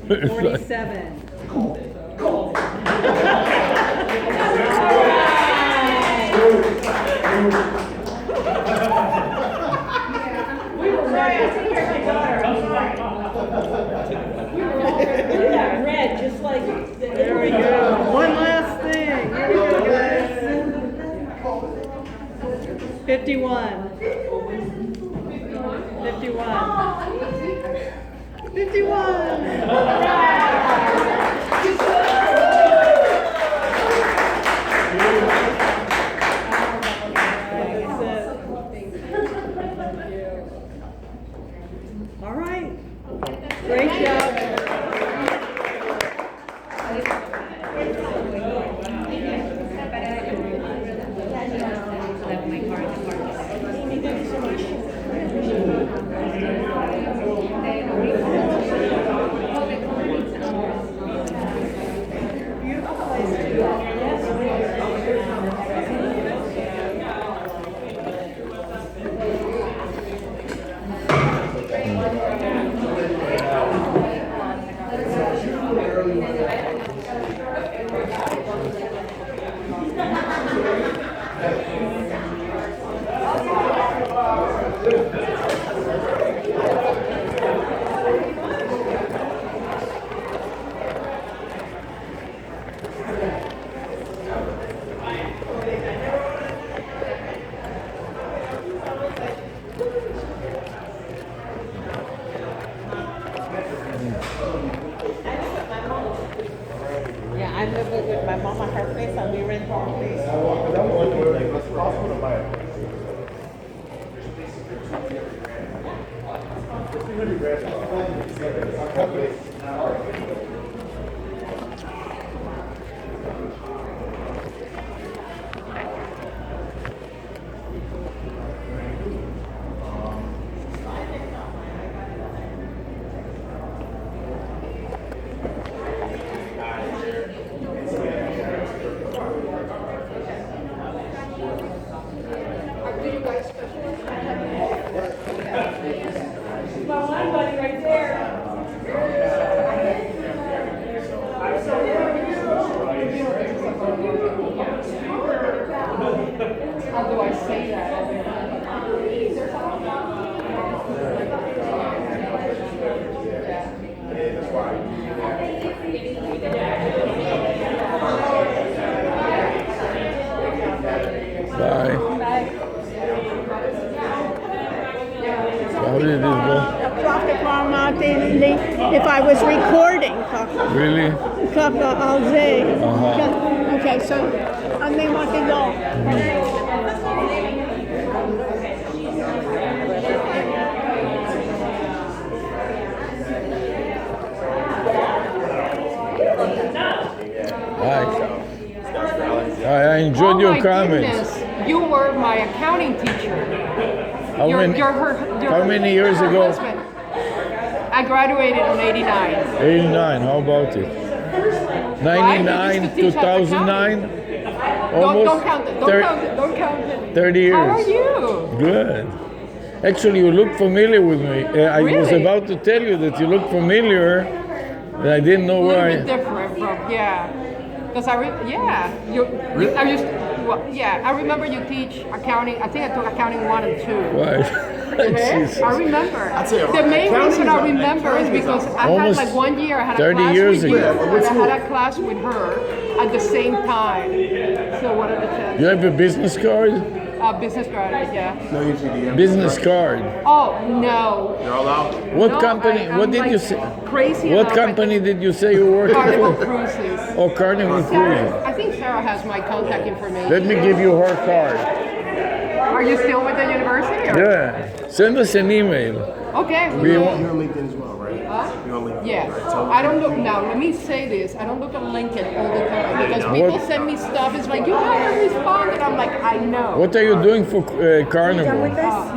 It's like- 47. We were ready. I take care of my daughter. I'm sorry. Look at that red, just like. There we go. One last thing. Here we go, guys. 51. 51. 51. All right. Great job. Yeah, I live with my mom at her place and we rent our place. My one buddy right there. How do I say that? Bye. So how did this go? If I was recording. Really? Okay, so andem aqui go. Hi. I enjoyed your comments. Goodness. You were my accounting teacher. How many years her ago? husband. I graduated in 89. 89, how about it? 99, 2009? Almost Don't count it. Don't count it. 30 years. How are you? Good. Actually, you look familiar with me. I was Really? about to tell you that you look familiar, and I didn't know A little where bit different from, yeah. Because I remember you teach accounting. I think I took accounting 1 and 2. Right. Jesus. I remember. I'd say The main accounting reason is I a- remember is because I had Almost like 1 year I had a 30 class years with you, ago. and I had a class with her at the same time. So what are the chances? You have a business card? Business graduate, yeah. No, usually do you have Business card. Oh no. You're all out? What No, company? I'm What did you like say? crazy What about it. company did you say you worked Carnival for? Cruises. Oh, Carnival Sarah, Cruises. I think Sarah has my contact information. Let me give you her card. Are you still with the university? Or? Yeah. Send us an email. Okay. We You're want- on LinkedIn as well, right? You're on LinkedIn. Yes. Right? So I don't look now. Let me say this. I don't look at LinkedIn all the time because What- people send me stuff. It's like you haven't responded. I'm like, I know. What are you doing for Carnival?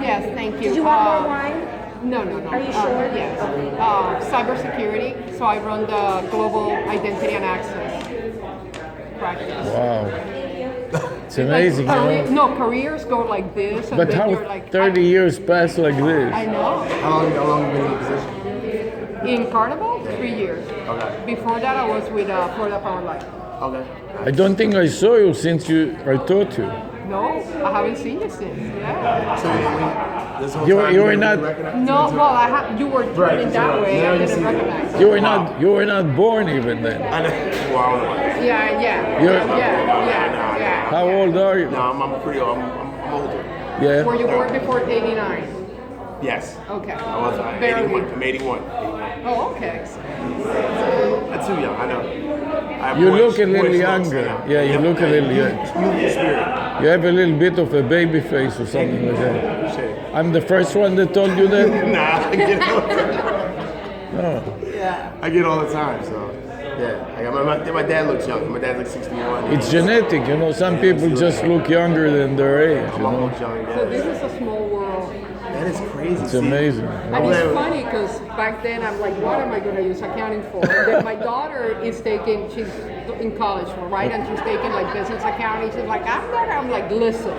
Yes, thank you. Did you want more wine? No. Are you sure? Yes. Cybersecurity. So I run the global identity and access practice. Wow. It's amazing. No, careers go like this. And But then how you're like, 30 years pass like this? I know. How long have you been in the position? In Carnival, 3 years. Okay. Before that, I was with Florida Power Line. Okay. I don't think I saw you since I taught you. No, I haven't seen you since. Yeah. So this whole You time were didn't not- recognize No, well, you were turning that right. way. Now I you didn't see- recognize You were not born even then. I know. Wow. Yeah. How old are you? No, I'm pretty old. I'm older. Yeah. Were you born before 89? Yes. Okay. I was Barely. 81. I'm 81. Oh, okay. That's too young. I know. I have You boyish- look a little boyish looks, younger. I know. Yeah, you look a little young. Youthful spirit. You have a little bit of a baby face or something like that. Appreciate it. I'm the first one that told you that? Nah, I get it all the time. No. Yeah. I get it all the time. So yeah, I got my dad looks young. My dad's like 61. It's genetic, you know. Some people just look younger than their age, you know. So this is a small world. That is crazy. It's amazing. And it's funny because back then I'm like, what am I going to use accounting for? And then my daughter is taking, she's in college, right? And she's taking like business accounting. She's like, I'm like, listen,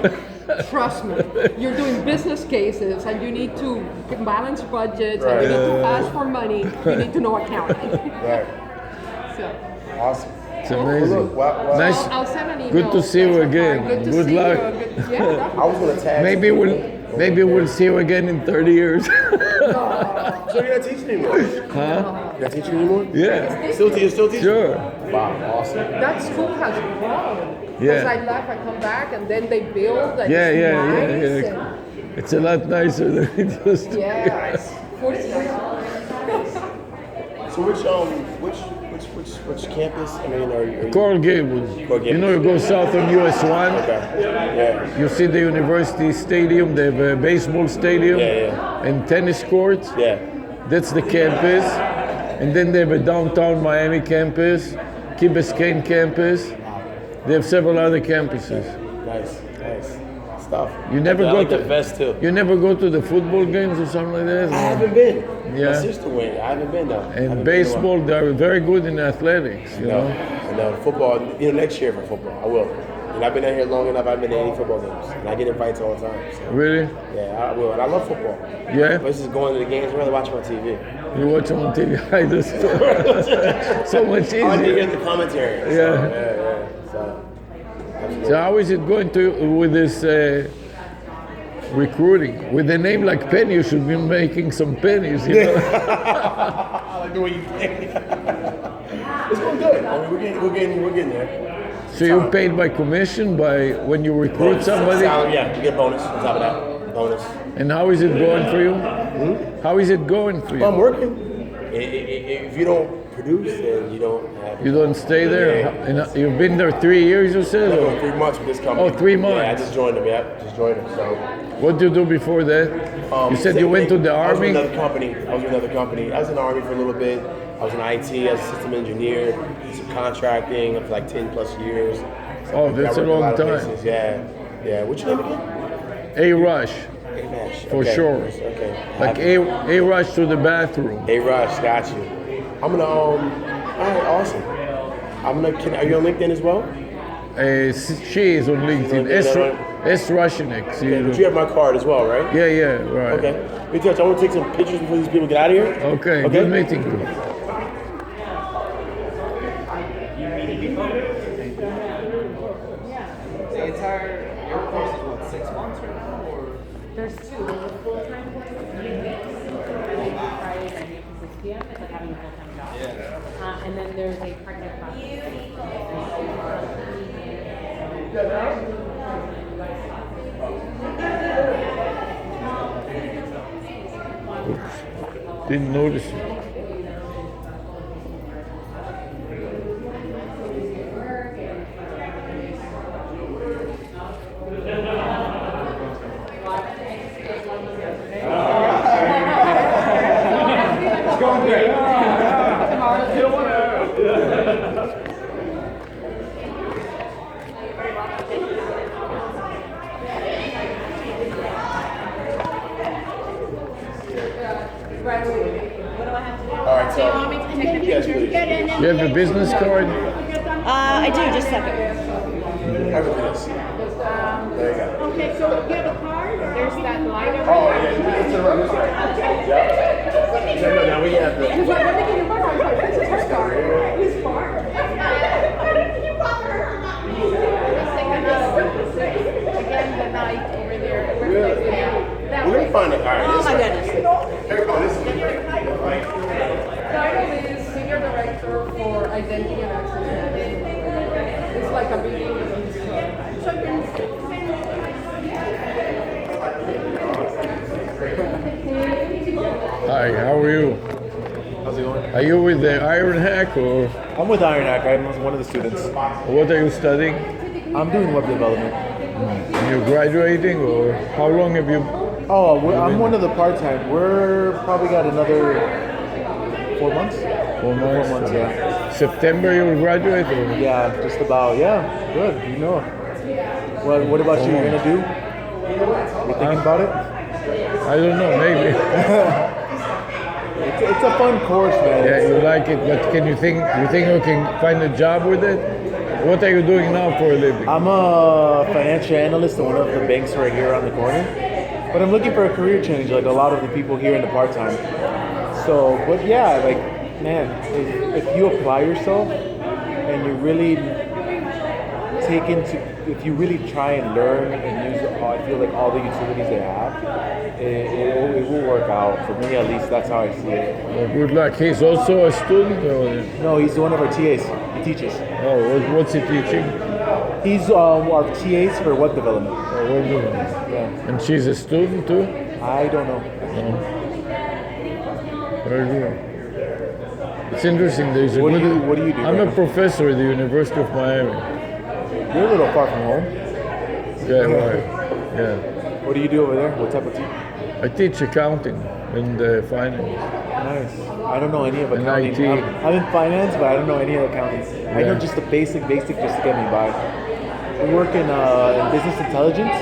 trust me, you're doing business cases and you need to balance budgets and you need to ask for money. You need to know accounting. Right. So. Awesome. It's amazing. Nice. I'll send an email. Good to see you again. Good to Good see luck. you. Yeah, I was gonna tag. Maybe we'll see you again in 30 years. So you're not teaching anymore? Huh? You're not teaching anymore? Yeah. Still teaching? Sure. Wow, awesome. That school has grown. Yeah. Because I left, I come back, and then they build. And Yeah. it's nice It's a lot nicer than it used to be. Yeah. 40 So which campus? I mean, are you Coral Gables. You know, you go south on US 1. Okay. Yeah. You see the university stadium, they have a baseball stadium and tennis courts. Yeah. That's the campus. And then they have a downtown Miami campus, Key Biscayne campus. They have several other campuses. Nice stuff. You never I go like to the vest too. You never go to the football games or something like that? I haven't been. Yeah. My sister went. I haven't been though. And baseball, they're very good in athletics, you know. I know. Football, next year for football, I will. And I've been out here long enough, I've been to any football games. And I get invites all the time. So. Really? Yeah, I will. And I love football. Yeah? But this is going to the games, I'd rather watch them on TV. You watch them on TV. I just so much easier. I like to get the commentary. So, Yeah. yeah. So, So how is it going to with this recruiting? With a name like Penny, you should be making some pennies, you know? I like the way you think. It's going good. I mean, we're getting there. So you're paid by commission by when you recruit somebody? Salary, yeah, you get a bonus on top of that. Bonus. And how is it going for you? How is it going for you? Well, I'm working. If you don't produce, then you don't have. You don't stay there? Yeah. And you've been there 3 years, you said? No, or? 3 months with this company. Oh, 3 months. Yeah, I just joined them. Yeah, just joined them. So. What did you do before that? You said you went to the I was army? with another company. I was in the army for a little bit. I was in IT as a system engineer, some contracting for like 10 plus years. Oh, that's a long time. Places. Yeah, yeah. What's your name again? A-Rush. A-Rush. For okay. sure. Okay. Like A-Rush to the bathroom. A-Rush, got you. I'm gonna, all right, awesome. Are you on LinkedIn as well? She is on LinkedIn. S. Rushnik. Okay, but you have my card as well, right? Yeah, right. Okay. Me too. I want to take some pictures before these people get out of here. Okay, good meeting you. The entire your course is what, 6 months right now, or? There's two. There's a full-time course, Friday, 9 to 6 p.m. It's like having a full-time job. Yeah. And then there's a part-time class. Didn't notice it. It's going great. All right, so. You want me to take a picture? Get in and You have a business card? I do, just a second. Have a this. There you go. Okay, so you have a card? There's that line over Oh, there. yeah, it's around this side. Yeah. No, now we have the. He's like, let me get your card. I was like, this is her card. His card. Again, the night over there. We're going to find it. All right. Oh my goodness. Here, oh, this is Title is Senior Director for Identity and Access Management. It's like a big Hi, how are you? How's it going? Are you with the Iron Hack or I'm with Iron Hack. I'm one of the students. what are you studying? I'm doing web development. And you're graduating or how long have you? I'm one of the part-time. We're probably got another 4 months. 4 months? 4 months, yeah. September you will graduate or? Yeah, just about. Yeah, good. You know. What about you? You're gonna do? You thinking about it? I don't know, maybe. It's a fun course, man. Yeah, you like it, but you think you can find a job with it? What are you doing now for a living? I'm a financial analyst at one of the banks right here on the corner. But I'm looking for a career change, like a lot of the people here in the part-time. So, but yeah, like, man, if you apply yourself and you really if you really try and learn and use, I feel like all the utilities they have, it will work out. For me, at least, that's how I see it. Well, good luck. He's also a student? Or? No, he's one of our TAs. He teaches. Oh, what's he teaching? He's our TAs for web development. Oh, web development. Yeah. And she's a student too? I don't know. Very good. It's interesting. There's a What do good, you do? I'm a professor at the University of Miami. You're a little far from home. Yeah, right. Yeah. What do you do over there? What type of team? I teach accounting and finance. Nice. I don't know any of And accounting. IT. I'm in finance, but I don't know any of accounting. I know Yeah. just the basic just to get me by. We work in business intelligence.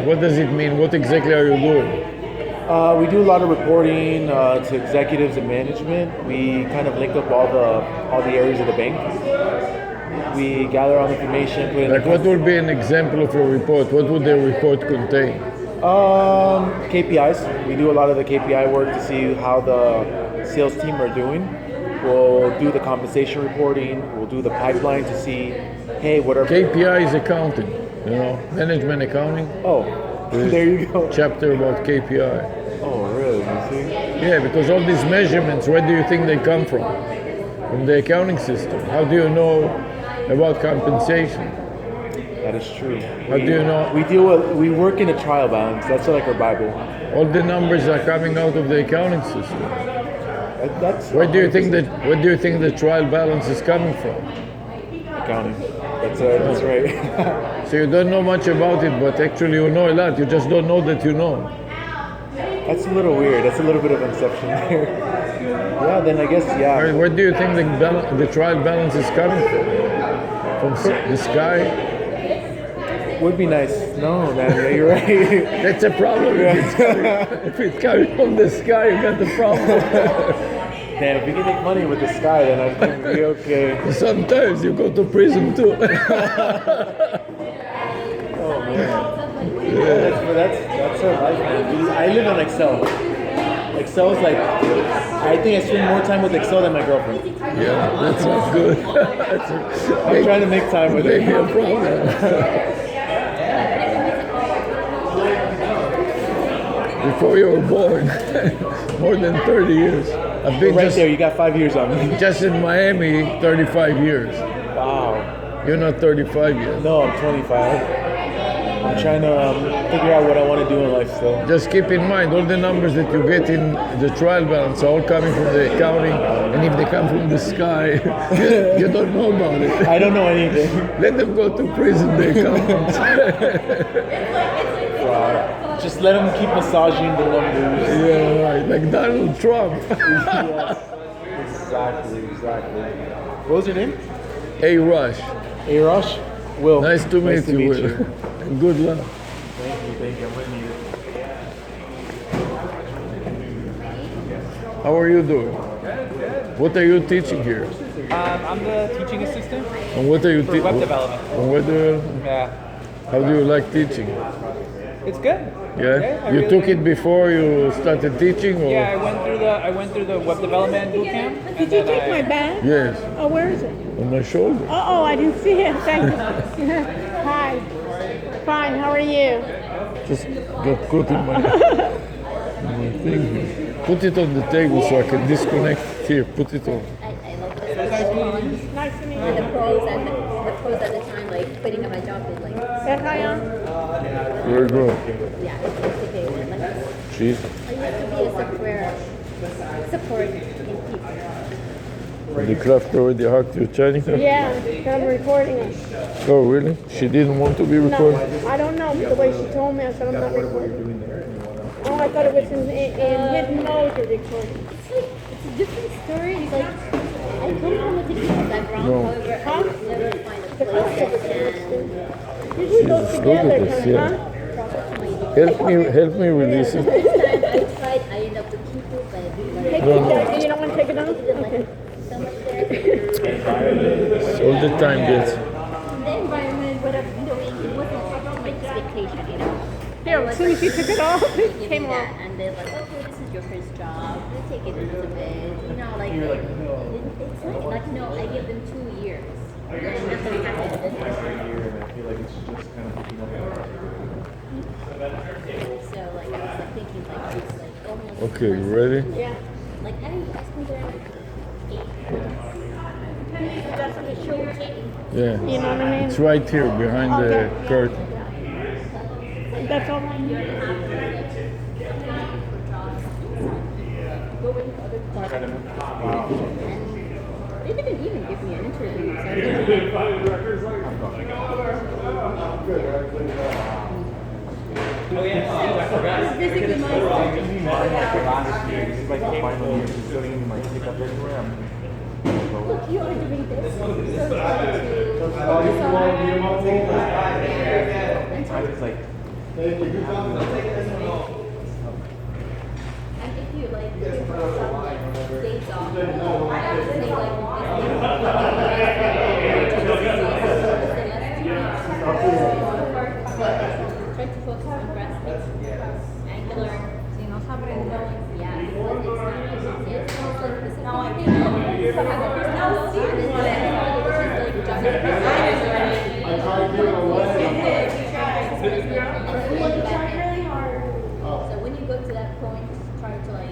What does it mean? What exactly are you doing? We do a lot of reporting to executives and management. We kind of link up all the areas of the bank. We gather all the information. Put it in Like what would be an example of a report? What would the report contain? KPIs. We do a lot of the KPI work to see how the sales team are doing. We'll do the compensation reporting. We'll do the pipeline to see, hey, what are KPI is accounting, management accounting. Oh, there you go. Chapter about KPI. Oh, really? You see? Yeah, because all these measurements, where do you think they come from? From the accounting system. How do you know about compensation. That is true. How do you know? We work in a trial balance. That's like our Bible. All the numbers are coming out of the accounting system. That's Where do you think the trial balance is coming from? Accounting. That's right. So you don't know much about it, but actually you know a lot. You just don't know that you know. That's a little weird. That's a little bit of inception there. Yeah, then I guess, yeah. Where do you think the trial balance is coming from? From the sky? Would be nice. No, man, yeah, you're right. That's a problem. If it's coming from the sky, you got the problem. Damn, if we can make money with the sky, then I think we'll be okay. Sometimes you go to prison too. Oh man. Yeah, that's our life, man. I live on Excel. Excel is like, I think I spend more time with Excel than my girlfriend. Yeah, that's not good. I'm trying to make time with it. Maybe a problem. Before you were born, more than 30 years. I've been right there, you got 5 years on me. Just in Miami, 35 years. Wow. You're not 35 yet. No, I'm 25. I'm trying to figure out what I want to do in life still. Just keep in mind, all the numbers that you get in the trial balance are all coming from the accounting, and if they come from the sky, you don't know about it. I don't know anything. Let them go to prison, the accountants. Just let them keep massaging the numbers. Yeah, right, like Donald Trump. Yes, exactly. What was your name? A. Rush. A. Rush? Will. Nice to meet you, Will. Good luck. Thank you. I'm gonna need it. How are you doing? What are you teaching here? I'm the teaching assistant. And what are you for web development. And web development? Yeah. How do you like teaching? It's good. Yeah. I You really took it before you started teaching, or? Yeah, I went through the web development boot camp. Did you take my bag? Yes. Oh, where is it? On my shoulder. Oh, I didn't see it. Thank you. Hi. Fine. How are you? Just got caught in my thing here. Put it on the table so I can disconnect. Here, put it on. Nice to meet you. And the pros at the time, like quitting my job is like. Very good. Yeah, it's okay. Like, Jeez. you have to be a support in people. The craft already hacked your channel? Yeah, I'm recording it. Oh, really? She didn't want to be recorded? No, I don't know. The way she told me, I said I'm not recording. Oh, I thought it was in hidden mode to recording. It's a different story. It's like, I come from a different background, No. however, I never find a place that can. Usually goes Jesus, together, look at this, yeah. Help me release it. I tried, I ended up with people, but Take No, it no. down. You don't want to take it down? Okay. so much there. All the time, yes. The environment, what I'm doing, it wasn't up to my expectation, you know. Here, as soon as you took it off, it came off. And they're like, okay, this is your first job. We'll take it a little bit. You know, like, it's not like, no, I give them 2 years. And nothing happened. I feel like it's just kind of picking up. So, like, I was like thinking, like, it's like almost. Okay, you ready? Yeah. Like, I spent there like 8 months. Just to show taking. Yeah. You know what I mean? It's right here behind the Okay. curtain. That's all I need. Go with other departments. They didn't even give me an interview. So I It's basically my Look, you are doing this. So and if you like give some days off, say try to focus on graphics, Angular, si no saben, yeah, it's not it's also the same thing. Some other personalities, which is like So when you go to that point, try to like,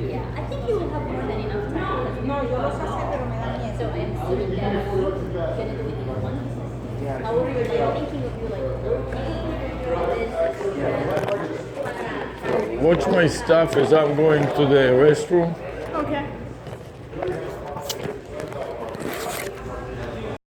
yeah, I think you will have more than enough time. No, yo lo sé, pero me da miedo. So I'm assuming that you're gonna do it in 1 week. However, like thinking of you like Watch my stuff as I'm going to the restroom. Okay.